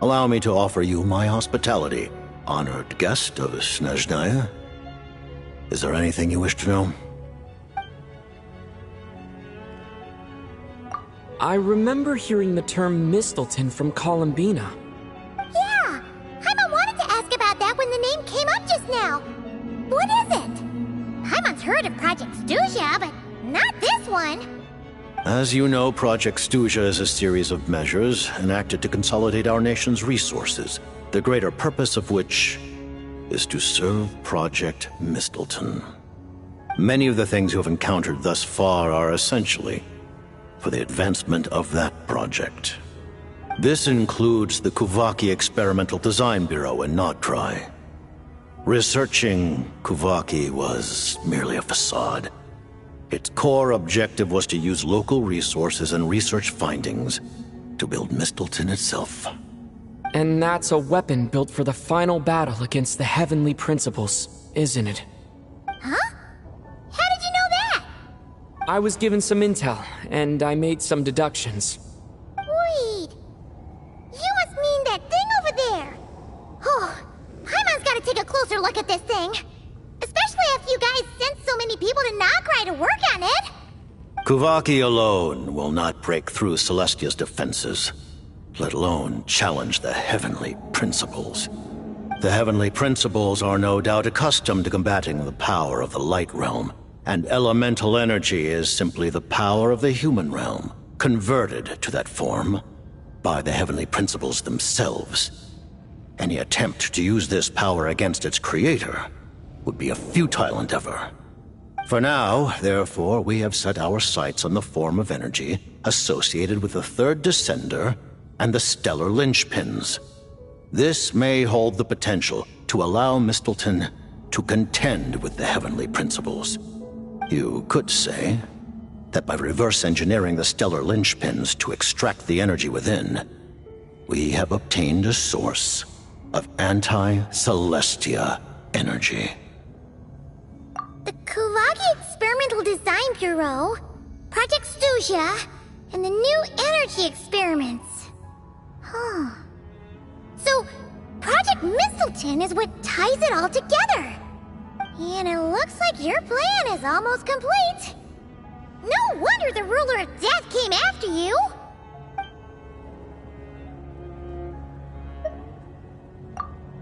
allow me to offer you my hospitality, honored guest of Snezhnaya. Is there anything you wish to know? I remember hearing the term Mistleton from Columbina. Yeah! Paimon wanted to ask about that when the name came up just now. What is it? Paimon's heard of Project Stuja, but not this one. As you know, Project Stuja is a series of measures enacted to consolidate our nation's resources, the greater purpose of which is to serve Project Mistleton. Many of the things you have encountered thus far are essentially for the advancement of that project. This includes the Kuvaki Experimental Design Bureau in Notdry. Researching Kuvaki was merely a facade. Its core objective was to use local resources and research findings to build Mistleton itself. And that's a weapon built for the final battle against the heavenly principles, isn't it? Huh? How did you know that? I was given some intel, and I made some deductions. Wait. You must mean that thing over there. Oh, Paimon's gotta take a closer look at this thing. Especially after you guys sent so many people to Notdry to work on it. Kuvaki alone will not break through Celestia's defenses, let alone challenge the heavenly principles. The heavenly principles are no doubt accustomed to combating the power of the light realm, and elemental energy is simply the power of the human realm, converted to that form by the heavenly principles themselves. Any attempt to use this power against its creator would be a futile endeavor. For now, therefore, we have set our sights on the form of energy associated with the third descender and the stellar linchpins. This may hold the potential to allow Mistleton to contend with the heavenly principles. You could say that by reverse engineering the stellar linchpins to extract the energy within, we have obtained a source of anti-Celestia energy. The Kuvaki Experimental Design Bureau, Project Stuja, and the new energy experiments. Huh. So, Project Mistleton is what ties it all together. And it looks like your plan is almost complete. No wonder the ruler of death came after you.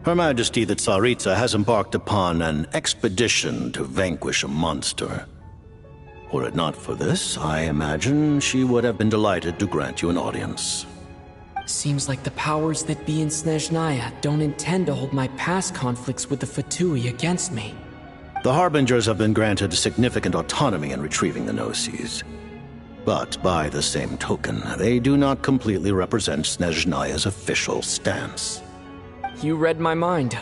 Her Majesty the Tsaritsa has embarked upon an expedition to vanquish a monster. Were it not for this, I imagine she would have been delighted to grant you an audience. Seems like the powers that be in Snezhnaya don't intend to hold my past conflicts with the Fatui against me. The Harbingers have been granted significant autonomy in retrieving the Gnosis. But by the same token, they do not completely represent Snezhnaya's official stance. You read my mind.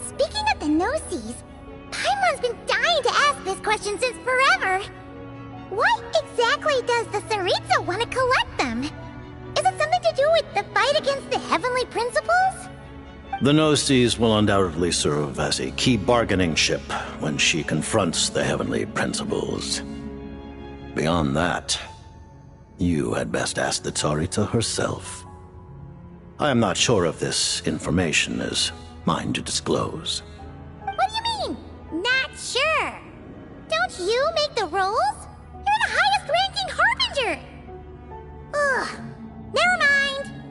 Speaking of the Gnosis, Paimon's been dying to ask this question since forever. Why exactly does the Tsaritsa want to collect them? Is it something to do with the fight against the Heavenly Principles? The Gnosis will undoubtedly serve as a key bargaining chip when she confronts the Heavenly Principles. Beyond that, you had best ask the Tsaritsa herself. I am not sure if this information is mine to disclose. What do you mean, not sure? Don't you make the rules? You're the highest-ranking Harbinger! Ugh, never mind.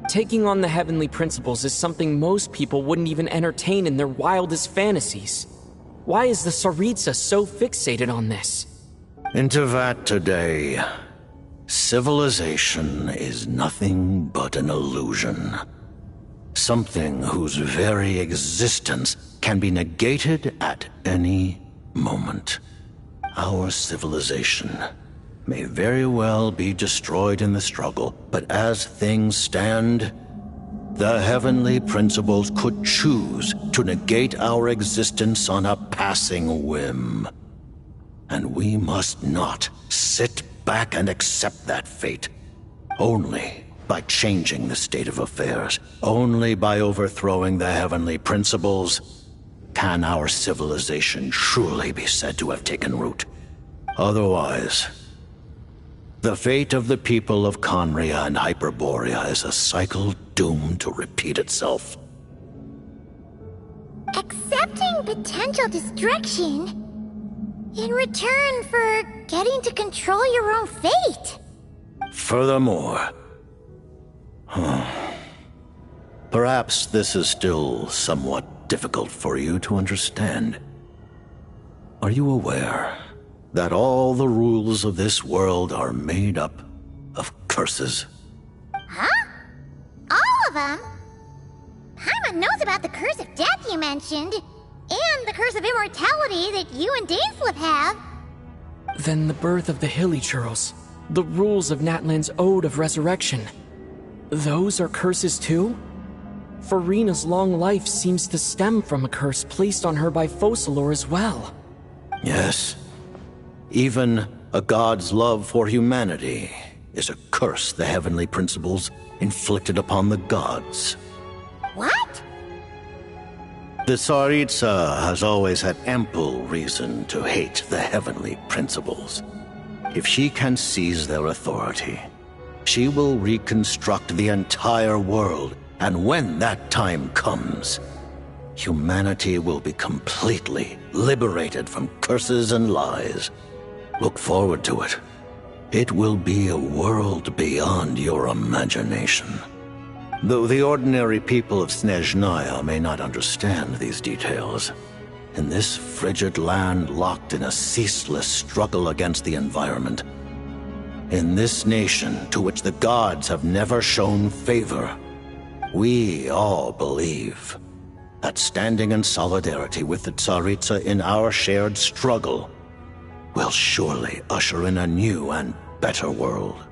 Taking on the Heavenly Principles is something most people wouldn't even entertain in their wildest fantasies. Why is the Tsaritsa so fixated on this? In Tevat today, civilization is nothing but an illusion. Something whose very existence can be negated at any moment. Our civilization may very well be destroyed in the struggle, but as things stand, the Heavenly Principles could choose to negate our existence on a passing whim. And we must not sit back and accept that fate. Only by changing the state of affairs, only by overthrowing the Heavenly Principles, can our civilization truly be said to have taken root. Otherwise, the fate of the people of Conria and Hyperborea is a cycle doomed to repeat itself. Accepting potential destruction in return for getting to control your own fate. Furthermore, perhaps this is still somewhat difficult for you to understand. Are you aware that all the rules of this world are made up of curses? Huh? All of them? Paimon knows about the curse of death you mentioned, and the curse of immortality that you and Dainsleif have. Then the birth of the Hilichurls, the rules of Natlan's Ode of Resurrection. Those are curses too? Farina's long life seems to stem from a curse placed on her by Focalor as well. Yes. Even a god's love for humanity is a curse the Heavenly Principles inflicted upon the gods. What? The Tsaritsa has always had ample reason to hate the Heavenly Principles. If she can seize their authority, she will reconstruct the entire world, and when that time comes, humanity will be completely liberated from curses and lies. Look forward to it. It will be a world beyond your imagination. Though the ordinary people of Snezhnaya may not understand these details, in this frigid land locked in a ceaseless struggle against the environment, in this nation to which the gods have never shown favor, we all believe that standing in solidarity with the Tsaritsa in our shared struggle will surely usher in a new and better world.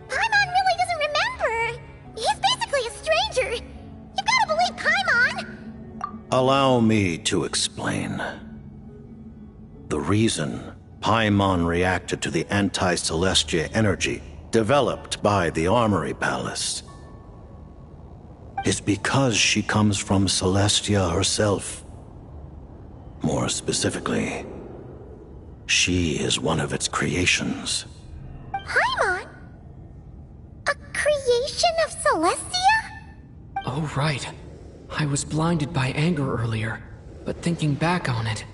Paimon really doesn't remember. He's basically a stranger. You've got to believe Paimon. Allow me to explain. The reason Paimon reacted to the anti-Celestia energy developed by the Armory Palace is because she comes from Celestia herself. More specifically, she is one of its creations. Paimon? A creation of Celestia? Oh, right. I was blinded by anger earlier, but thinking back on it,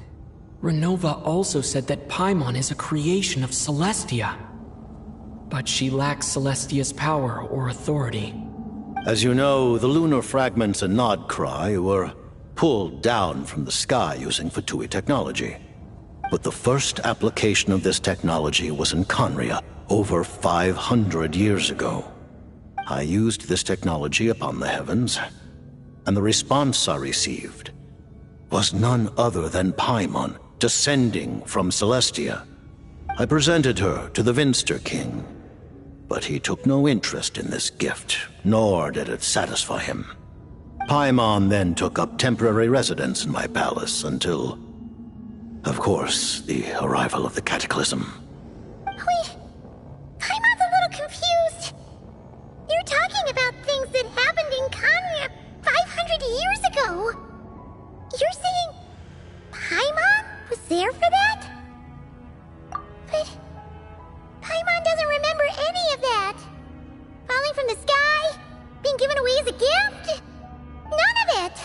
Renova also said that Paimon is a creation of Celestia. But she lacks Celestia's power or authority. As you know, the lunar fragments in Nodcry were pulled down from the sky using Fatui technology. But the first application of this technology was in Conria over 500 years ago. I used this technology upon the heavens, and the response I received was none other than Paimon, descending from Celestia. I presented her to the Vinster King, but he took no interest in this gift, nor did it satisfy him. Paimon then took up temporary residence in my palace until, of course, the arrival of the Cataclysm. Wait, Paimon's a little confused. You're talking about things that happened in Kanya 500 years ago. You're saying Paimon was there for that? But Paimon doesn't remember any of that. Falling from the sky? Being given away as a gift? None of it!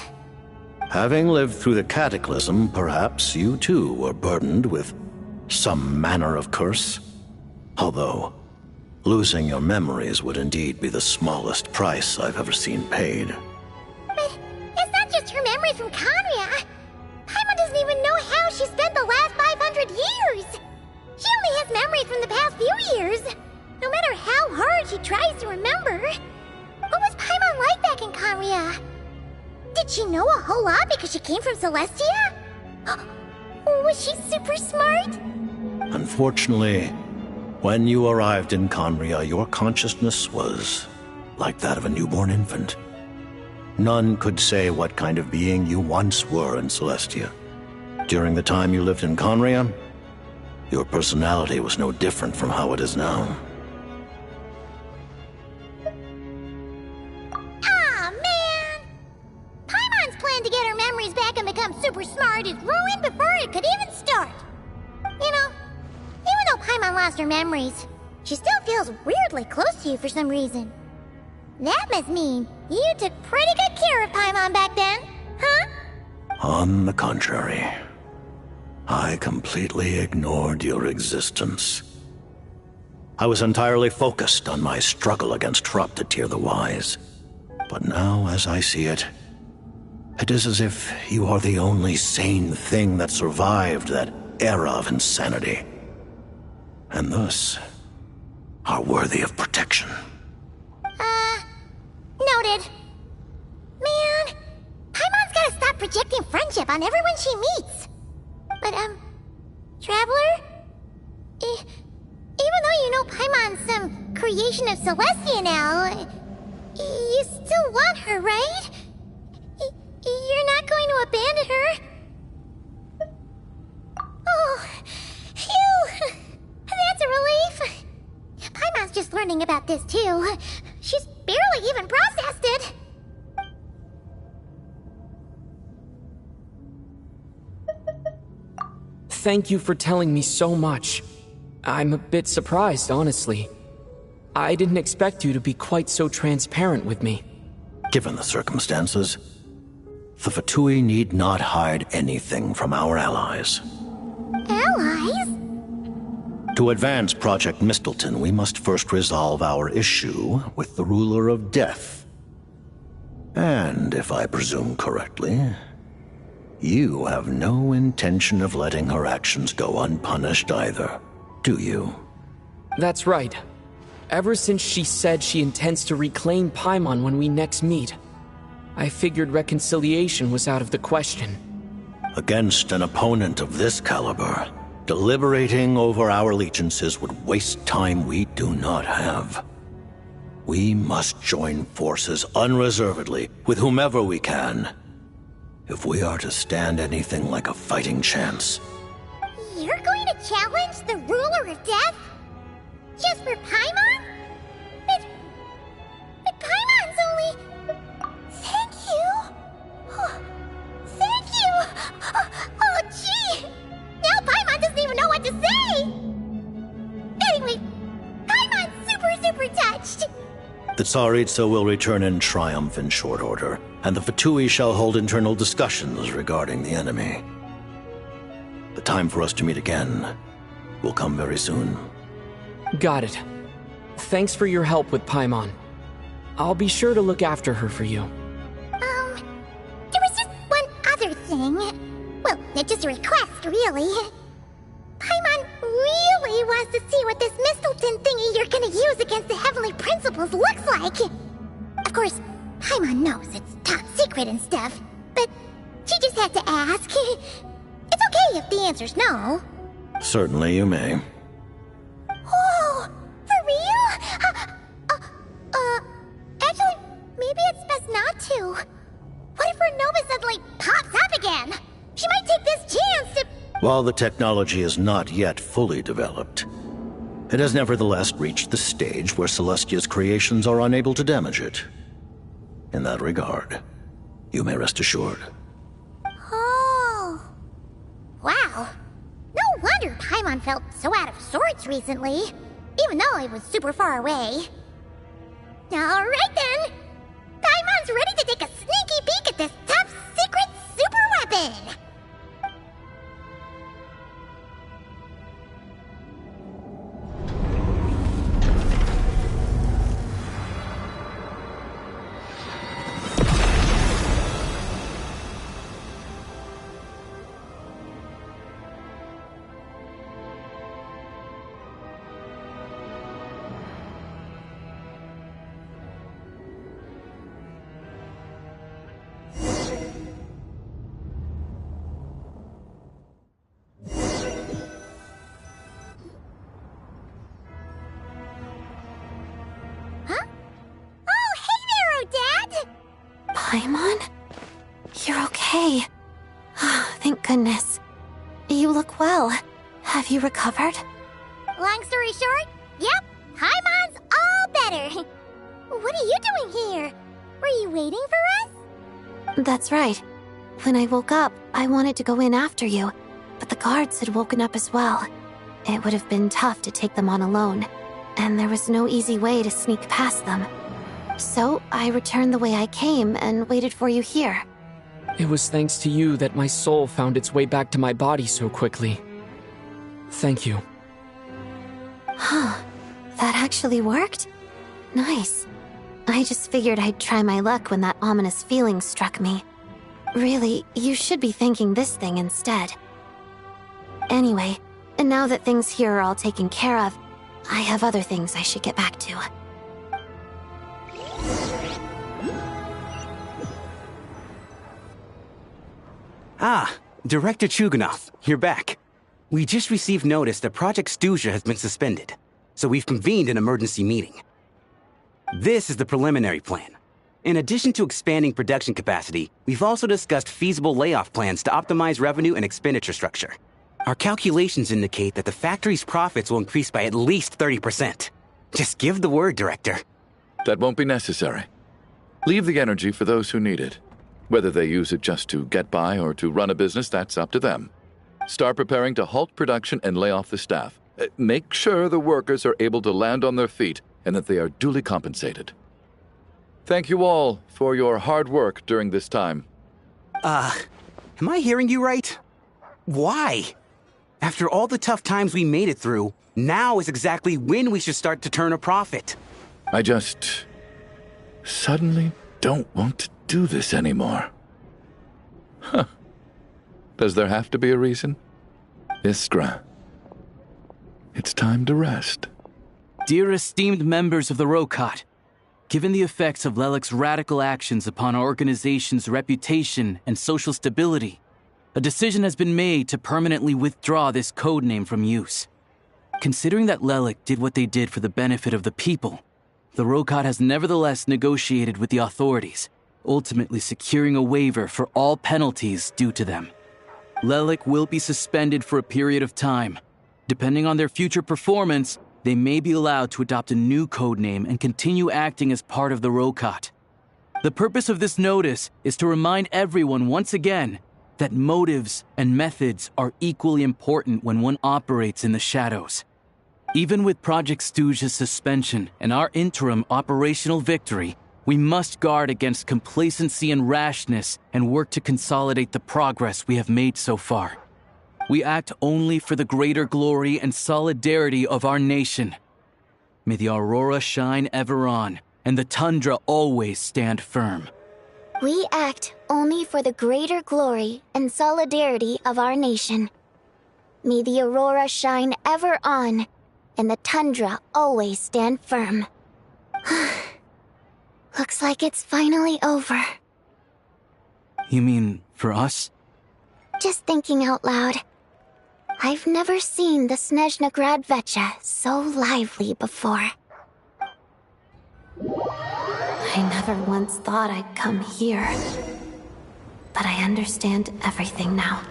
Having lived through the Cataclysm, perhaps you too were burdened with some manner of curse. Although, losing your memories would indeed be the smallest price I've ever seen paid. But it's not just her memories from Kanya. Paimon doesn't even know how she spent the last 500 years. She only has memories from the past few years. No matter how hard she tries to remember. What was Paimon like back in Kanya? Did she know a whole lot because she came from Celestia? Was she super smart? Unfortunately, when you arrived in Conria, your consciousness was like that of a newborn infant. None could say what kind of being you once were in Celestia. During the time you lived in Conria, your personality was no different from how it is now. To get her memories back and become super smart is ruined before it could even start. You know, even though Paimon lost her memories, she still feels weirdly close to you for some reason. That must mean you took pretty good care of Paimon back then, huh? On the contrary, I completely ignored your existence. I was entirely focused on my struggle against Troptatir the Wise. But now, as I see it, it is as if you are the only sane thing that survived that era of insanity, and thus are worthy of protection. Noted. Man, Paimon's gotta stop projecting friendship on everyone she meets. But, Traveler? Even though you know Paimon's some creation of Celestia now, you still want her, right? You're not going to abandon her? Oh, phew! That's a relief. Paimon's just learning about this too. She's barely even processed it. Thank you for telling me so much. I'm a bit surprised, honestly. I didn't expect you to be quite so transparent with me. Given the circumstances, the Fatui need not hide anything from our allies. Allies? To advance Project Mistleton, we must first resolve our issue with the Ruler of Death. And, if I presume correctly, you have no intention of letting her actions go unpunished either, do you? That's right. Ever since she said she intends to reclaim Paimon when we next meet, I figured reconciliation was out of the question. Against an opponent of this caliber, deliberating over our allegiances would waste time we do not have. We must join forces unreservedly with whomever we can, if we are to stand anything like a fighting chance. You're going to challenge the Ruler of Death? Just for Paimon? But Paimon's only... Thank you! Oh, thank you! Oh, gee! Now Paimon doesn't even know what to say! Anyway, Paimon's super touched! The Tsaritsa will return in triumph in short order, and the Fatui shall hold internal discussions regarding the enemy. The time for us to meet again will come very soon. Got it. Thanks for your help with Paimon. I'll be sure to look after her for you. There was just one other thing. Well, it's just a request, really. Paimon really wants to see what this Mistleton thingy you're gonna use against the Heavenly Principles looks like. Of course, Paimon knows it's top secret and stuff, but She just had to ask. It's okay if the answer's no. Certainly you may. Oh, for real? Actually, maybe it's best not to. What if her nova suddenly pops up again? She might take this chance to... While the technology is not yet fully developed, it has nevertheless reached the stage where Celestia's creations are unable to damage it. In that regard, you may rest assured. Oh. Wow. No wonder Paimon felt so out of sorts recently, even though it was super far away. Alright then! Paimon's ready to take a sneaky peek at this top secret super weapon! Paimon? You're okay. Thank goodness. You look well. Have you recovered? Long story short, yep, Paimon's all better. What are you doing here? Were you waiting for us? That's right. When I woke up, I wanted to go in after you, but the guards had woken up as well. It would have been tough to take them on alone, and there was no easy way to sneak past them. So I returned the way I came and waited for you here. It was thanks to you that my soul found its way back to my body so quickly. Thank you. Huh. That actually worked? Nice. I just figured I'd try my luck when that ominous feeling struck me. Really, you should be thanking this thing instead. Anyway, and now that things here are all taken care of, I have other things I should get back to. Ah, Director Chuganov, you're back. We just received notice that Project Stuja has been suspended, so we've convened an emergency meeting. This is the preliminary plan. In addition to expanding production capacity, we've also discussed feasible layoff plans to optimize revenue and expenditure structure. Our calculations indicate that the factory's profits will increase by at least 30%. Just give the word, Director. That won't be necessary. Leave the energy for those who need it. Whether they use it just to get by or to run a business, that's up to them. Start preparing to halt production and lay off the staff. Make sure the workers are able to land on their feet and that they are duly compensated. Thank you all for your hard work during this time. Am I hearing you right? Why? After all the tough times we made it through, now is exactly when we should start to turn a profit. I just suddenly don't want to do this anymore. Huh. Does there have to be a reason? Iskra, it's time to rest. Dear esteemed members of the Rokot, given the effects of Lelik's radical actions upon our organization's reputation and social stability, a decision has been made to permanently withdraw this codename from use. Considering that Lelik did what they did for the benefit of the people, the Rokot has nevertheless negotiated with the authorities, ultimately securing a waiver for all penalties due to them. Lelik will be suspended for a period of time. Depending on their future performance, they may be allowed to adopt a new codename and continue acting as part of the Rokot. The purpose of this notice is to remind everyone once again that motives and methods are equally important when one operates in the shadows. Even with Project Stuja's suspension and our interim operational victory, we must guard against complacency and rashness and work to consolidate the progress we have made so far. We act only for the greater glory and solidarity of our nation. May the aurora shine ever on, and the tundra always stand firm. We act only for the greater glory and solidarity of our nation. May the aurora shine ever on, and the tundra always stand firm. Looks like it's finally over. You mean For us? Just thinking out loud. I've never seen the Snezhna Gradvecha so lively before. I never once thought I'd come here. But I understand everything now,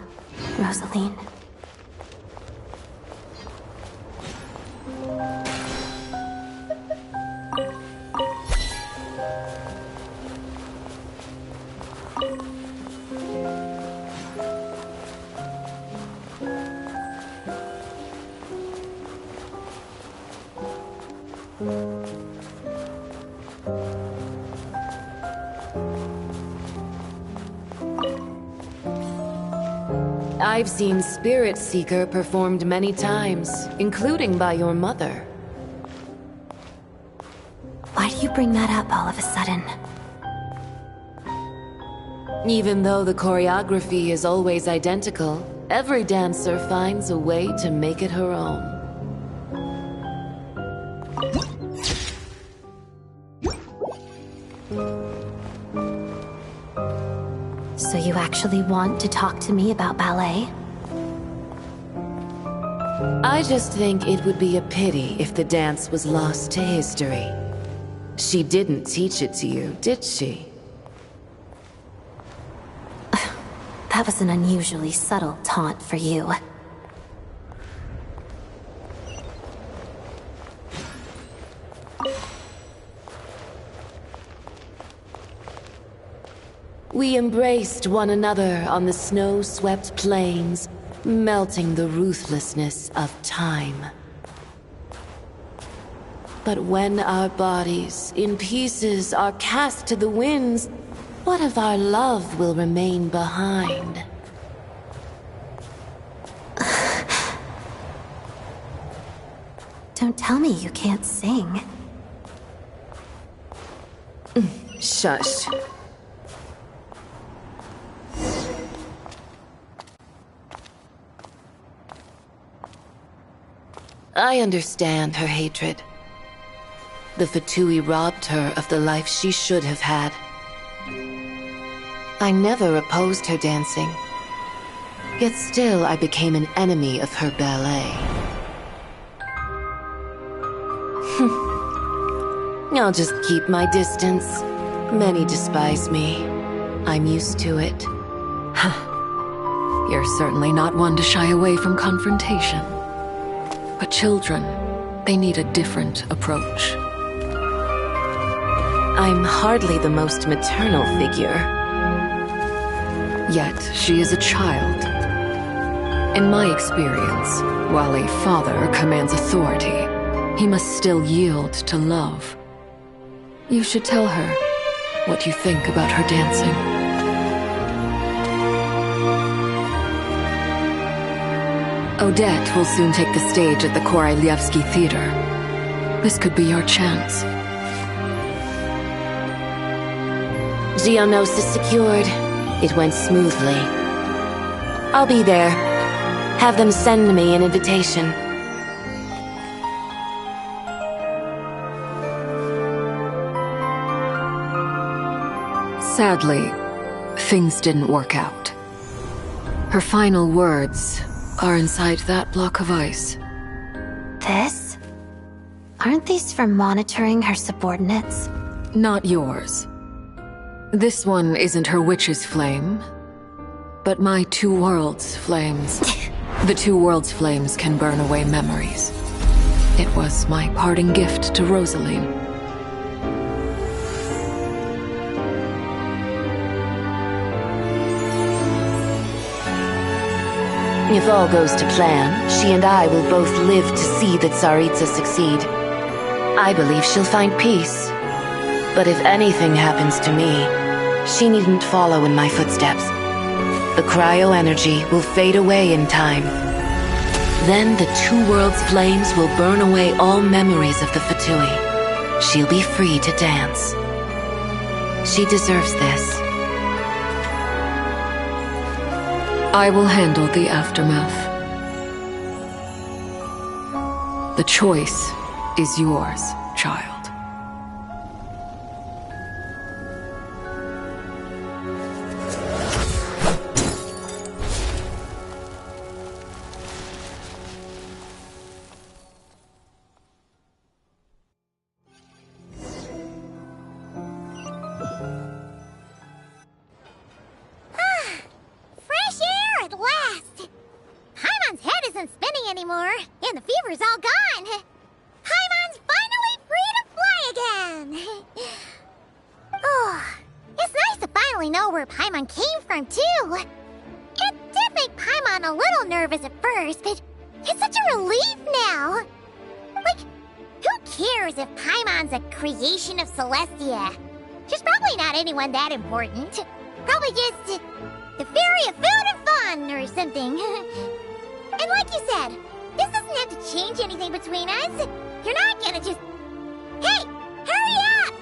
Rosaline. I've seen Spirit Seeker performed many times, including by your mother. Why do you bring that up all of a sudden? Even though the choreography is always identical, every dancer finds a way to make it her own. So you actually want to talk to me about ballet? I just think it would be a pity if the dance was lost to history. She didn't teach it to you, did she? That was an unusually subtle taunt for you. We embraced one another on the snow-swept plains, melting the ruthlessness of time. But when our bodies, in pieces, are cast to the winds, what of our love will remain behind? Don't tell me you can't sing. Shush. I understand her hatred. The Fatui robbed her of the life she should have had. I never opposed her dancing. Yet still I became an enemy of her ballet. I'll just keep my distance. Many despise me. I'm used to it. You're certainly not one to shy away from confrontation. But children, they need a different approach. I'm hardly the most maternal figure. Yet, she is a child. In my experience, while a father commands authority, he must still yield to love. You should tell her what you think about her dancing. Odette will soon take the stage at the Koralyevsky Theater. This could be your chance. Geonosis secured. It went smoothly. I'll be there. Have them send me an invitation. Sadly, things didn't work out. Her final words are inside that block of ice. This? Aren't these for monitoring her subordinates? Not yours. This one isn't her witch's flame, but my two worlds' flames. The two worlds' flames can burn away memories. It was my parting gift to Rosaline. If all goes to plan, she and I will both live to see the Tsaritsa succeed. I believe she'll find peace. But if anything happens to me, she needn't follow in my footsteps. The cryo-energy will fade away in time. Then the two worlds' flames will burn away all memories of the Fatui. She'll be free to dance. She deserves this. I will handle the aftermath. The choice is yours, child. anymore, and the fever's all gone. Paimon's finally free to fly again. Oh, it's nice to finally know where Paimon came from, too. It did make Paimon a little nervous at first, but it's such a relief now. Like, who cares if Paimon's a creation of Celestia? She's probably not anyone that important. Probably just the fairy of food and fun or something. And like you said, this doesn't have to change anything between us. You're not gonna just... Hey, hurry up!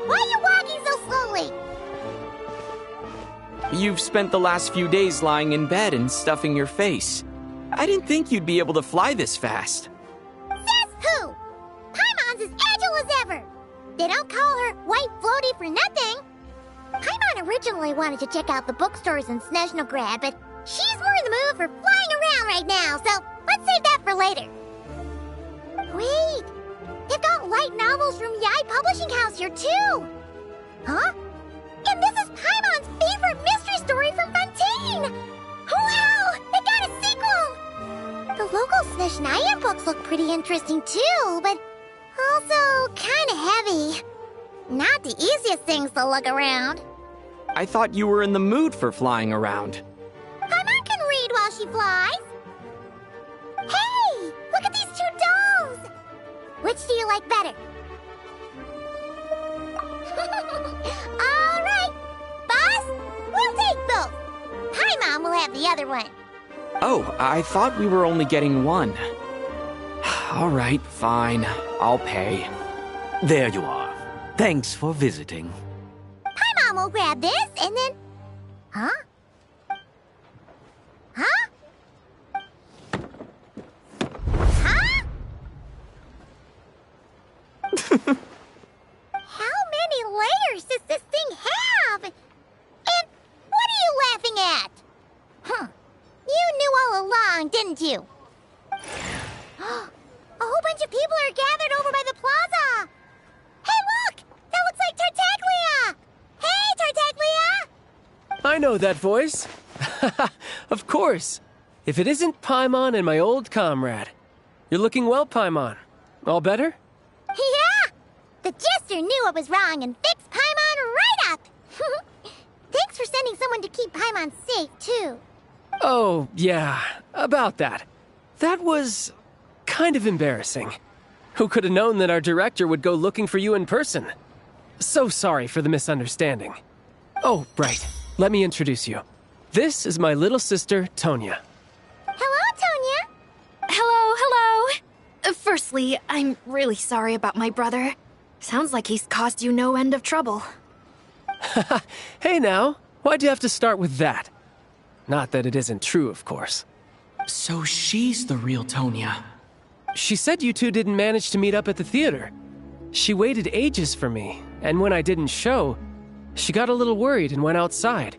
Why are you walking so slowly? You've spent the last few days lying in bed and stuffing your face. I didn't think you'd be able to fly this fast. Says who? Paimon's as agile as ever. They don't call her White Floaty for nothing. Paimon originally wanted to check out the bookstores in Snezhnograd, but she's more in the mood for flying around right now, so let's save that for later. Wait, they've got light novels from Yai Publishing House here too. Huh? And this is Paimon's favorite mystery story from Fontaine! Wow! They got a sequel! The local Snezhnaya books look pretty interesting too, but also kinda heavy. Not the easiest things to lug around. I thought you were in the mood for flying around. Paimon can read while she flies. Hey! Look at these two dolls! Which do you like better? Alright! Boss, we'll take both. Paimon will have the other one. Oh, I thought we were only getting one. All right, fine. I'll pay. There you are. Thanks for visiting. Paimon will grab this and then... Huh? Huh? Huh? How many layers does this thing have? And what are you laughing at? Huh. You knew all along, didn't you? A whole bunch of people are gathered over by the plaza. Hey, look! That looks like Tartaglia! Hey, Tartaglia! I know that voice. Of course. If it isn't Paimon and my old comrade. You're looking well, Paimon. All better? Yeah! The Jester knew I was wrong and fixed Paimon right up! Thanks for sending someone to keep Paimon safe, too. Oh, yeah. About that. That was... kind of embarrassing. Who could have known that our director would go looking for you in person? So sorry for the misunderstanding. Oh, right. Let me introduce you. This is my little sister, Tonya. Hello, Tonya. Hello. Firstly, I'm really sorry about my brother. Sounds like he's caused you no end of trouble. Hey now, why'd you have to start with that? Not that it isn't true, of course. So she's the real Tonya. She said you two didn't manage to meet up at the theater. She waited ages for me, and when I didn't show, she got a little worried and went outside.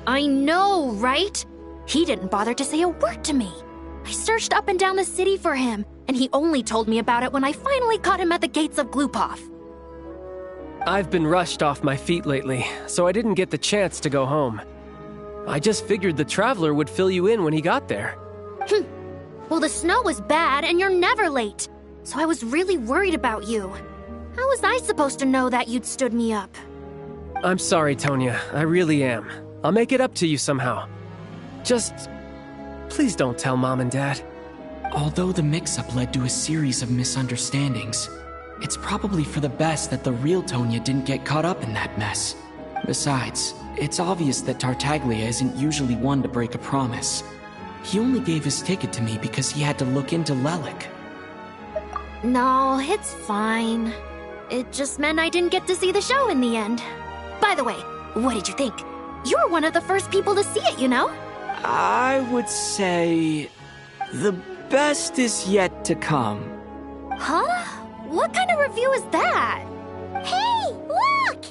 I know, right? He didn't bother to say a word to me. I searched up and down the city for him, and he only told me about it when I finally caught him at the gates of Glupov. I've been rushed off my feet lately, so I didn't get the chance to go home. I just figured the Traveler would fill you in when he got there. Well, the snow was bad, and you're never late. So I was really worried about you. How was I supposed to know that you'd stood me up? I'm sorry, Tonya. I really am. I'll make it up to you somehow. Just... please don't tell Mom and Dad. Although the mix-up led to a series of misunderstandings, it's probably for the best that the real Tonya didn't get caught up in that mess. Besides, it's obvious that Tartaglia isn't usually one to break a promise. He only gave his ticket to me because he had to look into Lelik. No, it's fine. It just meant I didn't get to see the show in the end. By the way, what did you think? You were one of the first people to see it, you know? I would say... the best is yet to come. Huh? What kind of review is that? Hey, look!